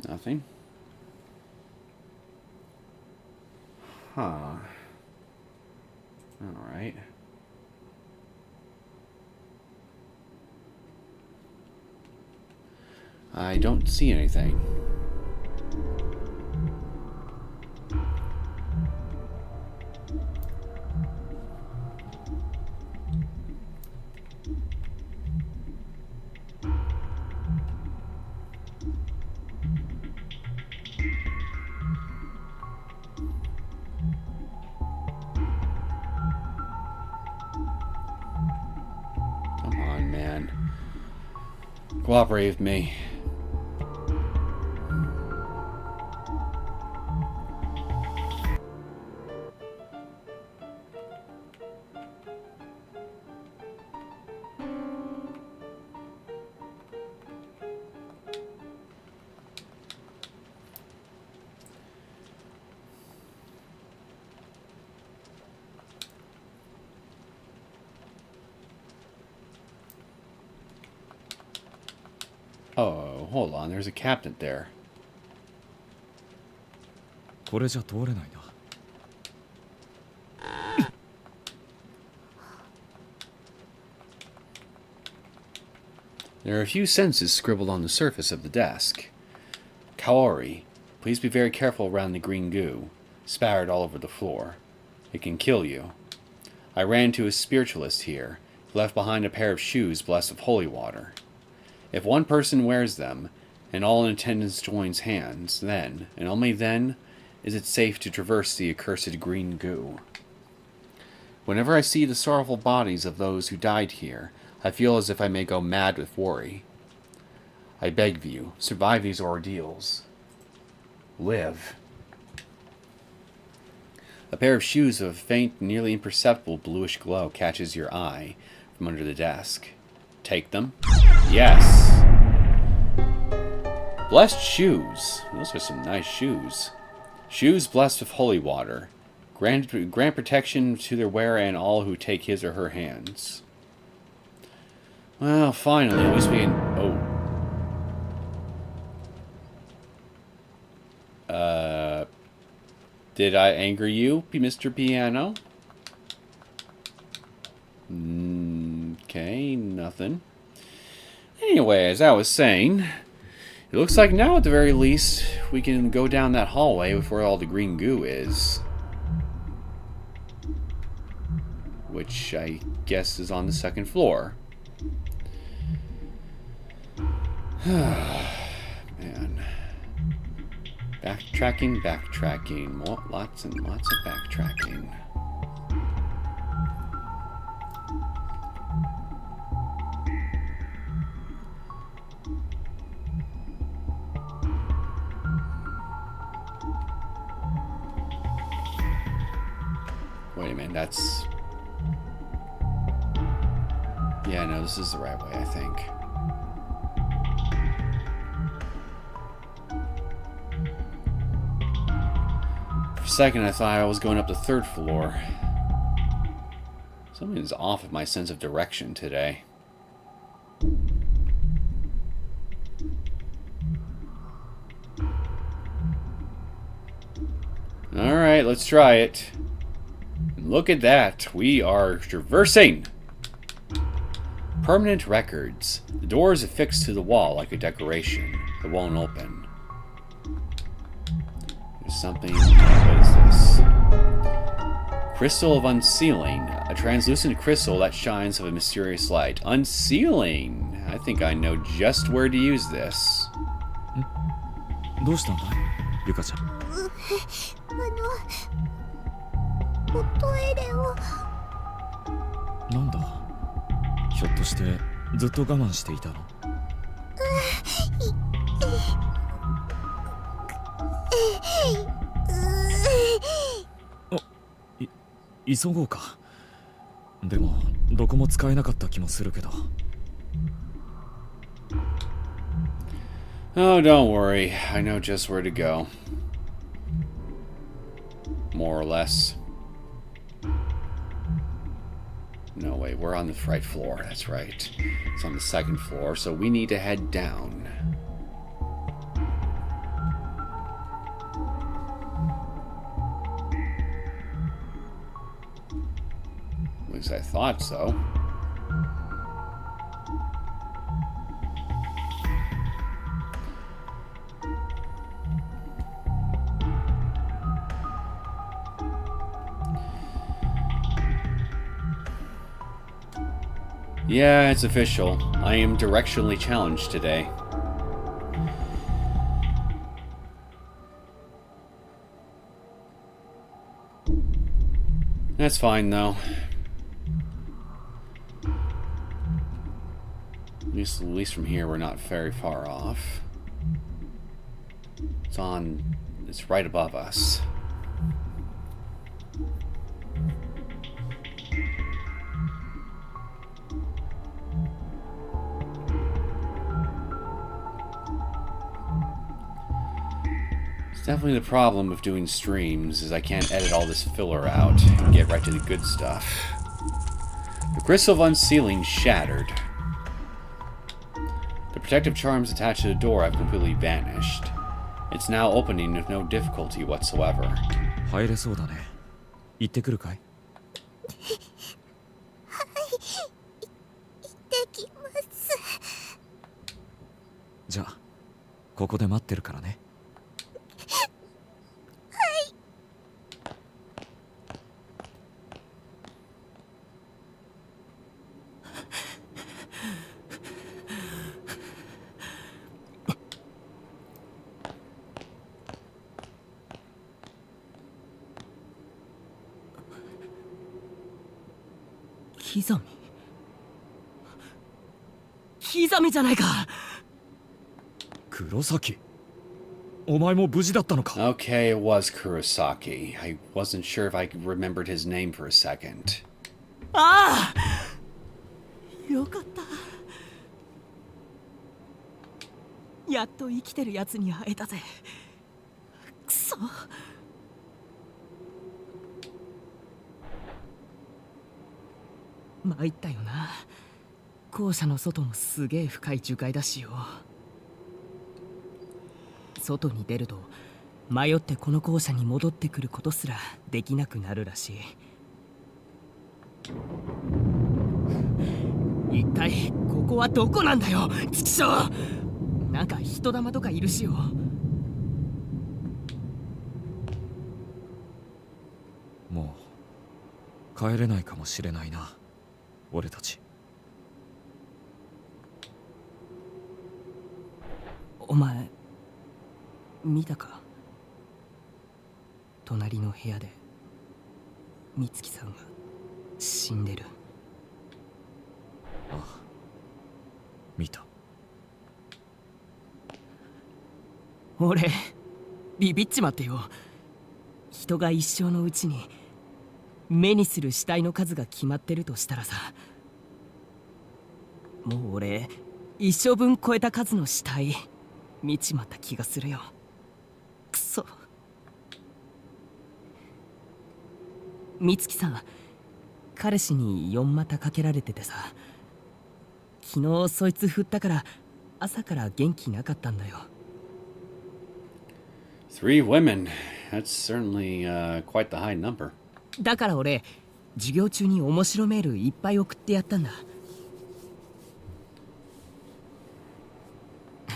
Nothing. Huh. Alright. I don't see anything. Come on, man. Cooperate with me. Oh, hold on. There's a cabinet there. これじゃ通れないな。 There are a few sentences scribbled on the surface of the desk. Kaori, please be very careful around the green goo, spattered all over the floor. It can kill you. I ran into a spiritualist here, left behind a pair of shoes blessed with holy water. If one person wears them, and all in attendance joins hands, then, and only then, is it safe to traverse the accursed green goo. Whenever I see the sorrowful bodies of those who died here, I feel as if I may go mad with worry. I beg of you, survive these ordeals. Live. A pair of shoes of a faint, nearly imperceptible bluish glow catches your eye from under the desk. Take them? Yes! Blessed shoes. Those are some nice shoes. Shoes blessed with holy water. Grant protection to their wearer and all who take his or her hands. Well, finally, at least we can... Oh. Did I anger you, Mr. Piano? Okay, nothing. Anyway, as I was saying, it looks like now at the very least we can go down that hallway before all the green goo is. Which I guess is on the second floor. Man. Backtracking. Lots and lots of backtracking. Wait a minute, that's... Yeah, no, this is the right way, I think. For a second, I thought I was going up the third floor. Something's off with my sense of direction today. Alright, let's try it. And look at that. We are traversing. Permanent records. The door is affixed to the wall like a decoration. It won't open. There's something... What is this? Crystal of Unsealing. A translucent crystal that shines with a mysterious light. Unsealing! I think I know just where to use this. どうしたんだい、ゆかちゃん。おトイレを。なんだ、ひょっとしてずっと我慢していたの？急ごうか。でもどこも使えなかった気もするけど。Oh, don't worry. I know just where to go. More or less. No, wait, we're on the right floor. That's right. It's on the second floor, so we need to head down. At least I thought so. Yeah, it's official. I am directionally challenged today. That's fine, though. At least from here, we're not very far off. It's right above us. It's definitely the problem of doing streams, is I can't edit all this filler out and get right to the good stuff. The crystal of unsealing shattered. The protective charms attached to the door have completely vanished. It's now opening with no difficulty whatsoever. 入れそうだね。行ってくるかい？じゃあここで待ってるからね。刻みじゃないか。黒崎、お前も無事だったのか。 Okay, it was Kurosaki. I wasn't sure if I remembered his name for a second. ああ、よかった。やっと生きてるやつに会えたぜ。くそ。参ったよな。校舎の外もすげえ深い樹海だしよ。外に出ると迷ってこの校舎に戻ってくることすらできなくなるらしい。一体ここはどこなんだよ、ちくしょう。なんか人玉とかいるしよ。もう帰れないかもしれないな、俺たち。お前見たか？隣の部屋で美月さんが死んでる。ああ、見た。俺ビビっちまってよ。人が一生のうちに目にする死体の数が決まってるとしたらさ、もう俺一生分超えた数の死体見ちまった気がするよ。くそ。美月さん、彼氏に4股かけられててさ、昨日そいつ振ったから朝から元気なかったんだよ。3 women. That's certainly quite the high number. だから俺授業中に面白メールいっぱい送ってやったんだ。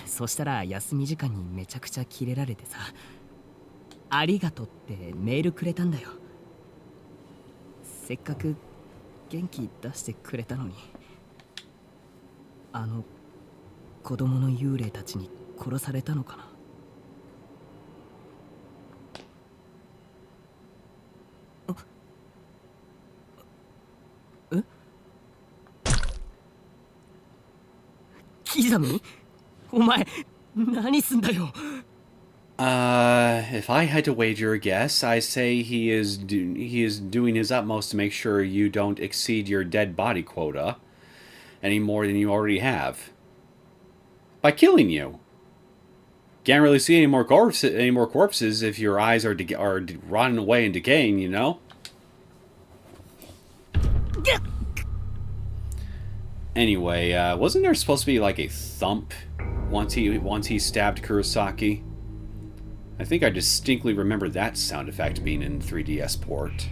そしたら休み時間にめちゃくちゃキレられてさ、ありがとうってメールくれたんだよ。せっかく元気出してくれたのに、あの子供の幽霊たちに殺されたのかな。ヒザムにお前何すんだよ。 If I had to wager a guess, I say he is doing his utmost to make sure you don't exceed your dead body quota any more than you already have by killing you. Can't really see any more corpses if your eyes are rotting away and decaying, you know. Anyway, wasn't there supposed to be like a thump once he stabbed Kurosaki? I think I distinctly remember that sound effect being in 3DS port.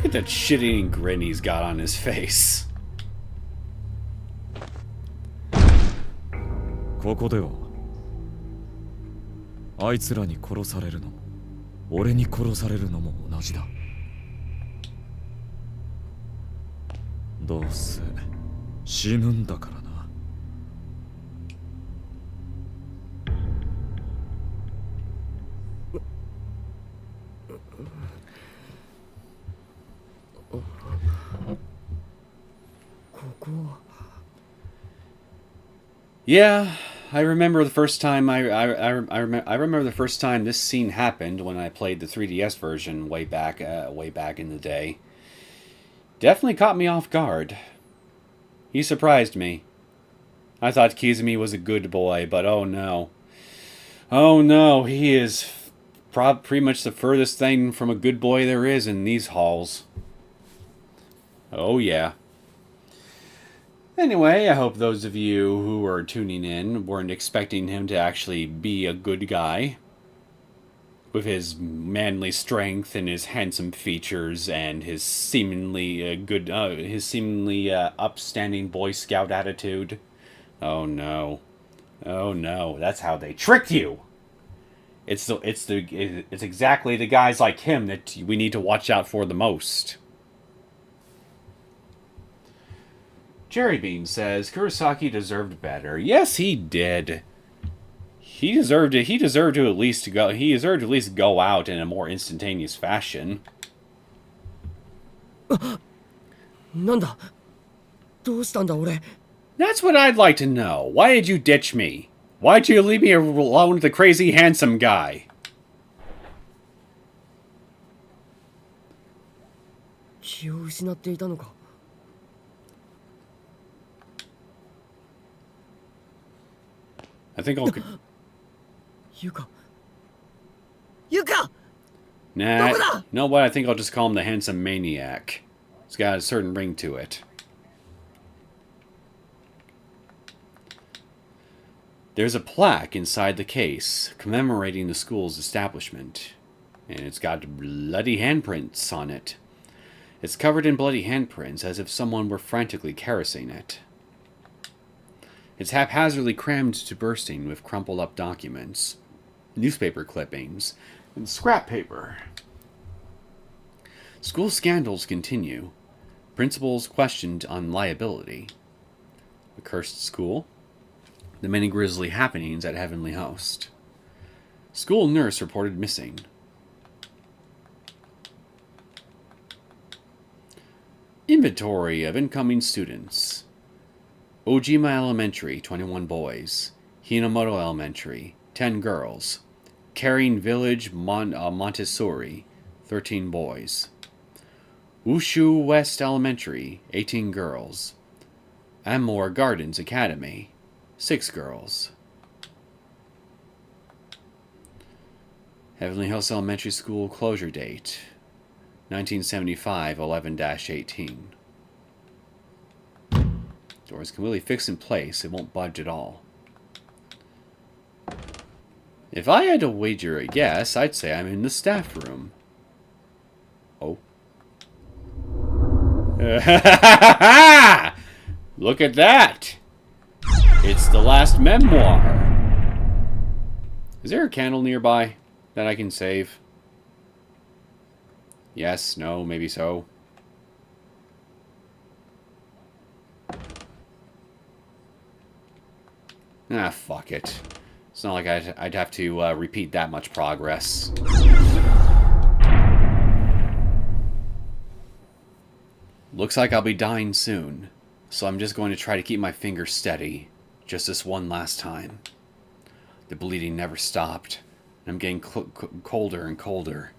Look at that shit-eating grin he's got on his face. ここではあいつらに殺されるのも俺に殺されるのも同じだ。どうせ死ぬんだからな。Yeah, I remember the first time I remember the first time this scene happened when I played the 3DS version way back in the day. Definitely caught me off guard. He surprised me. I thought Kizumi was a good boy, but oh no. Oh no, he is pretty much the furthest thing from a good boy there is in these halls. Oh yeah. Anyway, I hope those of you who are tuning in weren't expecting him to actually be a good guy. With his manly strength and his handsome features and his seemingly upstanding Boy Scout attitude. Oh no. Oh no, that's how they trick you! It's exactly the guys like him that we need to watch out for the most. Jerry Bean says Kurosaki deserved better. Yes, he did. He deserved it. He deserved to at least go out in a more instantaneous fashion. なんだどうしたんだ俺。 That's what I'd like to know. Why did you ditch me? Why'd you leave me alone with the crazy handsome guy? 気を失っていたのか。 I think I'll... ユカ。ユカ。 Nah, you know what? I think I'll just call him the handsome maniac. It's got a certain ring to it. There's a plaque inside the case commemorating the school's establishment, and it's got bloody handprints on it. It's covered in bloody handprints as if someone were frantically caressing it. It's haphazardly crammed to bursting with crumpled up documents, newspaper clippings, and scrap paper. School scandals continue. Principals questioned on liability. The cursed school. The many grisly happenings at Heavenly Host. School nurse reported missing. Inventory of incoming students. Ojima Elementary, 21 boys. Hinomoto Elementary, 10 girls. Caring Village Montessori, 13 boys. Wushu West Elementary, 18 girls. Amor Gardens Academy, 6 girls. Heavenly House Elementary School closure date, 1975, 11-18. Doors completely fixed in place, it won't budge at all. If I had to wager a guess, I'd say I'm in the staff room. Oh. Look at that! It's the last memoir. Is there a candle nearby that I can save? Yes, no, maybe so. Ah, fuck it. It's not like I'd have to repeat that much progress. Looks like I'll be dying soon, so I'm just going to try to keep my fingers steady, just this one last time. The bleeding never stopped, and I'm getting colder and colder.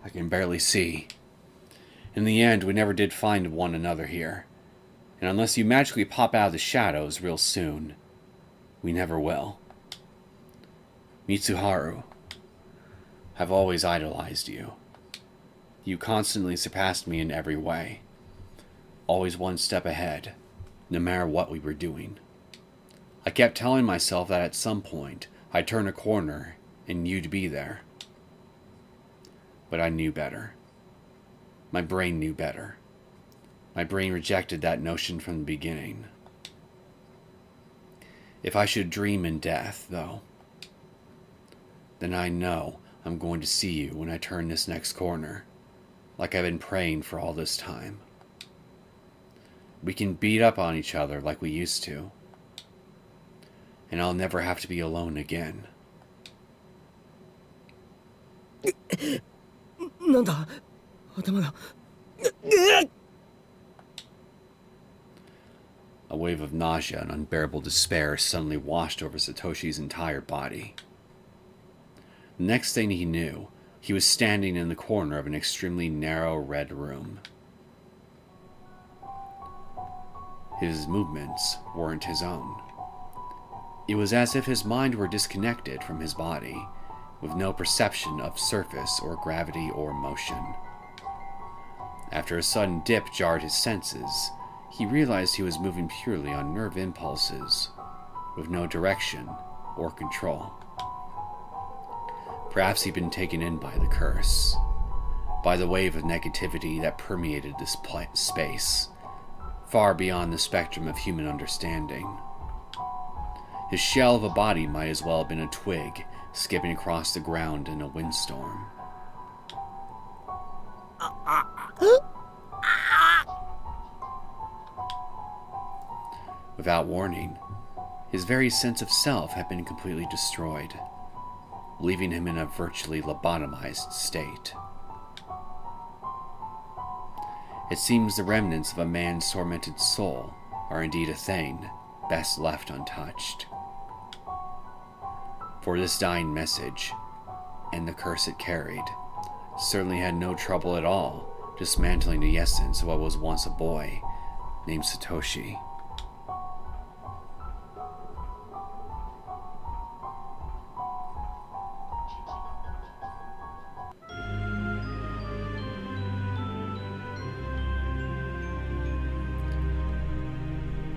I can barely see. In the end, we never did find one another here, and unless you magically pop out of the shadows real soon, we never will. Mitsuharu, I've always idolized you. You constantly surpassed me in every way. Always one step ahead, no matter what we were doing. I kept telling myself that at some point, I'd turn a corner and you'd be there. But I knew better. My brain knew better. My brain rejected that notion from the beginning. If I should dream in death, though, then I know I'm going to see you when I turn this next corner, like I've been praying for all this time. We can beat up on each other like we used to, and I'll never have to be alone again. なんだ頭が A wave of nausea and unbearable despair suddenly washed over Satoshi's entire body. The next thing he knew, he was standing in the corner of an extremely narrow red room. His movements weren't his own. It was as if his mind were disconnected from his body, with no perception of surface or gravity or motion. After a sudden dip jarred his senses, he realized he was moving purely on nerve impulses, with no direction or control. Perhaps he'd been taken in by the curse, by the wave of negativity that permeated this space, far beyond the spectrum of human understanding. His shell of a body might as well have been a twig skipping across the ground in a windstorm. Without warning, his very sense of self had been completely destroyed, leaving him in a virtually lobotomized state. It seems the remnants of a man's tormented soul are indeed a thing best left untouched. For this dying message, and the curse it carried, certainly had no trouble at all dismantling the essence of what was once a boy named Satoshi.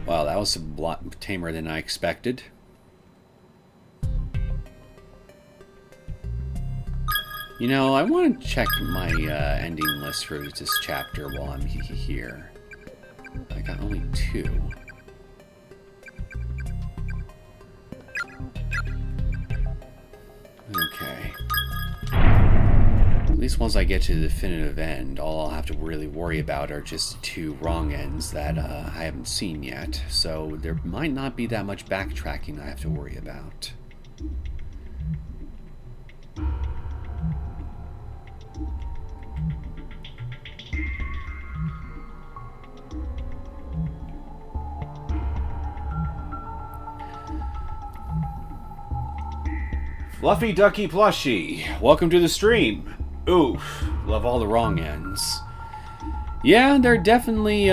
Wow, that was a lot tamer than I expected. You know, I want to check my ending list for this chapter while I'm here. I got only 2. Okay. At least once I get to the definitive end, all I'll have to really worry about are just 2 wrong ends that I haven't seen yet. So there might not be that much backtracking I have to worry about. Fluffy Ducky Plushie, welcome to the stream. Oof, love all the wrong ends. Yeah, they're definitely,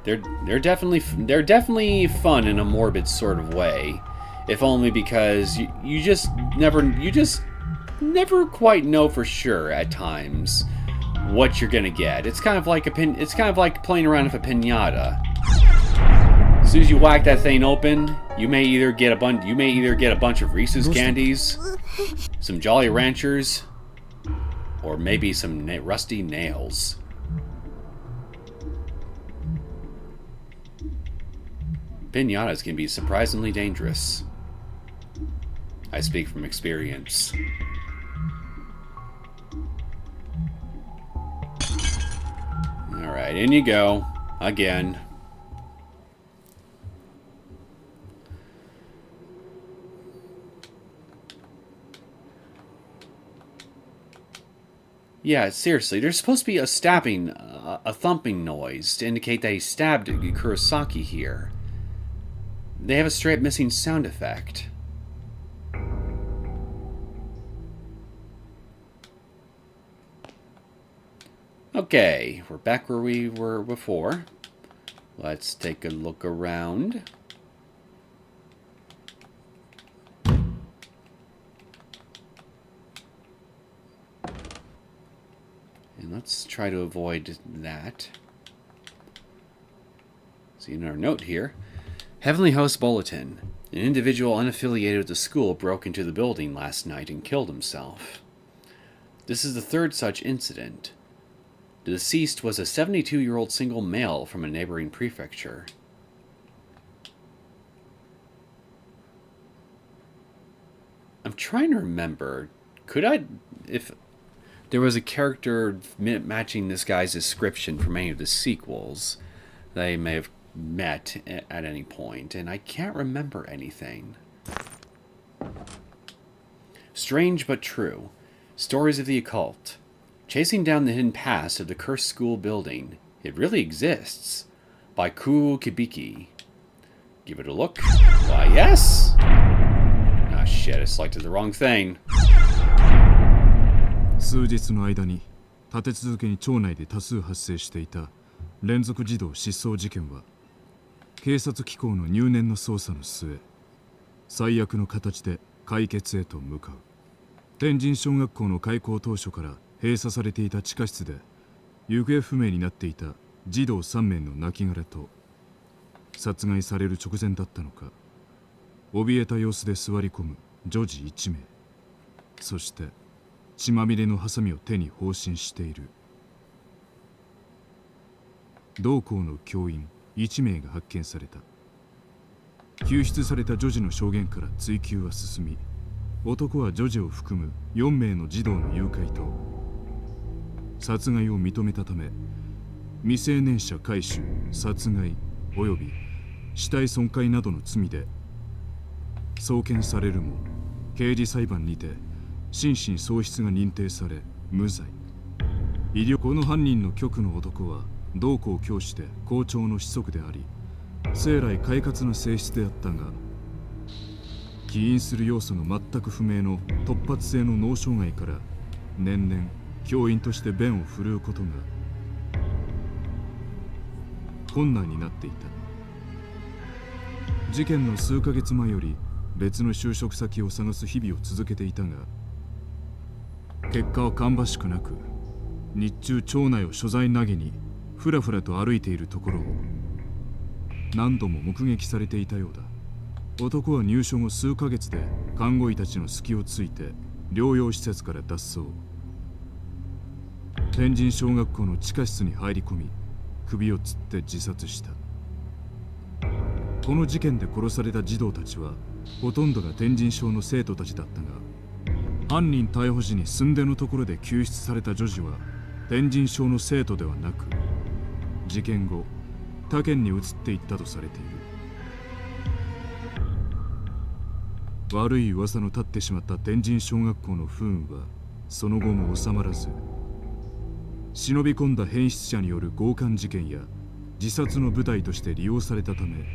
they're definitely fun in a morbid sort of way. If only because you just never quite know for sure at times what you're gonna get. It's kind of like playing around with a piñata. As soon as you whack that thing open, you may either get a bunch of Reese's candies, some Jolly Ranchers, or maybe some rusty nails. Pinatas can be surprisingly dangerous. I speak from experience. Alright, in you go. Again. Yeah, seriously, there's supposed to be a stabbing, a thumping noise to indicate that he stabbed Kurosaki here. They have a straight missing sound effect. Okay, we're back where we were before. Let's take a look around. And let's try to avoid that. See another note here. Heavenly Host Bulletin. An individual unaffiliated with the school broke into the building last night and killed himself. This is the third such incident. The deceased was a 72-year-old single male from a neighboring prefecture. I'm trying to remember. Could I... If there was a character matching this guy's description from any of the sequels, they may have met at any point, and I can't remember anything. Strange but true. Stories of the occult. Chasing down the hidden past of the cursed school building. It really exists. By Ku Kibiki. Give it a look. Why, yes! Ah, shit, I selected the wrong thing. 数日の間に立て続けに町内で多数発生していた連続児童失踪事件は警察機構の入念な捜査の末最悪の形で解決へと向かう。天神小学校の開校当初から閉鎖されていた地下室で行方不明になっていた児童3名の亡骸と殺害される直前だったのか怯えた様子で座り込む女児1名、そして血まみれのハサミを手に放心している同校の教員1名が発見された。救出された女児の証言から追及は進み、男は女児を含む4名の児童の誘拐と殺害を認めたため未成年者拐取、殺害および死体損壊などの罪で送検されるも刑事裁判にて心神喪失が認定され無罪。この犯人の極の男は同校教師で校長の子息であり生来快活な性質であったが起因する要素の全く不明の突発性の脳障害から年々教員として弁を振るうことが困難になっていた。事件の数ヶ月前より別の就職先を探す日々を続けていたが結果は芳しくなく日中町内を所在投げにふらふらと歩いているところを何度も目撃されていたようだ。男は入所後数ヶ月で看護医たちの隙をついて療養施設から脱走。天神小学校の地下室に入り込み首を吊って自殺した。この事件で殺された児童たちはほとんどが天神小の生徒たちだったが犯人逮捕時に寸出のところで救出された女児は天神小の生徒ではなく事件後他県に移っていったとされている。悪い噂の立ってしまった天神小学校の不運はその後も収まらず忍び込んだ変質者による強姦事件や自殺の舞台として利用されたため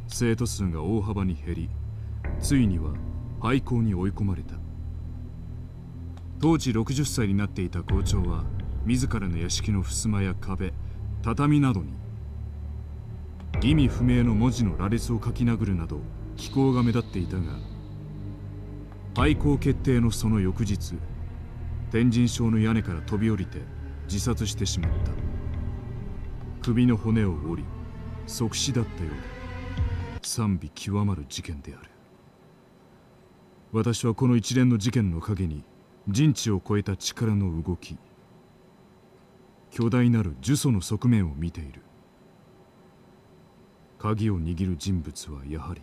生徒数が大幅に減りついには廃校に追い込まれた。当時60歳になっていた校長は自らの屋敷の襖や壁、畳などに意味不明の文字の羅列を書き殴るなど奇行が目立っていたが廃校決定のその翌日天神小の屋根から飛び降りて自殺してしまった。首の骨を折り即死だったようだ。賛美極まる事件である。私はこの一連の事件の陰に人知を超えた力の動き、巨大なる呪詛の側面を見ている。鍵を握る人物はやはり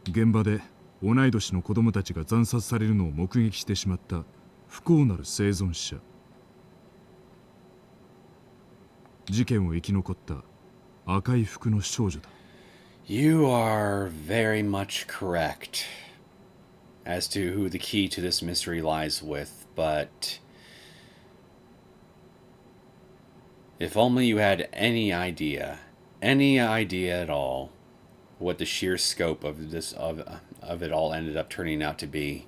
現場で同い年の子供たちが惨殺されるのを目撃してしまった不幸なる生存者。事件を生き残った赤い服の少女だ。 You are very much correct as to who the key to this mystery lies with, but if only you had any idea at all, what the sheer scope of this of it all ended up turning out to be.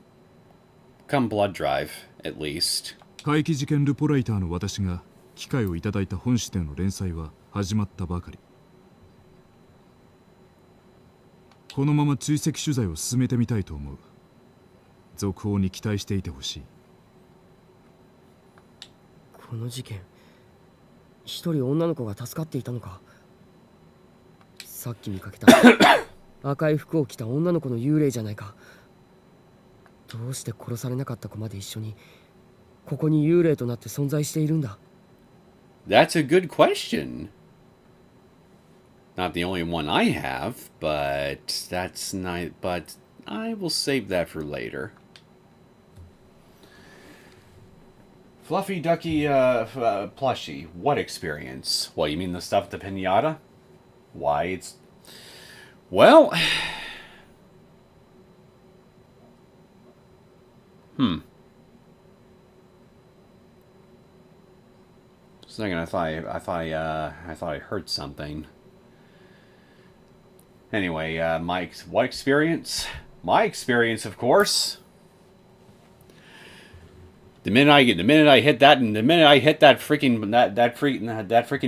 Come blood drive, at least. 怪奇事件ルポライターの私が機会をいただいた本誌での連載は始まったばかり。このまま追跡取材を進めてみたいと思う。続報に期待していてほしい。この事件、一人女の子が助かっていたのか。さっき見かけた赤い服を着た女の子の幽霊じゃないか。どうして殺されなかった子まで一緒にここに幽霊となって存在しているんだ。 That's a good question. Not the only one I have, but that's not. But I will save that for later. Fluffy Ducky plushie. What experience? What, you mean the stuff at the pinata? Why, it's... Well... Just a second, I thought I heard something. Anyway, what experience? My experience, of course. The minute I hit that freaking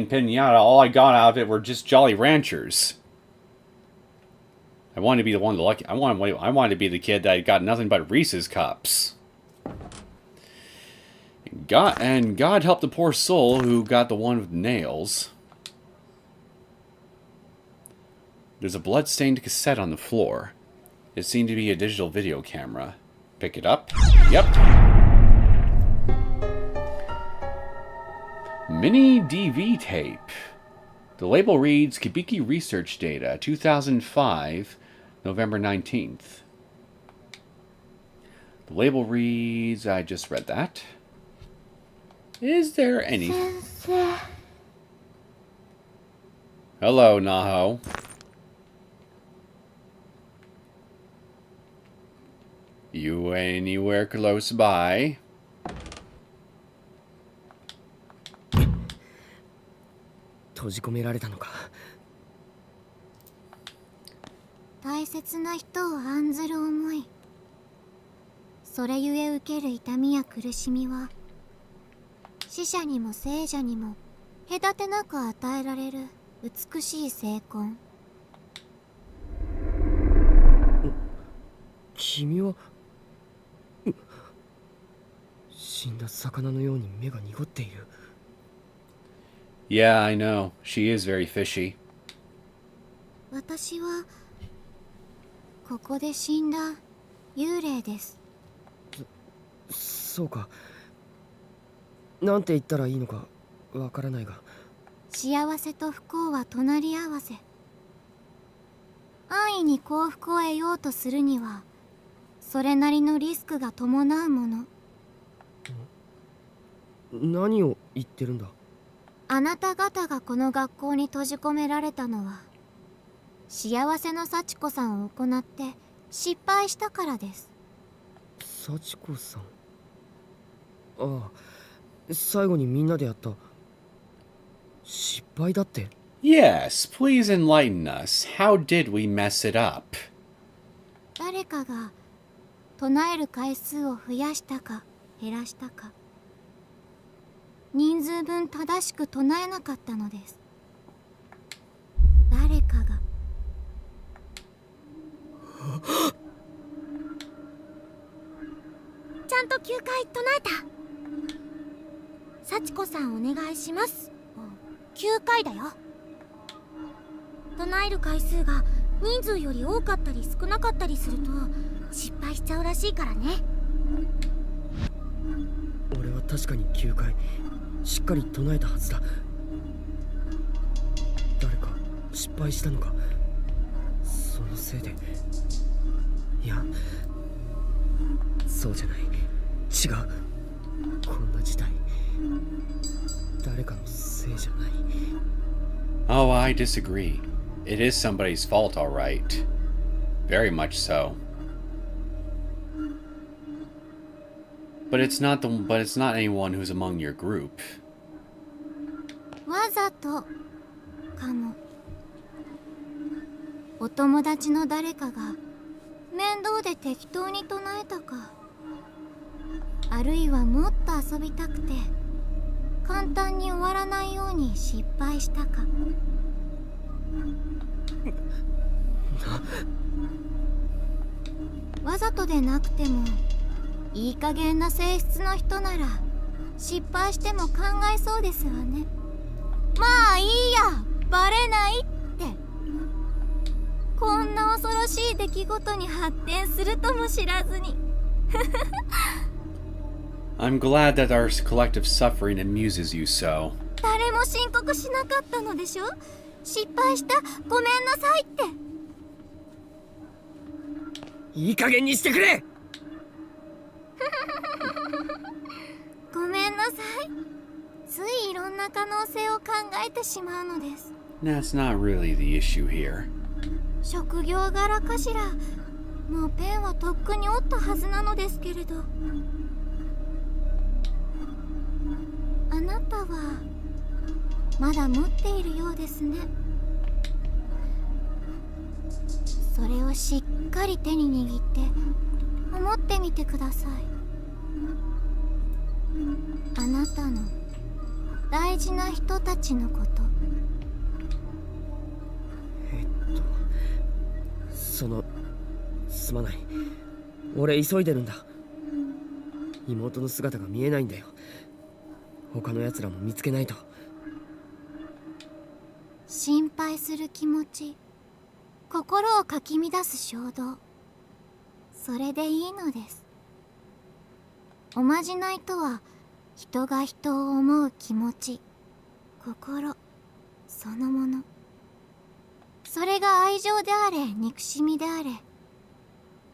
pinata, all I got out of it were just Jolly Ranchers. I wanted to be the one the lucky. I wanted to be the kid that got nothing but Reese's cups. God help the poor soul who got the one with nails. There's a blood-stained cassette on the floor. It seemed to be a digital video camera. Pick it up. Yep. Mini DV tape. The label reads Kibiki Research Data, 2005, November 19th. The label reads... I just read that. Is there any... Hello, Naho. You anywhere close by? 閉じ込められたのか。大切な人を案ずる思い、それゆえ受ける痛みや苦しみは死者にも生者にも隔てなく与えられる美しい聖魂。君は死んだ魚のように目が濁っている。Yeah, I know. She is very fishy. 私はここで死んだ幽霊です。そうか。なんて言ったらいいのかわからないが。幸せと不幸は隣り合わせ。安易に幸福を得ようとするにはそれなりのリスクが伴うもの。何を言ってるんだ。あなた方がこの学校に閉じ込められたのは幸せの幸子さんを行って失敗したからです。幸子さん。ああ、最後にみんなでやった失敗だって。 Yes, please enlighten us. How did we mess it up? 誰かが唱える回数を増やしたか減らしたか、人数分正しく唱えなかったのです。誰かがちゃんと9回唱えた。幸子さんお願いします。9回だよ。唱える回数が人数より多かったり少なかったりすると失敗しちゃうらしいからね。俺は確かに9回しっかり唱えたはずだ。失敗したのか。そのせいで。いや、そうじゃない。違う。こんな事態誰かのせいじゃない。 Oh, I disagree. It is somebody's fault, all right. Very much so. But it's not anyone who's among your group. わざとかも。お友達の誰かが面倒で適当に唱えたか、あるいはもっと遊びたくて簡単に終わらないように失敗したか。わざとでなくてもいい加減な性質の人なら失敗しても考えそうですわね。まあいいや、バレないって。こんな恐ろしい出来事に発展するとも知らずに。I'm glad that our collective suffering amuses you so. 誰も申告しなかったのでしょ。失敗した、ごめんなさいって。いい加減にしてくれ。ごめんなさい。ついいろんな可能性を考えてしまうのです。 That's not really the issue here. 職業柄かしら。もうペンはとっくに折ったはずなのですけれど。あなたはまだ持っているようですね。それをしっかり手に握って思ってみてください。あなたの大事な人たちのこと。すまない。俺急いでるんだ。妹の姿が見えないんだよ。他の奴らも見つけないと。心配する気持ち、心をかき乱す衝動、それでいいのです。おまじないとは人が人を思う気持ち、心そのもの。それが愛情であれ憎しみであれ、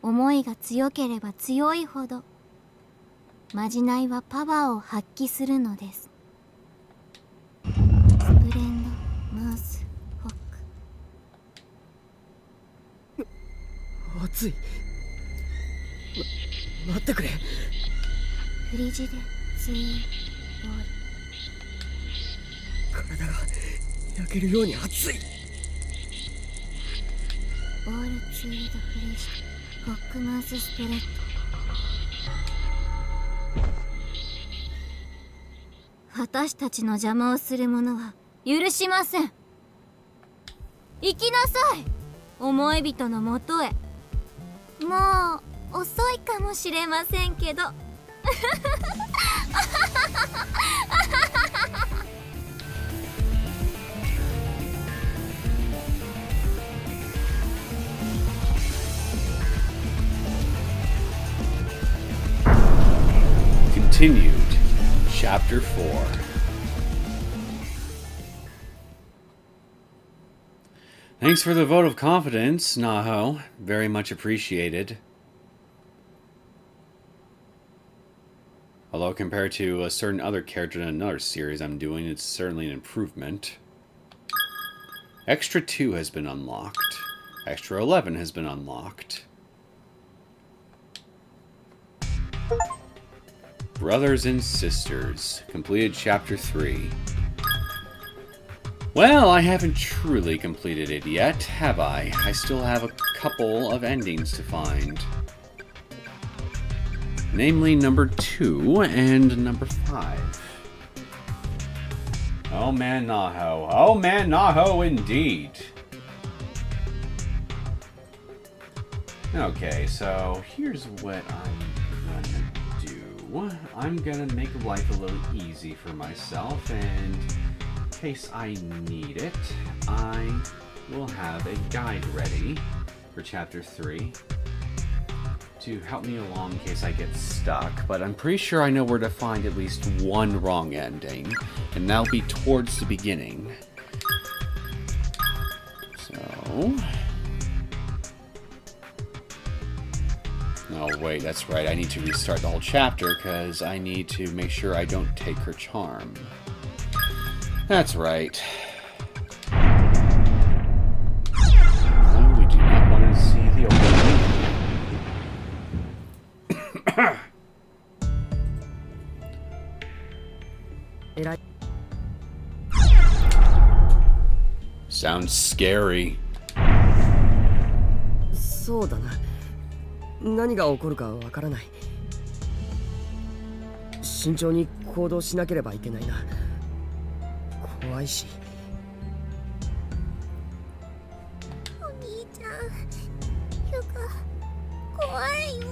思いが強ければ強いほどまじないはパワーを発揮するのです。スプレンドマウスホック。熱い。待ってくれ。フリジデツインボール。体が焼けるように熱い。ボールツイードフリジデホックマウススプレッド。私たちの邪魔をする者は許しません。行きなさい、思い人のもとへ。もう遅いかもしれませんけど。Continued, Chapter 4. Thanks for the vote of confidence, Naho. Very much appreciated. Although compared to a certain other character in another series I'm doing, it's certainly an improvement. Extra 2 has been unlocked. Extra 11 has been unlocked. Brothers and Sisters. Completed Chapter 3. Well, I haven't truly completed it yet, have I? I still have a couple of endings to find. Namely, number 2 and number 5. Oh man, Naho. Oh man, Naho indeed. Okay, so here's what I'm gonna do. I'm gonna make life a little easy for myself, and in case I need it, I will have a guide ready for Chapter 3 to help me along in case I get stuck, but I'm pretty sure I know where to find at least one wrong ending, and that'll be towards the beginning. Oh, wait, that's right. I need to restart the whole chapter because I need to make sure I don't take her charm. That's right. No, we do not want to see the opening. Sounds scary. そうだな。何が起こるかわからない。慎重に行動しなければいけないな。怖いし。お兄ちゃん、ゆか、怖いよ。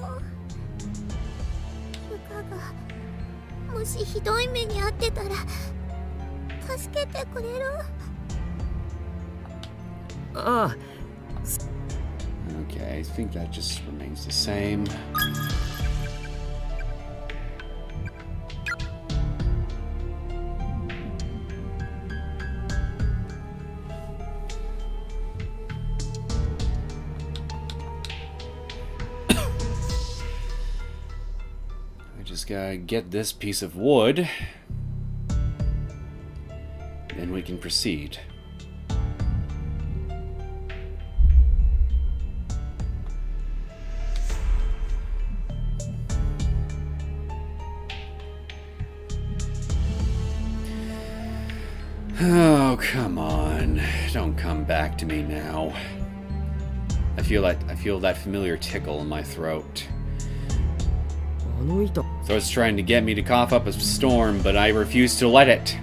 ゆかがもしひどい目に遭ってたら助けてくれる？ああ。 Okay, I think that just remains the same. I just gotta get this piece of wood. Then we can proceed. Oh, come on. Don't come back to me now. I feel that familiar tickle in my throat. So it's trying to get me to cough up a storm, but I refuse to let it.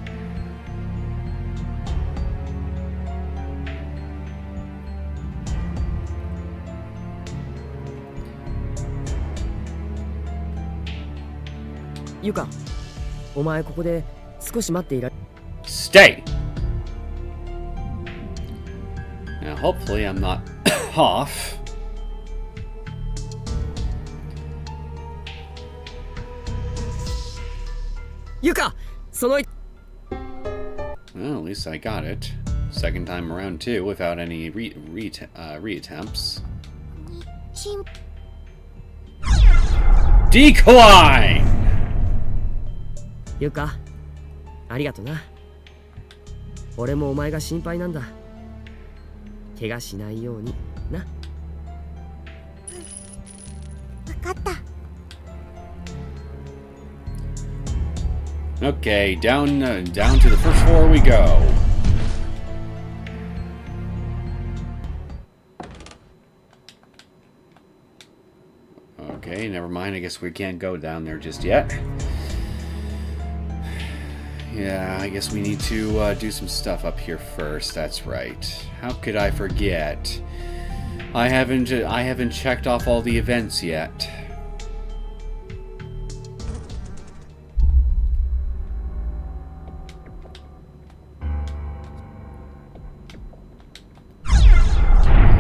Yuka, お前ここで少し待っていら。 Stay! Now, hopefully I'm not off. Yuka! その Well, at least I got it. Second time around, too, without any reattempts. Decline! Yuka, ありがとな。俺もお前が心配なんだ。怪我しないようにな。分かった。 Okay, down to the first floor we go. Okay, never mind. I guess we can't go down there just yet. Yeah, I guess we need to do some stuff up here first. That's right. How could I forget? I haven't checked off all the events yet.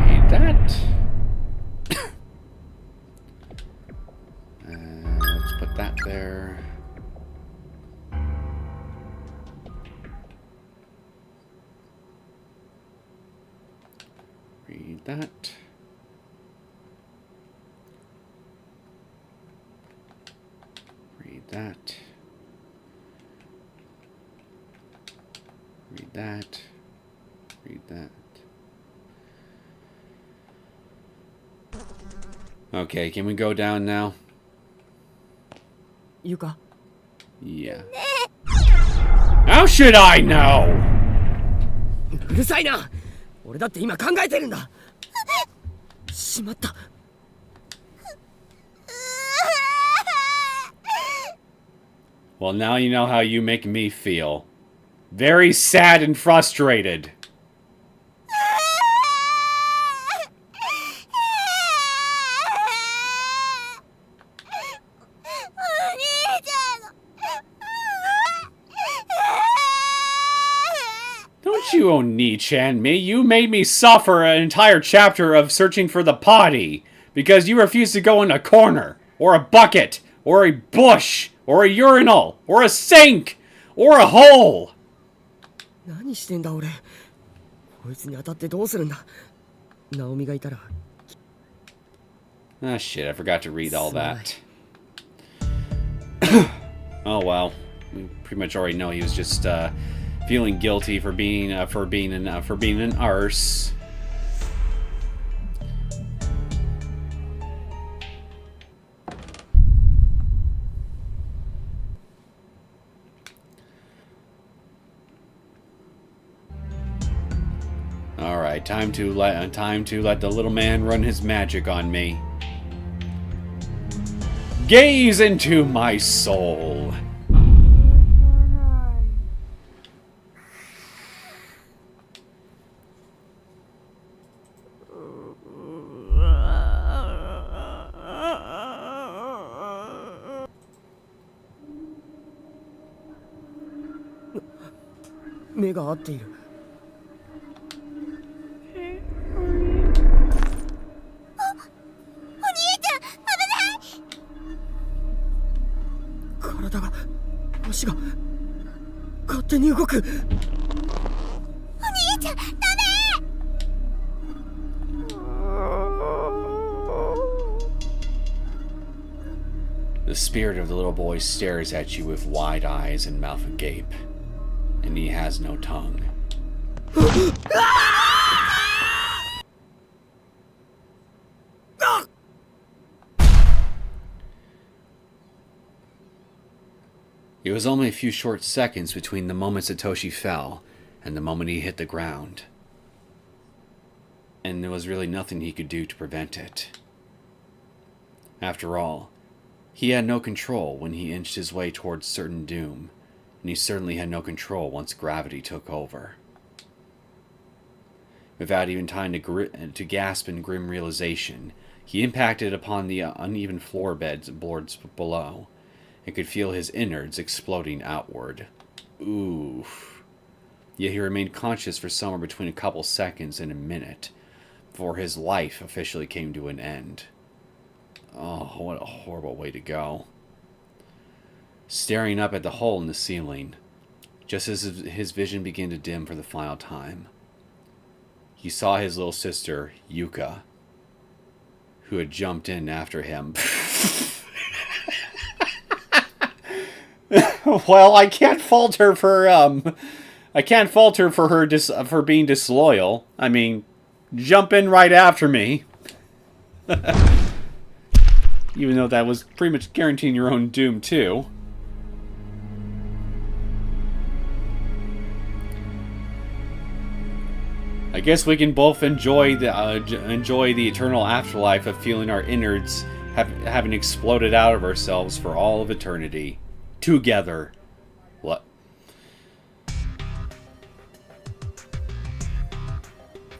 Need that. Let's put that there. Read that. Read that. Read that. Read that. Okay, can we go down now? Yuka? Yeah. How should I know? うるさいな。俺だって今考えてるんだ。しまった。 Well, now you know how you make me feel. Very sad and frustrated. Don't you Oni-chan me. You made me suffer an entire chapter of searching for the potty because you refused to go in a corner, or a bucket, or a bush, or a urinal, or a sink, or a hole. 何してんだ俺。こいつに当たってどうするんだ。ナオミがいたら Ah, shit, I forgot to read all that. Oh well, we pretty much already know he was just feeling guilty for being an arse. All right, time to let the little man run his magic on me. Gaze into my soul. Mega 合っている。体が足が勝手に動く。お兄ちゃん、ダメ。 The spirit of the little boy stares at you with wide eyes and mouth agape, and he has no tongue. It was only a few short seconds between the moment Satoshi fell and the moment he hit the ground. And there was really nothing he could do to prevent it. After all, he had no control when he inched his way towards certain doom, and he certainly had no control once gravity took over. Without even time to gasp in grim realization, he impacted upon the uneven boards below, and could feel his innards exploding outward. Oof. Yet he remained conscious for somewhere between a couple seconds and a minute, before his life officially came to an end. Oh, what a horrible way to go. Staring up at the hole in the ceiling, just as his vision began to dim for the final time, he saw his little sister, Yuka, who had jumped in after him. Well, I can't fault her for for being disloyal. I mean, jump in right after me. Even though that was pretty much guaranteeing your own doom too. I guess we can both enjoy the eternal afterlife of feeling our innards having exploded out of ourselves for all of eternity. Together. What?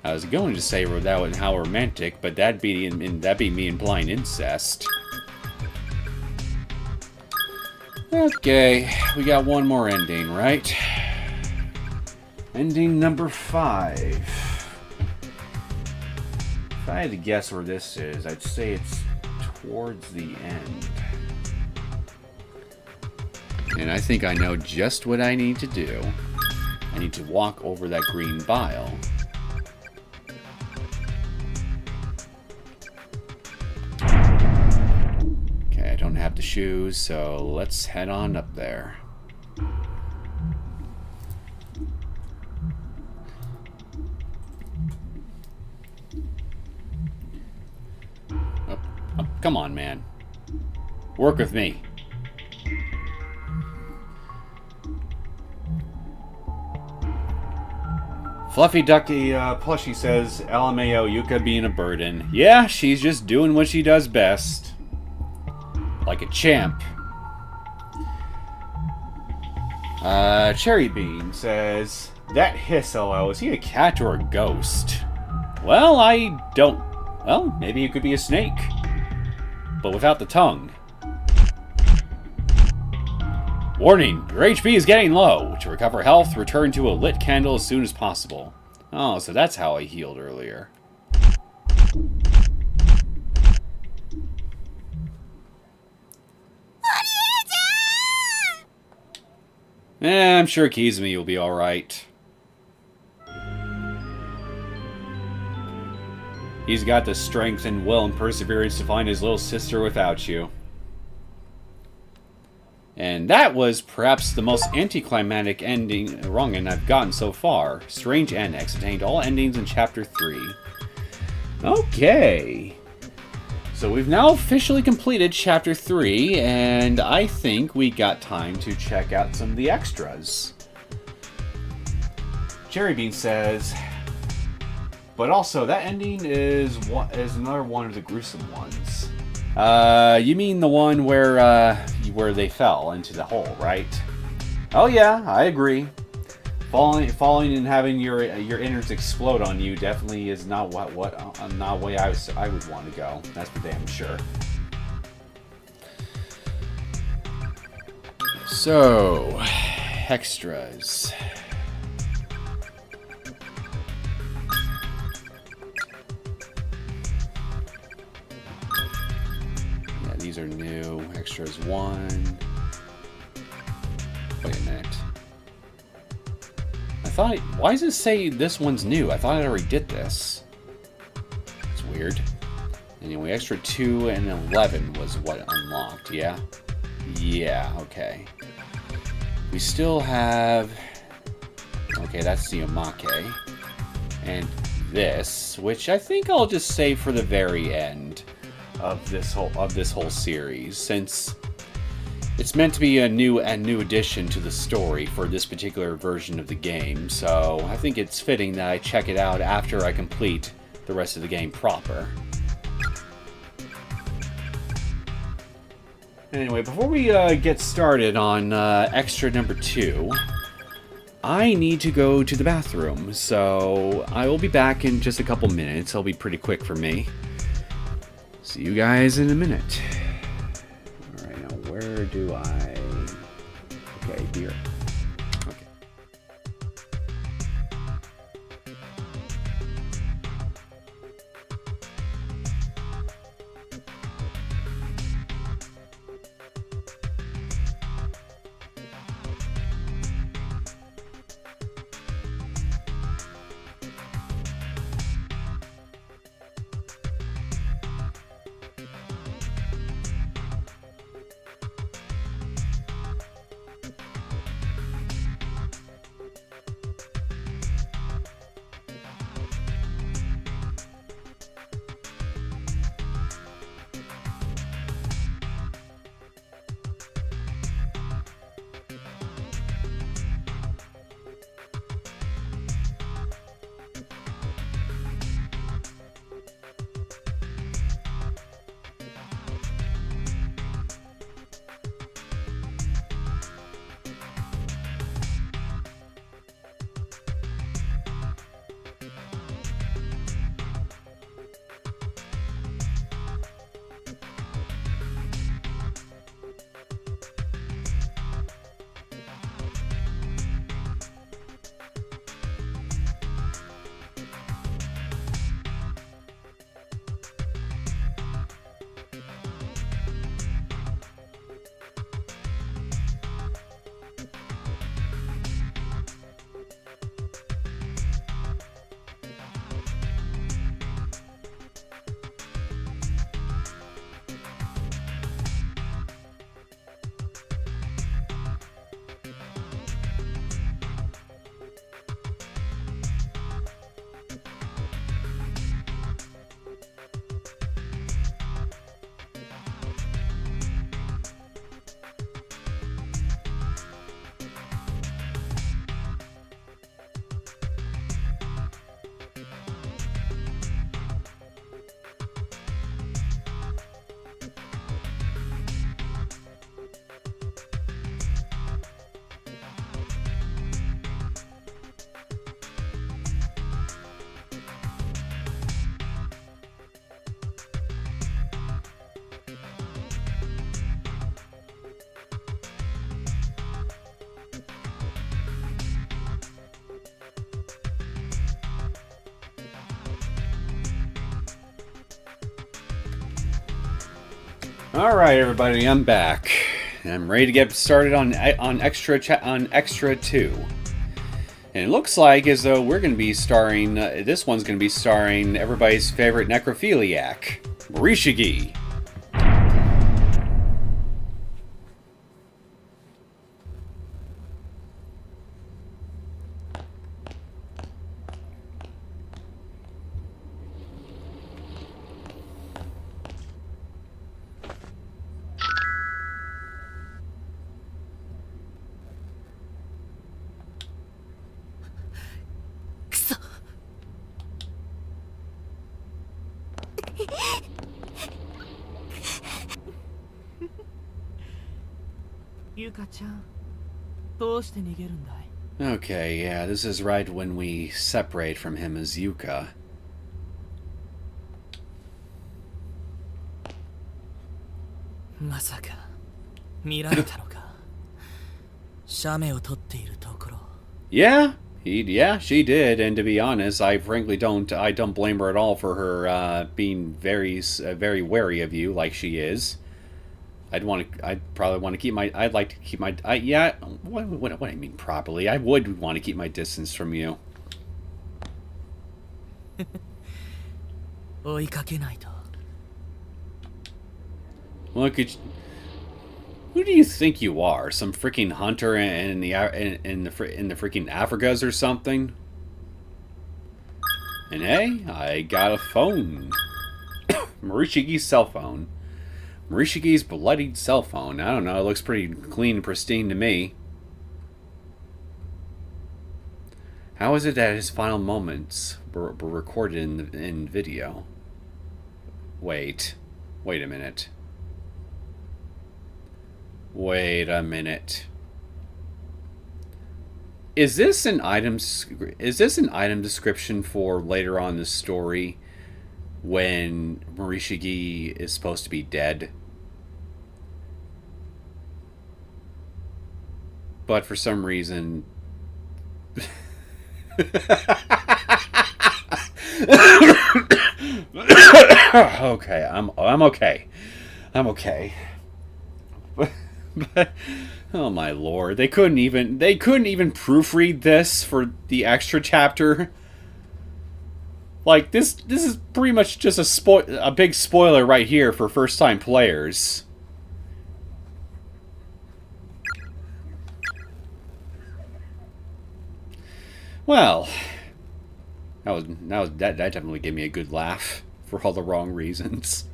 I was going to say that was how romantic, but that'd be me implying incest. Okay, we got one more ending, right? Ending number 5. If I had to guess where this is, I'd say it's towards the end. And I think I know just what I need to do. I need to walk over that green vial. Okay, I don't have the shoes, so let's head on up there. Up, come on, man. Work with me. Fluffy Ducky Plushie says, LMAO, Yuka being a burden. Yeah, she's just doing what she does best. Like a champ. Cherry Bean says, that hiss, LO, is he a cat or a ghost? Well, I don't... Well, maybe he could be a snake. But without the tongue. Warning, your HP is getting low. To recover health, return to a lit candle as soon as possible. Oh, so that's how I healed earlier. I'm sure Kizumi will be alright. He's got the strength and will and perseverance to find his little sister without you. And that was perhaps the most anticlimactic ending wrong end I've gotten so far. Strange Annex attained all endings in Chapter 3. Okay. So we've now officially completed Chapter 3, and I think we got time to check out some of the extras. Cherrybean says, but also that ending is another one of the gruesome ones. You mean the one where they fell into the hole, right? Oh yeah, I agree. Falling and having your innards explode on you definitely is not not the way I would want to go. That's for damn sure. So, extras. Yeah, these are new. Extras 1. Wait a minute. Why does it say this one's new? I thought I already did this. It's weird. Anyway, extra 2 and 11 was what unlocked, yeah? Yeah, okay. We still have... Okay, that's the Omake. And this, which I think I'll just save for the very end of this whole series, since it's meant to be a new addition to the story for this particular version of the game, so I think it's fitting that I check it out after I complete the rest of the game proper. Anyway, before we get started on extra number 2, I need to go to the bathroom, so I will be back in just a couple minutes. It'll be pretty quick for me. See you guys in a minute. Alright, now where do I... Okay, here. Okay. Alright everybody, I'm back. I'm ready to get started on extra 2. And it looks like as though we're going to be starring, this one's going to be starring everybody's favorite necrophiliac, Morishige. Kuso. ゆかちゃん、どうして逃げるんだい？ Okay, yeah, this is right when we separate from him as Yuka. まさか見られたのか。写メを撮っているところ。Yeah, she did, and to be honest, I frankly don't blame her at all for her being very wary of you like she is. I'd probably want to keep my, I'd like to keep my, yeah, what do I mean properly? I would want to keep my distance from you. 追いかけないと。 Look at, who do you think you are? Some freaking hunter in the freaking Africas or something? And hey, I got a phone. Morishige's cell phone. Morishige's bloodied cell phone. I don't know, it looks pretty clean and pristine to me. How is it that his final moments were recorded in video? Wait a minute. Wait a minute. Is this an item description for later on in the story when Morishige is supposed to be dead? But for some reason okay, I'm okay. I'm okay. But oh my lord, they couldn't even proofread this for the extra chapter. Like this is pretty much just a big spoiler right here for first-time players. Well, that definitely gave me a good laugh for all the wrong reasons.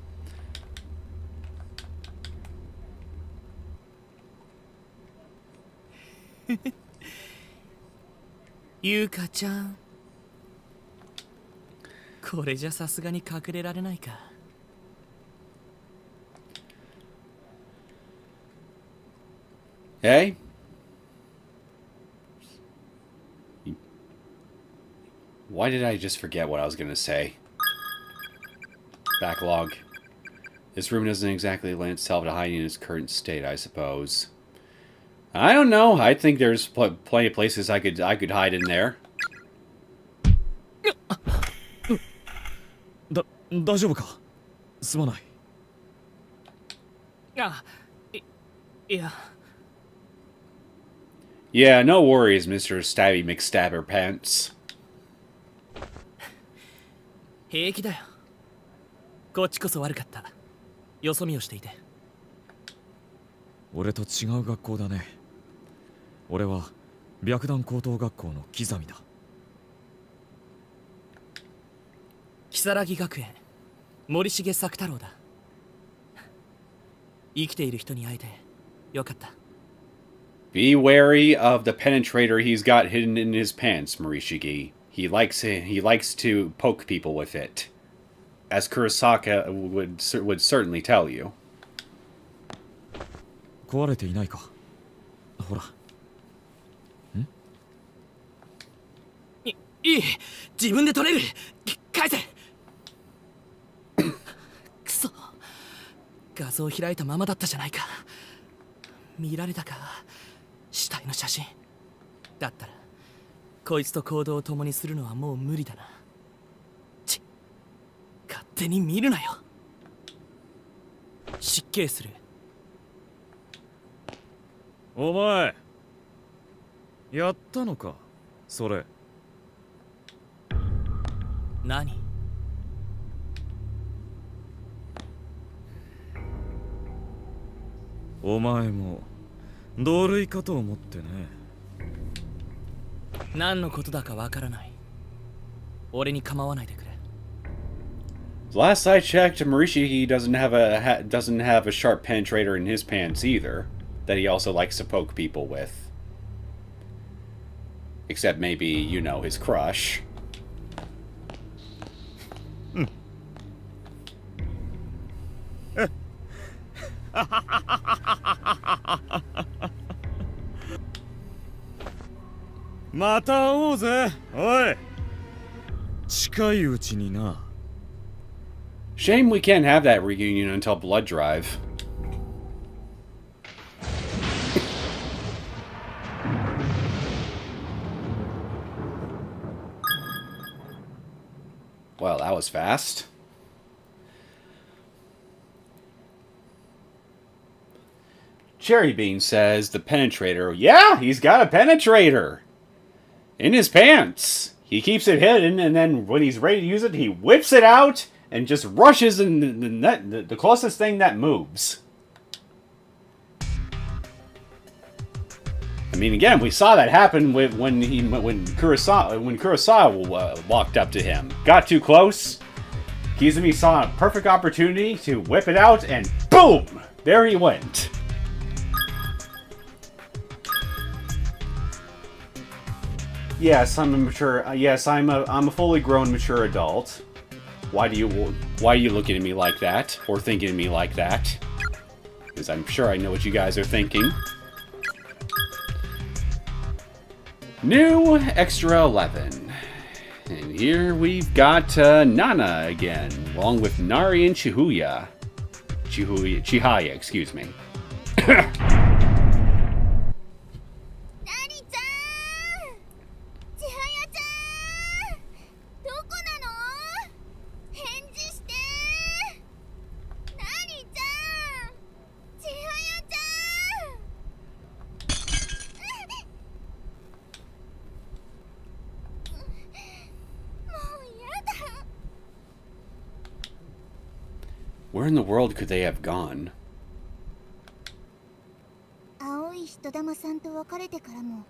ゆかちゃん、これじゃさすがに隠れられないか。Hey? Why did I just forget what I was going to say? Backlog. This room doesn't exactly lend itself to hiding in its current state, I suppose. I don't know. I think there's plenty of places I could hide in there. 大丈夫か？すまない。あ、いや。 Yeah, no worries, Mr. Stabby McStabber Pants. 平気だよ。こっちこそ悪かった。よそ見をしていて。俺と違う学校だね。俺は白檀高等学校の木ザミだ。如月学園森重作太郎だ。生きている人に会えてよかった。 Be wary of the penetrator he's got hidden in his pants, Morishige. He likes to poke people with it, as Kurosaka would certainly tell you. 壊れていないか？ほら。いい、自分で取れる。返せ。くそ。画像を開いたままだったじゃないか。見られたか。死体の写真。だったらこいつと行動を共にするのはもう無理だな。ち、勝手に見るなよ。失敬する。お前やったのか？それ何？お前も同類かと思ってね。何のことだかわからない。俺に構わないでくれ。 Last I checked, Marishi doesn't have a sharp penetrator in his pants either, that he also likes to poke people with. Except maybe, you know, his crush. また会おうぜ、おい。近いうちにな。 Shame we can't have that reunion until Blood Drive. Well, that was fast. Cherry Bean says the penetrator. Yeah, he's got a penetrator in his pants. He keeps it hidden, and then when he's ready to use it, he whips it out and just rushes in the closest thing that moves. I mean, again, we saw that happen when Kurosawa walked up to him, got too close. Kizumi saw a perfect opportunity to whip it out, and boom, there he went. Yes, I'm a mature. Yes, I'm a fully grown, mature adult. Why are you looking at me like that, or thinking of me like that? Because I'm sure I know what you guys are thinking. New Extra 11. And here we've got Nana again, along with Nari and Chihaya, excuse me. 'Where in the world could they have gone? 青い人玉さんと別れてからも、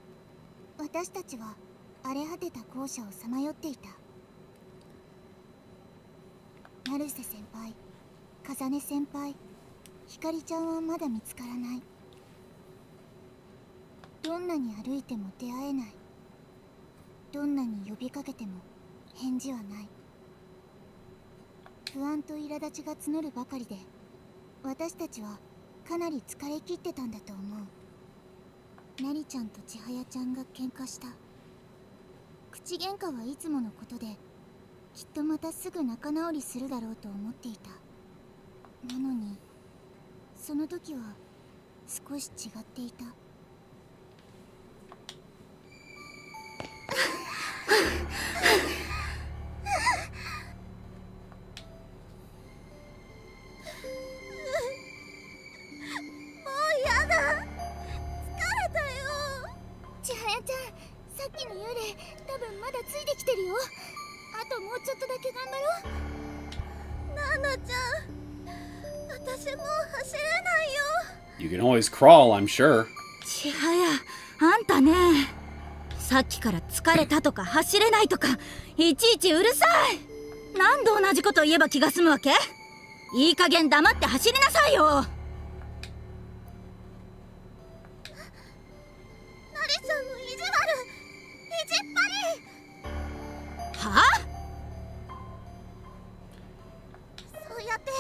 私たちは荒れ果てた校舎をさまよっていた。成瀬先輩、風音先輩、ひかりちゃんはまだ見つからない。どんなに歩いても出会えない。どんなに呼びかけても返事はない。不安と苛立ちが募るばかりで、私たちはかなり疲れ切ってたんだと思う。なりちゃんと千早ちゃんが喧嘩した。口喧嘩はいつものことで、きっとまたすぐ仲直りするだろうと思っていた。なのにその時は少し違っていた。You can always crawl, I'm sure. 千早、あんたね、さっきから疲れたとか走れないとかいちいちうるさい。何度同じこと言えば気が済むわけ？いい加減黙って走りなさいよ。なりちゃんの意地悪、意地っぱり。はあ？そうやって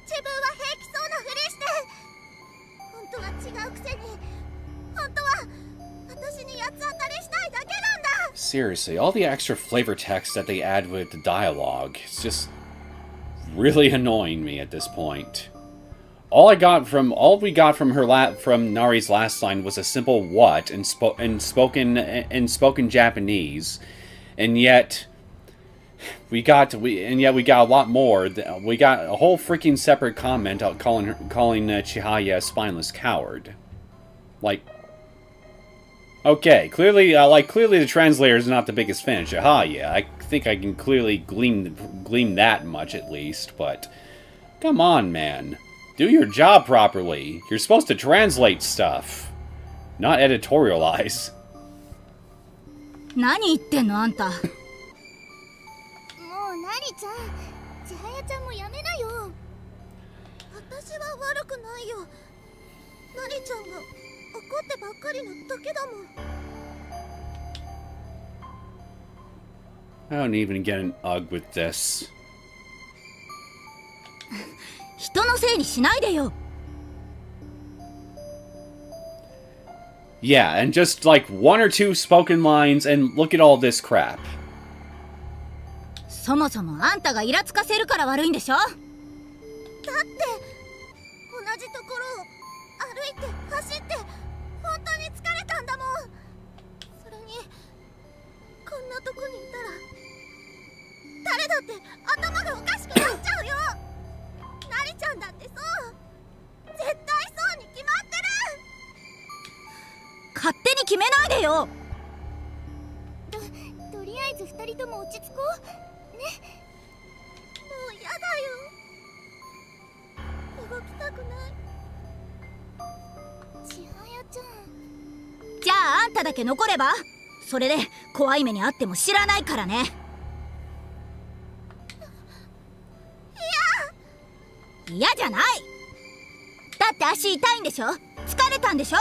自分は平気そうなふりして、本当は違うくせに、本当は私に八つ当たりしたいだけなんだ。 Seriously, all the extra flavor text that they add with the dialogue, it's just really annoying me at this point. All we got from from Nari's last line was a simple "what" in spoken Japanese, and yet we got a lot more. We got a whole freaking separate comment out calling Chihaya a spineless coward. Like, Okay, clearly, clearly the translator is not the biggest fan of Chihaya. I think I can clearly glean that much at least, but come on, man. Do your job properly. You're supposed to translate stuff, not editorialize. 何言ってんのあんた。もうなりちゃん、千早ちゃんもやめなよ。私は悪くないよ。なりちゃんが怒ってばっかりのだけだもん。I don't even get an ugh with this. 人のせいにしないでよ。Yeah, and just like one or two spoken lines, and look at all this crap. そもそもあんたがイラつかせるから悪いんでしょ。だって同じところを歩いて走って本当に疲れたんだもん。それにこんなとこにいたら誰だって頭がおかしくなっちゃうよ。なりちゃんだってそう絶対そうに決まってる。勝手に決めないでよ。とりあえず2人とも落ち着こうね。もうやだよ。動きたくない。千早ちゃん。じゃああんただけ残れば、それで怖い目にあっても知らないからね。嫌じゃない。だって足痛いんでしょ。疲れたんでしょ。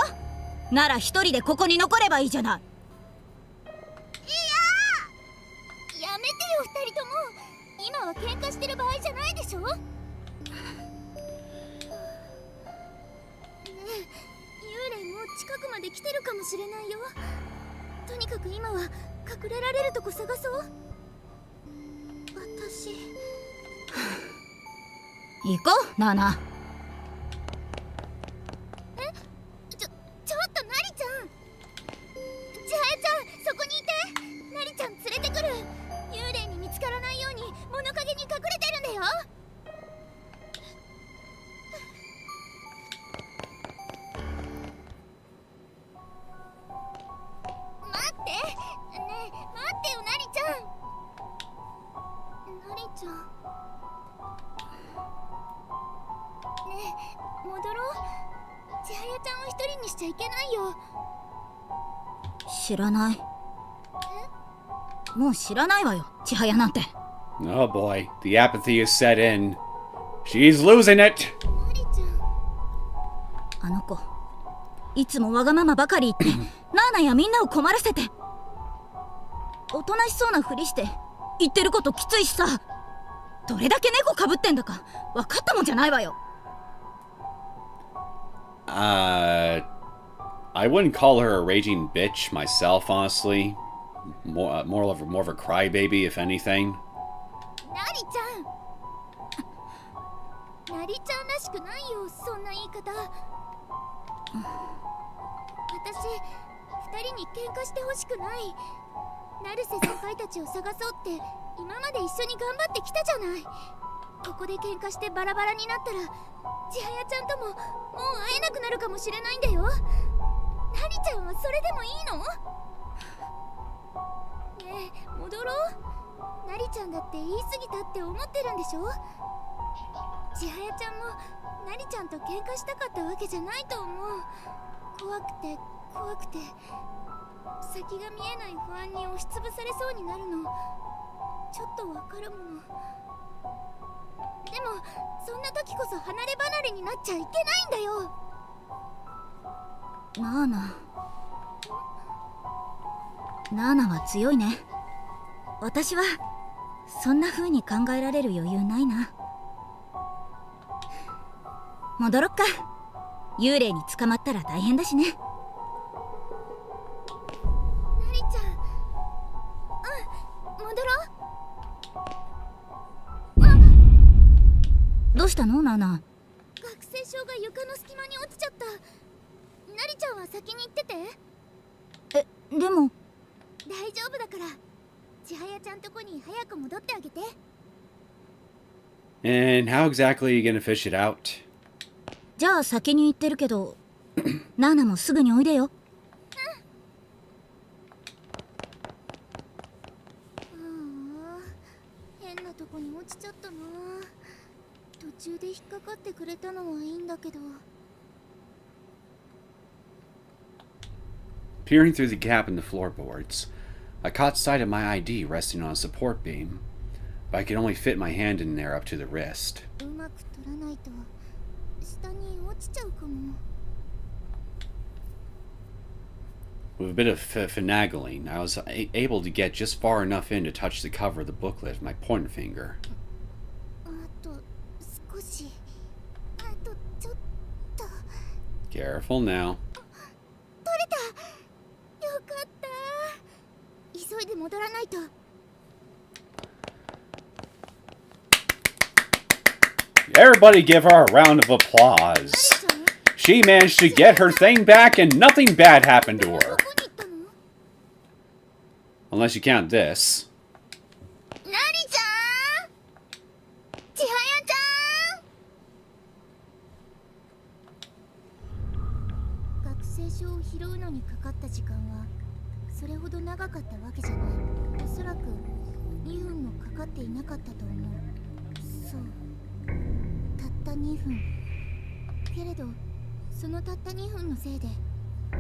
なら一人でここに残ればいいじゃない。やめてよ2人とも。今は喧嘩してる場合じゃないでしょ。ねえ、幽霊もう近くまで来てるかもしれないよ。とにかく今は隠れられるとこ探そう。私行こう、ナナ。ちょっとなりちゃん。千早ちゃんそこにいて。なりちゃん連れてくる。幽霊に見つからないように物陰に隠れてるんだよ。待ってねえ、待ってよなりちゃん。なりちゃんねえ、戻ろう。千早ちゃんを一人にしちゃいけないよ。知らない。もう知らないわよ、千早なんて。 Oh boy, the apathy is set in. She's losing it! なりちゃん。あの子いつもわがままばかり言ってナーナやみんなを困らせて、おとなしそうなふりして言ってることきついしさ。どれだけ猫かぶってんだか分かったもんじゃないわよ。I wouldn't call her a raging bitch myself, honestly. More of a crybaby, if anything. なりちゃん。なりちゃんらしくないよ、そんな言い方。私、二人に喧嘩してほしくない。成瀬先輩たちを探そうって今まで一緒に頑張ってきたじゃない。ここで喧嘩してバラバラになったら千早ちゃんとももう会えなくなるかもしれないんだよ。なりちゃんはそれでもいいの？ねえ、戻ろう。なりちゃんだって言い過ぎたって思ってるんでしょ。千早ちゃんもなりちゃんと喧嘩したかったわけじゃないと思う。怖くて怖くて先が見えない不安に押しつぶされそうになるのちょっとわかるもの。でもそんな時こそ離れ離れになっちゃいけないんだよ。ナーナ、ナーナは強いね。私はそんな風に考えられる余裕ないな。戻ろっか。幽霊に捕まったら大変だしね。なりちゃん、戻ろう。どうしたのナーナ。学生証が床の隙間に落ちちゃった。なりちゃんは先に行ってて。でも大丈夫だから。千早ちゃんとこに早く戻ってあげて。 And how exactly are you gonna fish it out? じゃあ先に行ってるけどナーナもすぐにおいでよ。ちちゃったな。途中で引っかかってくれたのはいいんだけど。 Peering through the gap in the floorboards, I caught sight of my ID resting on a support beam, but I could only fit my hand in there up to the wrist. うまく取らないと下に落ちちゃうかも。 With a bit of finagling, I was able to get just far enough in to touch the cover of the booklet with my pointer finger. あと少し。あとちょっと。 Careful now. 取れた。よかった。急いで戻らないと。 Everybody give her a round of applause. She managed to get her thing back and nothing bad happened to her. Unless you count this. なりちゃん、千早ちゃん。学生証を拾うのにかかった時間はそれほど長かったわけじゃない。おそらく2分もかかっていなかったと思う。そう、たった2分。けれどそのたった2分のせいで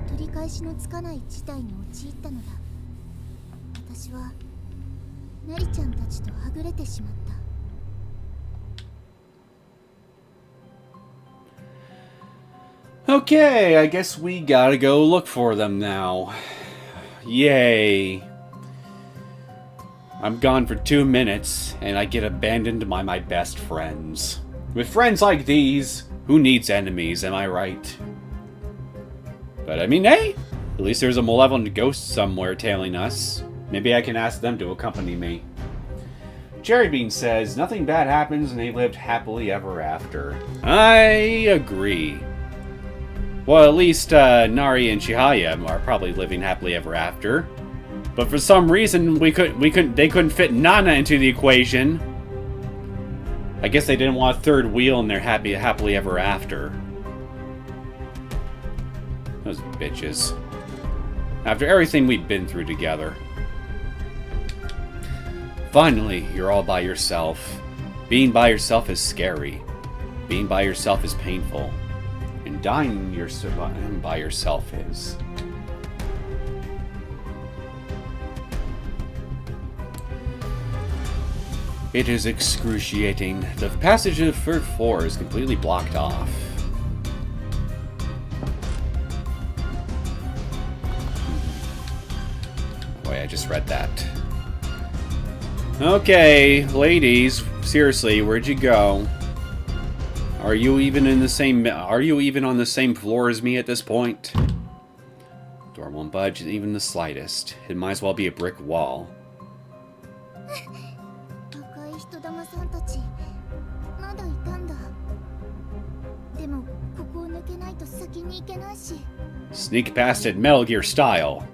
取り返しのつかない事態に陥ったのだ。私はなりちゃんたちとはぐれてしまった。 Okay, I guess we gotta go look for them now. Yay. I'm gone for 2 minutes, and I get abandoned by my best friends. With friends like these, who needs enemies, am I right? But I mean, hey, at least there's a malevolent ghost somewhere tailing us. Maybe I can ask them to accompany me. Cherrybean says, nothing bad happens and they lived happily ever after. I agree. Well, at least Nari and Chihaya are probably living happily ever after. But for some reason, they couldn't fit Nana into the equation. I guess they didn't want a third wheel in their happily ever after. Those bitches. After everything we've been through together. Finally, you're all by yourself. Being by yourself is scary. Being by yourself is painful. And dying by yourself is. It is excruciating. The passage to the third floor is completely blocked off. Wait, I just read that. Okay, ladies, seriously, where'd you go? Are you even on the same floor as me at this point? Door won't budge even the slightest. It might as well be a brick wall. 赤い人玉さんたちまだいたんだ。でもここを抜けないと先に行けないし。 Sneak past it Metal Gear style.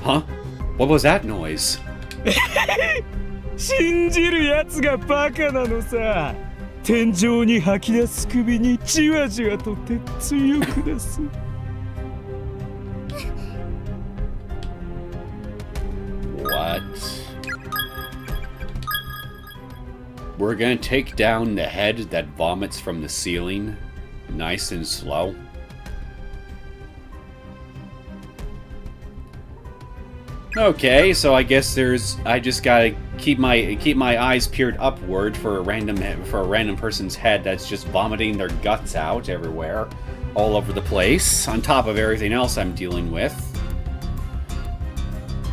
Huh? What was that noise? 信じるやつがバカなのさ。天井に吐き出す首にじわじわと鉄槌を下す。What? We're gonna take down the head that vomits from the ceiling, nice and slow. Okay, so I guess I just gotta keep my eyes peered upward for a random person's head that's just vomiting their guts out everywhere, all over the place, on top of everything else I'm dealing with.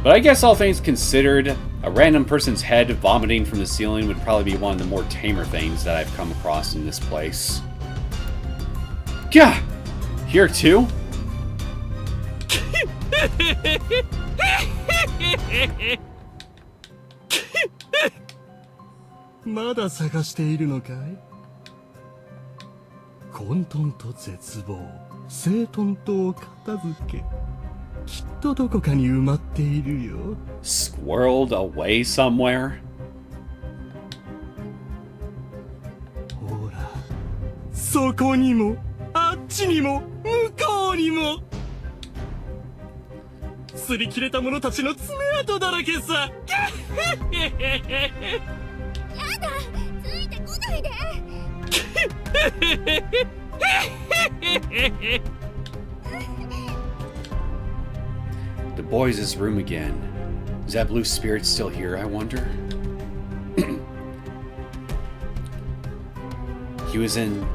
But I guess all things considered, a random person's head vomiting from the ceiling would probably be one of the more tamer things that I've come across in this place. Gah! Here too? まだ探しているのかい？混沌と絶望、整頓と片付け、きっとどこかに埋まっているよ。Squirreled away somewhere? ほら、そこにもあっちにも向こうにも擦り切れた者たちの爪痕だらけさ。やだ、ついてこないで。The boys' room again. Is that blue spirit still here, I wonder? He was in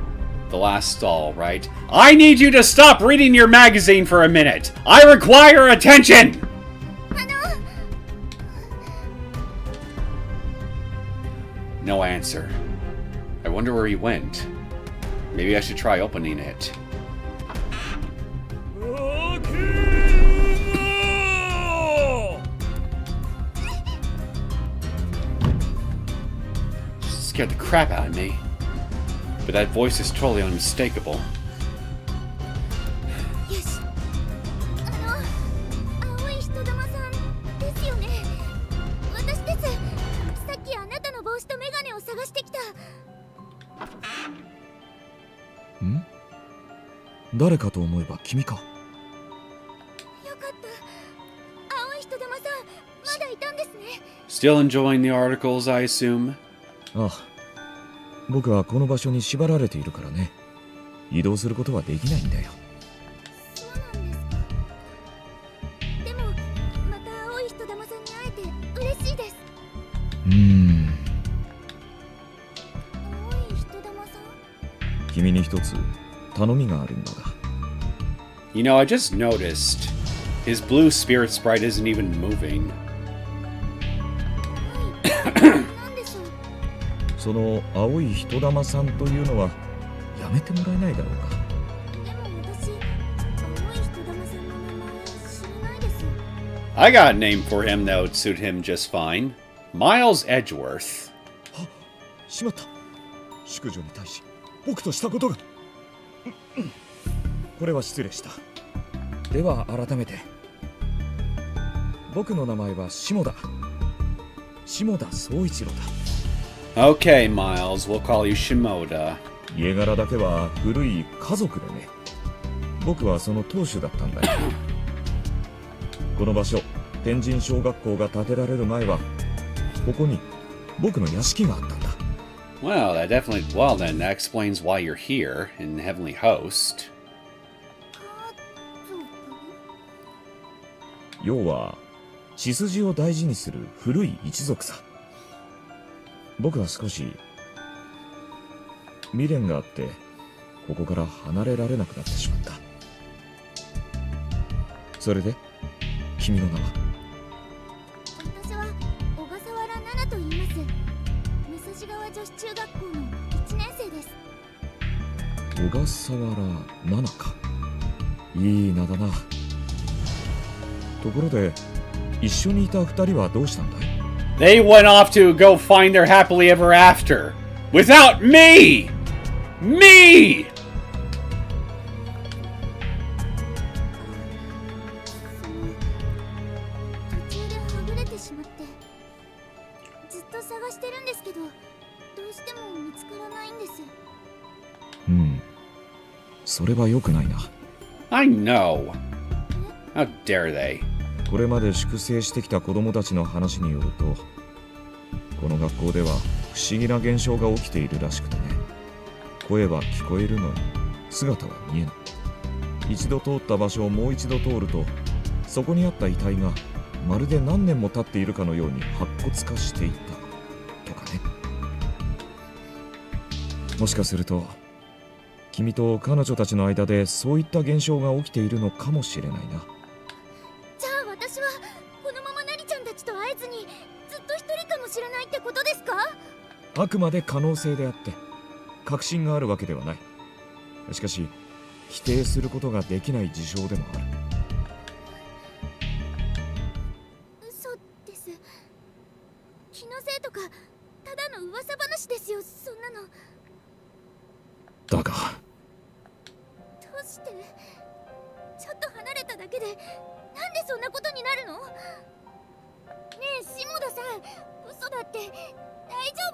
the last stall, right? I need you to stop reading your magazine for a minute! I require attention! No answer. I wonder where he went. Maybe I should try opening it. Scared the crap out of me. But that voice is totally unmistakable. よし。青い人玉さんですよね。私です。さっきあなたの帽子とメガネを探してきた。ん？誰かと思えば君か。よかった。青い人玉さん、まだいたんですね。Still enjoying the articles, I assume? ああ、僕はこの場所に縛られているからね。移動することはできないんだよ。そうなんですか。でも、また青い人玉さんに会えて嬉しいです。青い人玉さん？君に一つ頼みがあるんだが。You know, I just noticed his blue spirit sprite isn't even moving. なんでしょう。その青い人玉さんというのはやめてもらえないだろうか。でも私、青い人玉さんの名前知らないです。I got a name for him that would suit him just fine. Miles Edgeworth. しまった。淑女に対し僕としたことが。これは失礼した。では改めて。僕の名前は下田宗一郎だ。Okay, Miles, we'll call you Shimoda. 家柄だけは古い家族でね。僕はその当主だったんだよ。この場所、天神小学校が建てられる前はここに僕の屋敷があったんだ。Well, then that explains why you're here in Heavenly Host. 要は血筋を大事にする古い一族さ。僕は少し未練があってここから離れられなくなってしまった。それで君の名は？私は小笠原奈々と言います。武蔵川女子中学校の1年生です。小笠原奈々か。いい名だな。ところで一緒にいた二人はどうしたんだい？ They went off to go find their happily ever after. Without me! Me! 途中ではぐれてしまってずっと探してるんですけど、どうしても見つからないんです。それは良くないな。I know. How dare they? これまで粛清してきた子供たちの話によると、この学校では不思議な現象が起きているらしくてね。声は聞こえるのに姿は見えない。一度通った場所をもう一度通ると、そこにあった遺体がまるで何年も経っているかのように白骨化していたとかね。もしかすると君と彼女たちの間でそういった現象が起きているのかもしれないな。じゃあ私はこのままナリちゃんたちと会えずにずっと一人かもしれないってことですか？あくまで可能性であって確信があるわけではない。しかし否定することができない事象でもある。嘘です。気のせいとかただの噂話ですよ、そんなの。だがどうしてちょっと離れただけでなんでそんなことになるの？ねえ下田さん、嘘だって大丈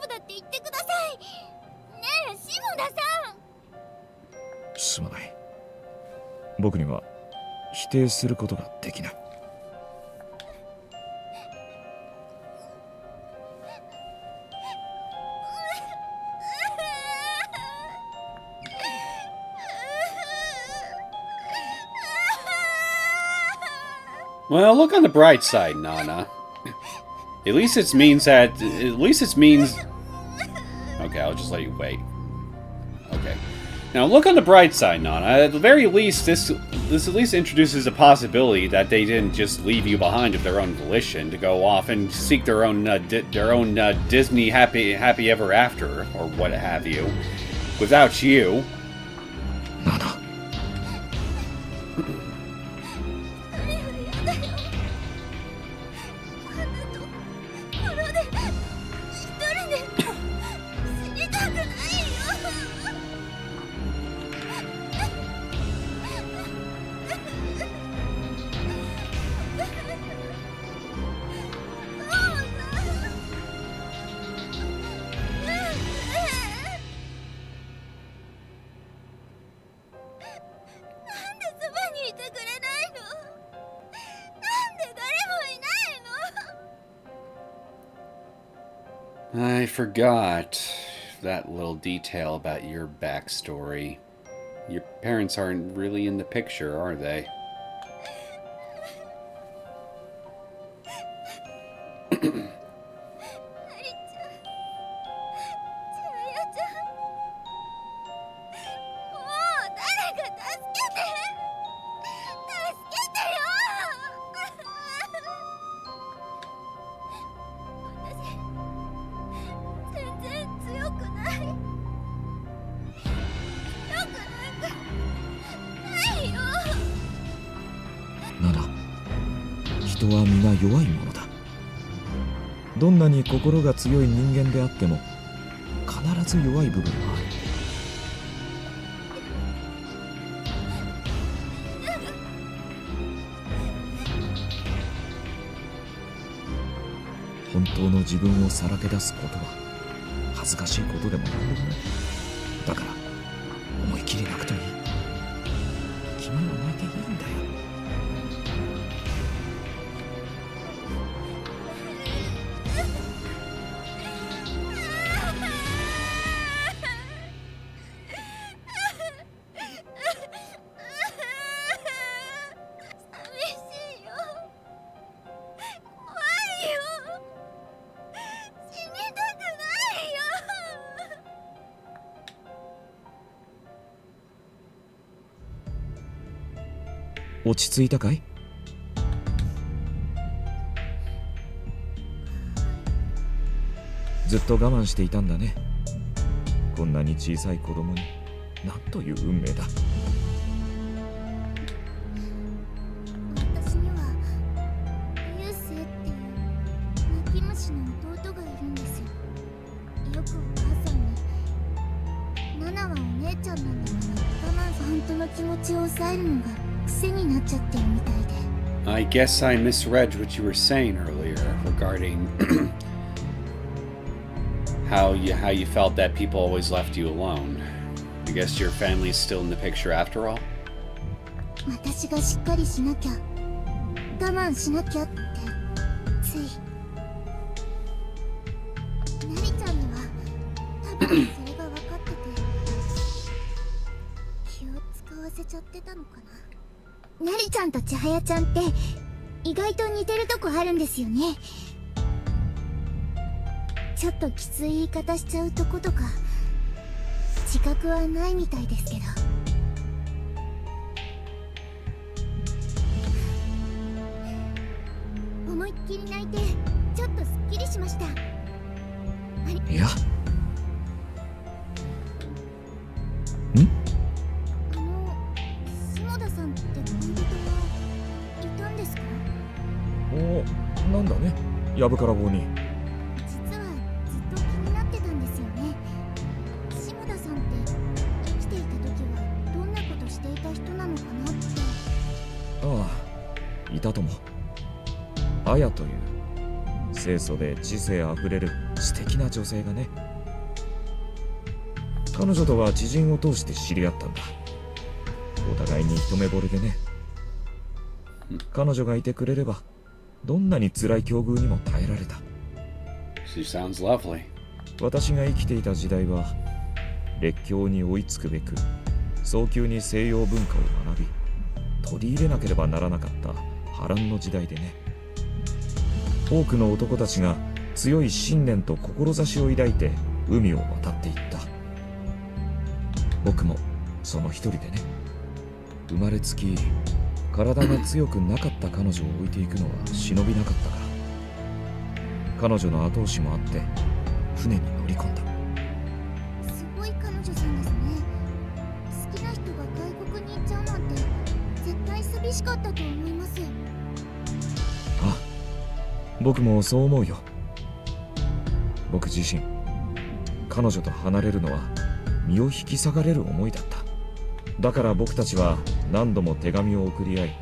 夫だって言ってください。ねえ下田さん。すまない。僕には否定することができない。Well, look on the bright side, Nana. At least it means that. At least it means. Okay, I'll just let you wait. Okay. Now look on the bright side, Nana. At the very least, this at least introduces a possibility that they didn't just leave you behind of their own volition to go off and seek their own Disney happy ever after or what have you, without you. ナナ。I forgot that little detail about your backstory. Your parents aren't really in the picture, are they?ナナ、人は皆弱いものだ。どんなに心が強い人間であっても必ず弱い部分はある。本当の自分をさらけ出すことは恥ずかしいことでも何でもない。だから思い切り泣くといい。君は泣いていいんだよ。落ち着いたかい？ずっと我慢していたんだね。こんなに小さい子供になんという運命だ。私にはユウセイっていう泣き虫の弟がいるんですよ。よくお母さんにナナはお姉ちゃんなんだから我慢本当の気持ちを抑えるのが癖になっちゃってるみたいで。I guess I misread what you were saying earlier regarding how you felt that people always left you alone. I guess your family's still in the picture after all? 私がしっかりしなきゃ我慢しなきゃってつい。ナリちゃんには多分それが分かってて気を使わせちゃってたのかな。ナリちゃんと千早ちゃんって意外と似てるとこあるんですよね。ちょっときつい言い方しちゃうとことか自覚はないみたいですけど。思いっきり泣いてちょっとすっきりしました。いや。下田さんって恋人はいたんですか？お、なんだね、やぶから棒に。実はずっと気になってたんですよね。下田さんって生きていた時はどんなことしていた人なのかなって。ああ、いたとも。アヤという清楚で知性あふれる素敵な女性がね。彼女とは知人を通して知り合ったんだ。お互いに一目惚れでね。彼女がいてくれればどんなに辛い境遇にも耐えられた。 She sounds lovely. 私が生きていた時代は列強に追いつくべく早急に西洋文化を学び取り入れなければならなかった波乱の時代でね。多くの男たちが強い信念と志を抱いて海を渡っていった。僕もその一人でね。生まれつき体が強くなかった彼女を置いていくのは忍びなかったから、彼女の後押しもあって船に乗り込んだ。すごい彼女さんですね。好きな人が外国に行っちゃうなんて絶対寂しかったと思います。あ、僕もそう思うよ。僕自身彼女と離れるのは身を引き裂かれる思いだった。だから僕たちは何度も手紙を送り合い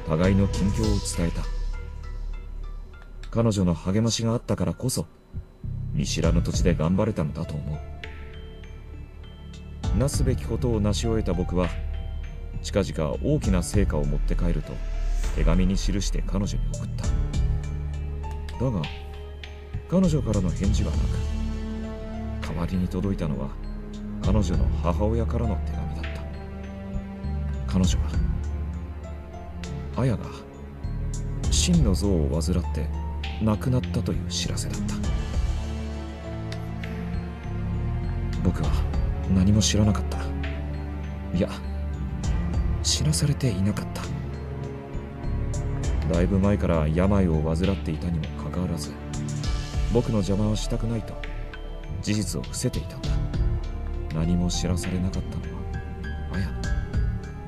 互いの近況を伝えた。彼女の励ましがあったからこそ見知らぬ土地で頑張れたのだと思う。なすべきことを成し終えた僕は近々大きな成果を持って帰ると手紙に記して彼女に送った。だが彼女からの返事はなく、代わりに届いたのは彼女の母親からの手紙だった。彼女が綾が真の像を患って亡くなったという知らせだった。僕は何も知らなかった。いや、知らされていなかった。だいぶ前から病を患っていたにもかかわらず、僕の邪魔はしたくないと事実を伏せていたんだ。何も知らされなかったのは綾。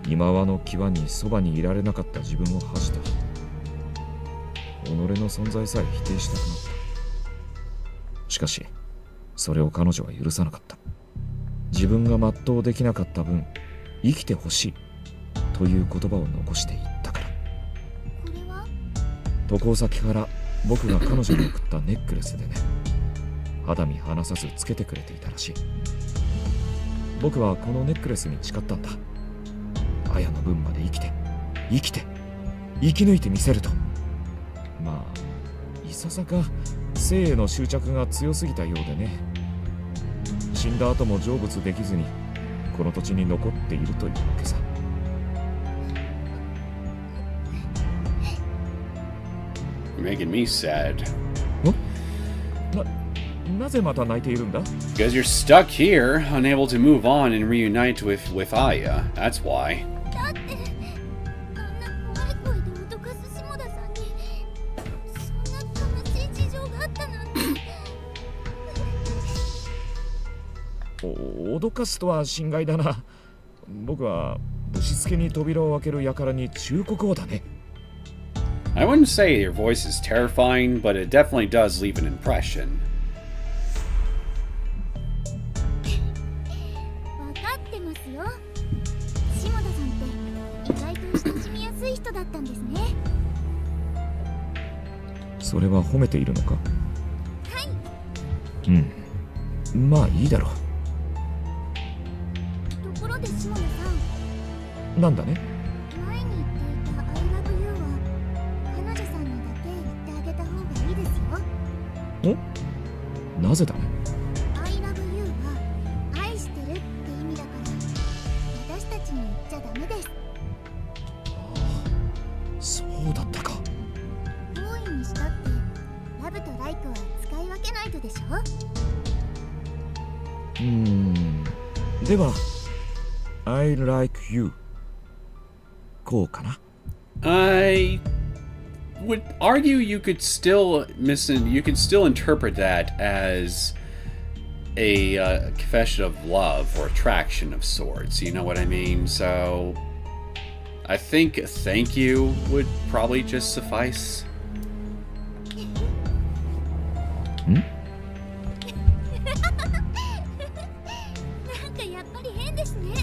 今和の際にそばにいられなかった自分を恥じた。己の存在さえ否定したくなった。しかしそれを彼女は許さなかった。自分が全うできなかった分生きてほしいという言葉を残していったから。これは渡航先から僕が彼女に送ったネックレスでね、肌身離さずつけてくれていたらしい。僕はこのネックレスに誓ったんだ。綾の分まで生きて生き抜いてみせると。まあいささか生への執着が強すぎたようでね。死んだ後も成仏できずにこの土地に残っているというわけさ。You're making me sad. なぜまた泣いているんだ？ Because you're stuck here, unable to move on and reunite with Aya. That's why. だってあんな怖い声で脅かす下田さんにそんな悲しい事情があったなんて。脅かすとは心外だな。僕はぶしつけに扉を開ける輩に忠告をだね。I wouldn't say your voice is terrifying, but it definitely does leave an impression. わかってますよ。下田さんって意外と親しみやすい人だったんですね。それは褒めているのか？はい。うん、まあいいだろう。ところで下田さん、なんだね？前に言っていた I love you は彼女さんにだけ言ってあげた方がいいですよ。お？なぜだね？ I love you は愛してるって意味だから私たちに言っちゃダメです。そうだったか。好意にしたってラブとライクは使い分けないとでしょ。では I like you こうかな。 I would argue you could still interpret that as a confession of love or attraction of sorts. You know what I mean? So I think thank you would probably just suffice. なんかやっぱり変ですね。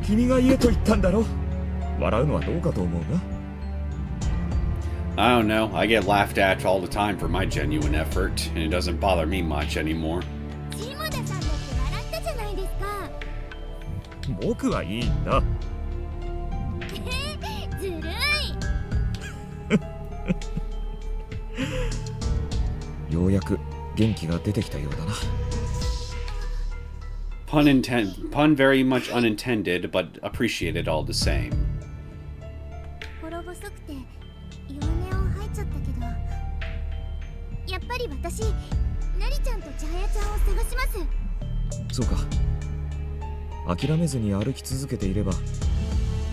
君が言えと言ったんだろ。笑うのはどうかと思う I don't know. I get laughed at all the time for my genuine effort, and it doesn't bother me much anymore. 下田さんだって笑ったじゃないですか。僕はいいんだ。ずるい。ようやく元気が出てきたようだな。Pun very much unintended, but appreciated all the same. 心細くて弱音を吐いちゃったけど、やっぱり私、なりちゃんと千早ちゃんを探します。そうか。諦めずに歩き続けていれば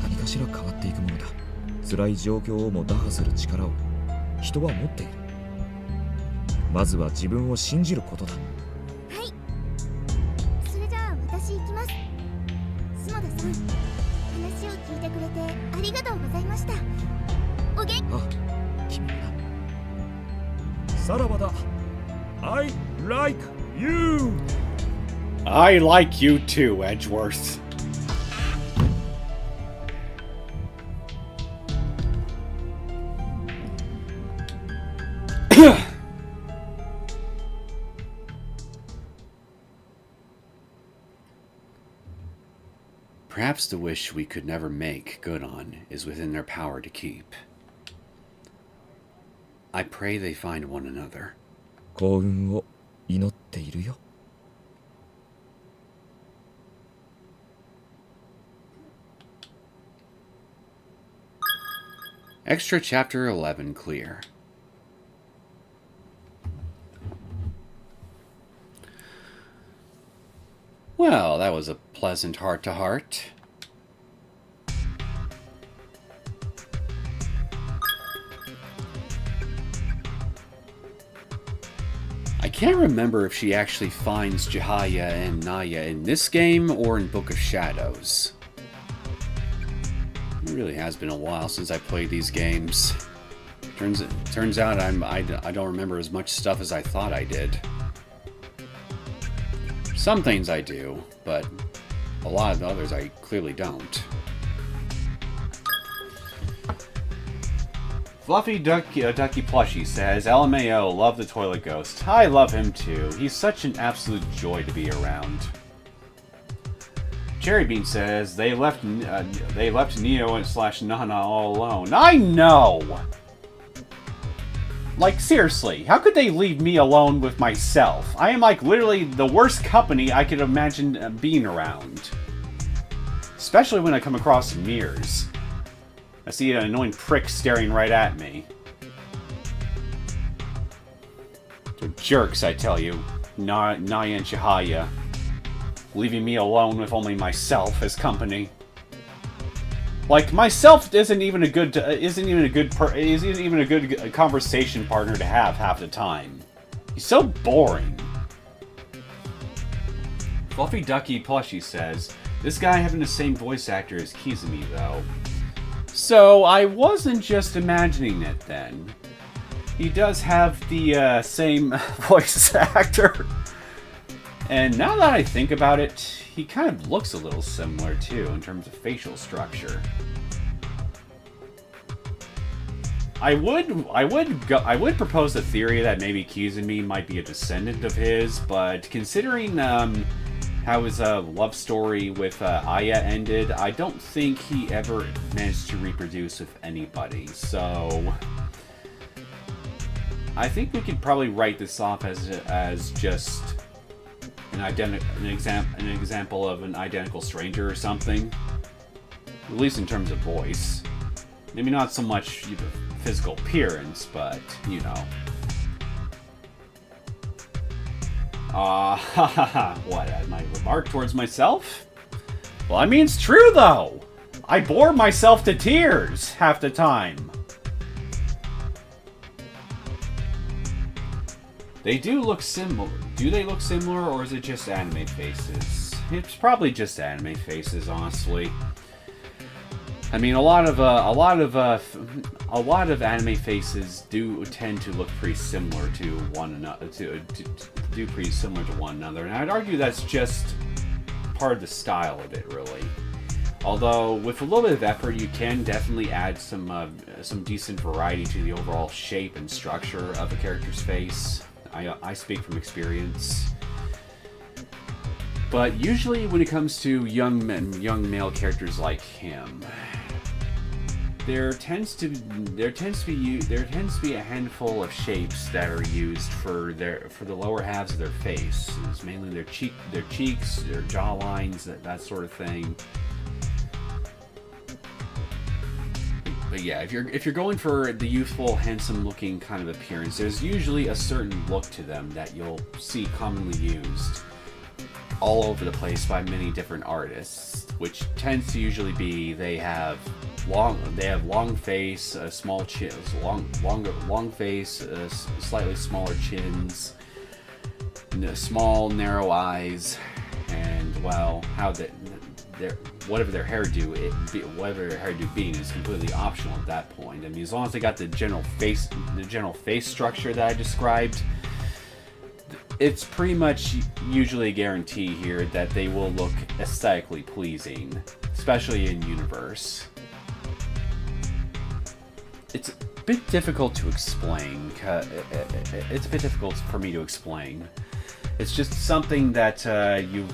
何かしら変わっていくものだ。辛い状況をも打破する力を人は持っている。まずは自分を信じることだ。はい。それじゃあ私行きます。下田さん、話を聞いてくれてありがとうございました。お元気。あ、君もな。さらばだ。I like you! I like you too, Edgeworth. Perhaps the wish we could never make good on is within their power to keep. I pray they find one another. 幸運を祈っているよ。Extra Chapter 11 clear. Well, that was a pleasant heart-to-heart. I can't remember if she actually finds Jihaya and Naya in this game or in Book of Shadows. It really has been a while since I played these games. Turns out I don't remember as much stuff as I thought I did. Some things I do, but a lot of the others I clearly don't. Fluffy Ducky Plushie says, LMAO, love the toilet ghost. I love him too. He's such an absolute joy to be around. Cherrybean says, they left Neo and / Nana all alone. I know! Like, seriously, how could they leave me alone with myself? I am, like, literally the worst company I could imagine being around. Especially when I come across mirrors. I see an annoying prick staring right at me. They're jerks, I tell you. Naya and Chihaya. Leaving me alone with only myself as company. Like, myself isn't even a good conversation partner to have half the time. He's so boring. Fluffy Ducky Plushie says, this guy having the same voice actor as Kizumi though. So I wasn't just imagining it then. He does have the same voice actor. And now that I think about it, he kind of looks a little similar too in terms of facial structure. I would propose the theory that maybe Kizumi might be a descendant of his, but considering how his love story with Aya ended, I don't think he ever managed to reproduce with anybody. So I think we could probably write this off as just an example of an identical stranger or something. At least in terms of voice. Maybe not so much physical appearance, but, you know. What, my remark towards myself? Well, I mean, it's true, though! I bore myself to tears half the time. They do look similar. Do they look similar, or is it just anime faces? It's probably just anime faces, honestly. I mean, a lot of anime faces do tend to look pretty similar to one another. Do pretty similar to one another, and I'd argue that's just part of the style of it, really. Although, with a little bit of effort, you can definitely add some decent variety to the overall shape and structure of a character's face. I speak from experience. But usually, when it comes to young male characters like him, there tends to be a handful of shapes that are used for the lower halves of their face. It's mainly their cheeks, their jaw lines, that sort of thing. But yeah, if you're going for the youthful, handsome-looking kind of appearance, there's usually a certain look to them that you'll see commonly used all over the place by many different artists, which tends to usually be they have long face, small chin, long face, slightly smaller chins, small narrow eyes, and well, whatever their hairdo being is completely optional at that point. I mean, as long as they got the general face structure that I described, it's pretty much usually a guarantee here that they will look aesthetically pleasing, especially in universe. It's a bit difficult to explain. It's a bit difficult for me to explain. It's just something that you've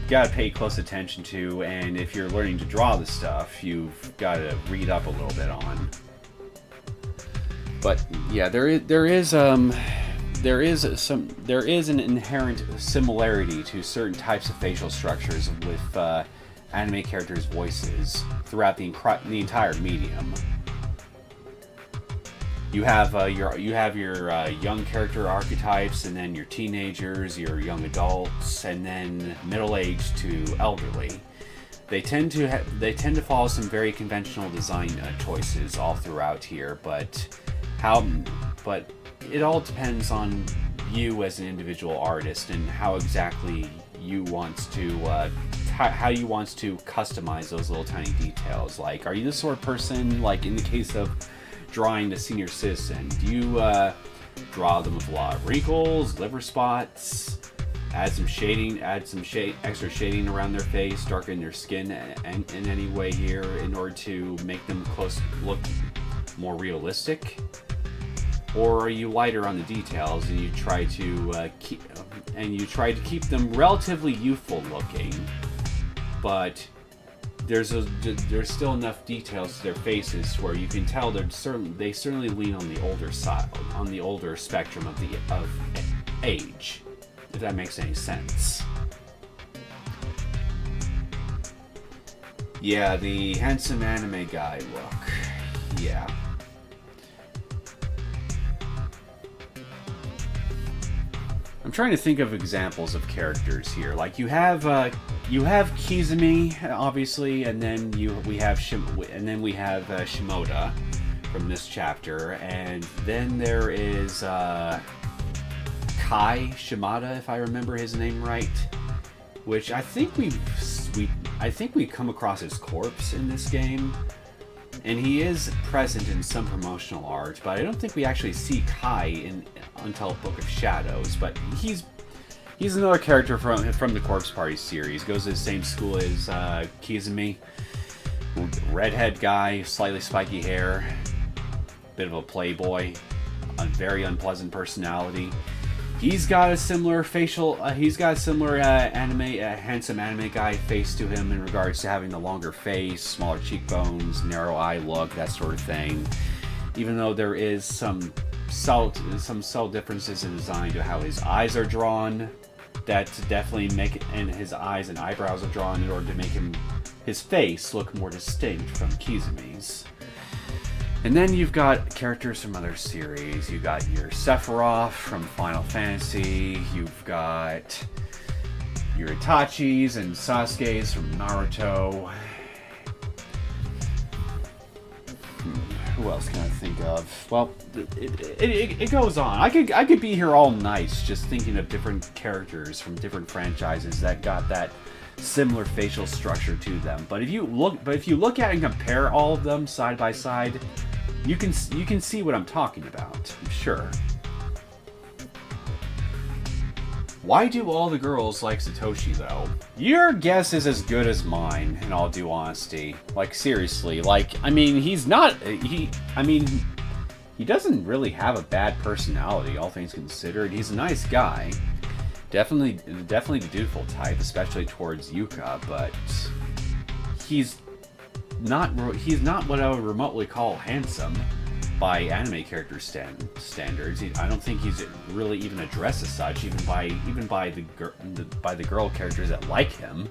got to pay close attention to, and if you're learning to draw this stuff, you've got to read up a little bit on. But yeah, there is an inherent similarity to certain types of facial structures with anime characters' voices throughout the entire medium. You have your young character archetypes, and then your teenagers, your young adults, and then middle-aged to elderly. They tend to follow some very conventional design choices all throughout here, but it all depends on you as an individual artist and how exactly you want to customize those little tiny details. Like, are you the sort of person, like in the case of drawing the senior citizen, do you draw them with a lot of wrinkles, liver spots, add some extra shading around their face, darken their skin in any way here in order to make them look more realistic? Or are you lighter on the details and you try to keep them relatively youthful looking, but there's still enough details to their faces where you can tell they certainly lean on the older side, on the older spectrum of age, if that makes any sense. Yeah, the handsome anime guy look. Yeah. I'm trying to think of examples of characters here. Like you have Kizumi, obviously, and then we have Shimoda from this chapter, and then there is Kai Shimada, if I remember his name right, which I think we come across his corpse in this game, and he is present in some promotional art, but I don't think we actually see Kai until Book of Shadows. But he's another character from the Corpse Party series. Goes to the same school as Kizumi. Redhead guy, slightly spiky hair, bit of a playboy, a very unpleasant personality. He's got a similar handsome anime guy face to him in regards to having the longer face, smaller cheekbones, narrow eye look, that sort of thing. Even though there is some subtle differences in design to how his eyes are drawn, that definitely make it, and his eyes and eyebrows are drawn in order to make his face look more distinct from Kizumi's. And then you've got characters from other series. You've got your Sephiroth from Final Fantasy. You've got your Itachis and Sasuke's from Naruto. Who else can I think of? Well, it goes on. I could be here all night just thinking of different characters from different franchises that got that similar facial structure to them. But if you look at and compare all of them side by side, you can see what I'm talking about, I'm sure. Why do all the girls like Satoshi, though? Your guess is as good as mine, in all due honesty. Like, seriously. Like, I mean, he's not... He doesn't really have a bad personality, all things considered. He's a nice guy. Definitely the dutiful type, especially towards Yuka, but... He's not what I would remotely call handsome by anime character standards. I don't think he's really even addressed as such, even by the girl characters that like him.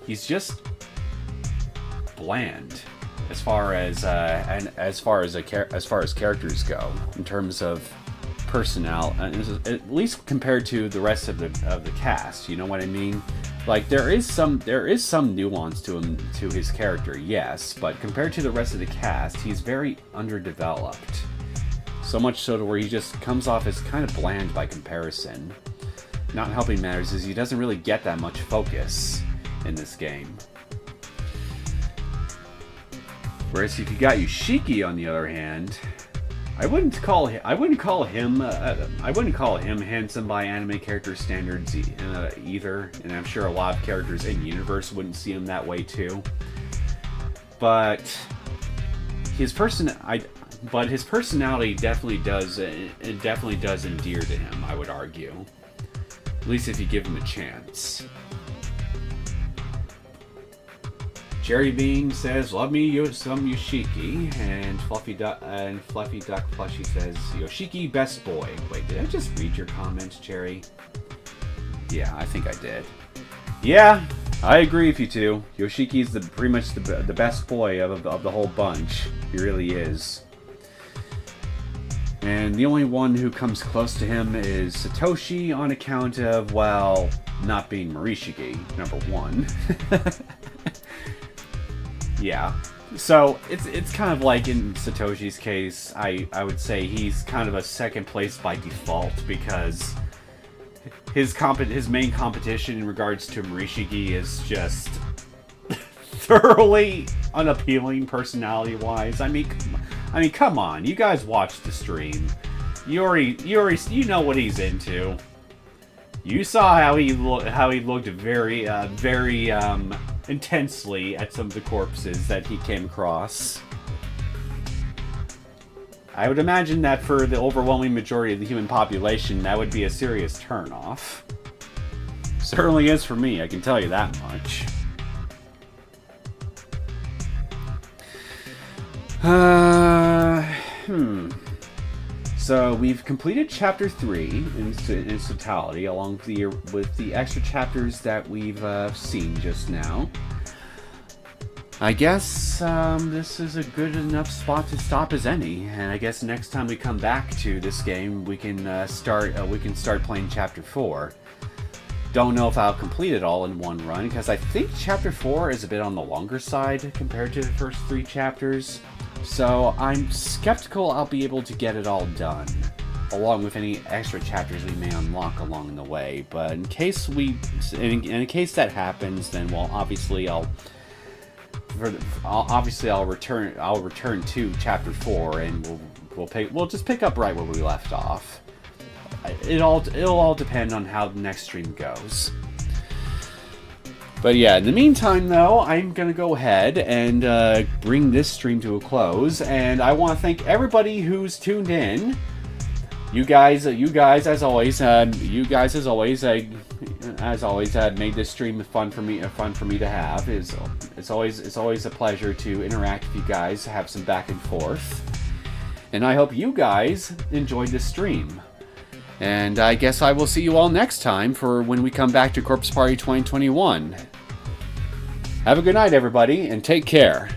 He's just bland as far as characters go in terms of personality, at least compared to the rest of the cast. You know what I mean? Like, there is some nuance to him, to his character, yes, but compared to the rest of the cast, he's very underdeveloped. So much so to where he just comes off as kind of bland by comparison. Not helping matters is he doesn't really get that much focus in this game. Whereas if you got Yoshiki, on the other hand, I wouldn't call him handsome by anime character standards either, and I'm sure a lot of characters in universe wouldn't see him that way too. But his personality definitely does endear to him, I would argue. At least if you give him a chance. Jerry Bean says, "Love me some Yoshiki," and Fluffy Duck Plushie says, "Yoshiki best boy." Wait, did I just read your comments, Jerry? Yeah, I think I did. Yeah, I agree with you two. Yoshiki's pretty much the best boy of the whole bunch. He really is. And the only one who comes close to him is Satoshi, on account of, well, not being Morishige, number one. Yeah, so it's kind of like in Satoshi's case, I would say he's kind of a second place by default, because his main competition in regards to Morishige is just thoroughly unappealing personality-wise. I mean, come on, you guys watched the stream. You know what he's into. You saw how he looked very intensely at some of the corpses that he came across. I would imagine that for the overwhelming majority of the human population, that would be a serious turn-off. Certainly is for me, I can tell you that much. So we've completed Chapter 3 in its totality, along with the extra chapters that we've seen just now. I guess this is a good enough spot to stop as any, and I guess next time we come back to this game, we can start playing Chapter 4. Don't know if I'll complete it all in one run, because I think Chapter 4 is a bit on the longer side compared to the first 3 chapters. So I'm skeptical I'll be able to get it all done, along with any extra chapters we may unlock along the way. But in case that happens, then well, obviously I'll return to Chapter 4, and we'll just pick up right where we left off. It'll all depend on how the next stream goes. But yeah, in the meantime, though, I'm going to go ahead and bring this stream to a close. And I want to thank everybody who's tuned in. You guys, as always, made this stream fun for me to have. It's always a pleasure to interact with you guys, have some back and forth. And I hope you guys enjoyed this stream. And I guess I will see you all next time for when we come back to Corpse Party 2021. Have a good night, everybody, and take care.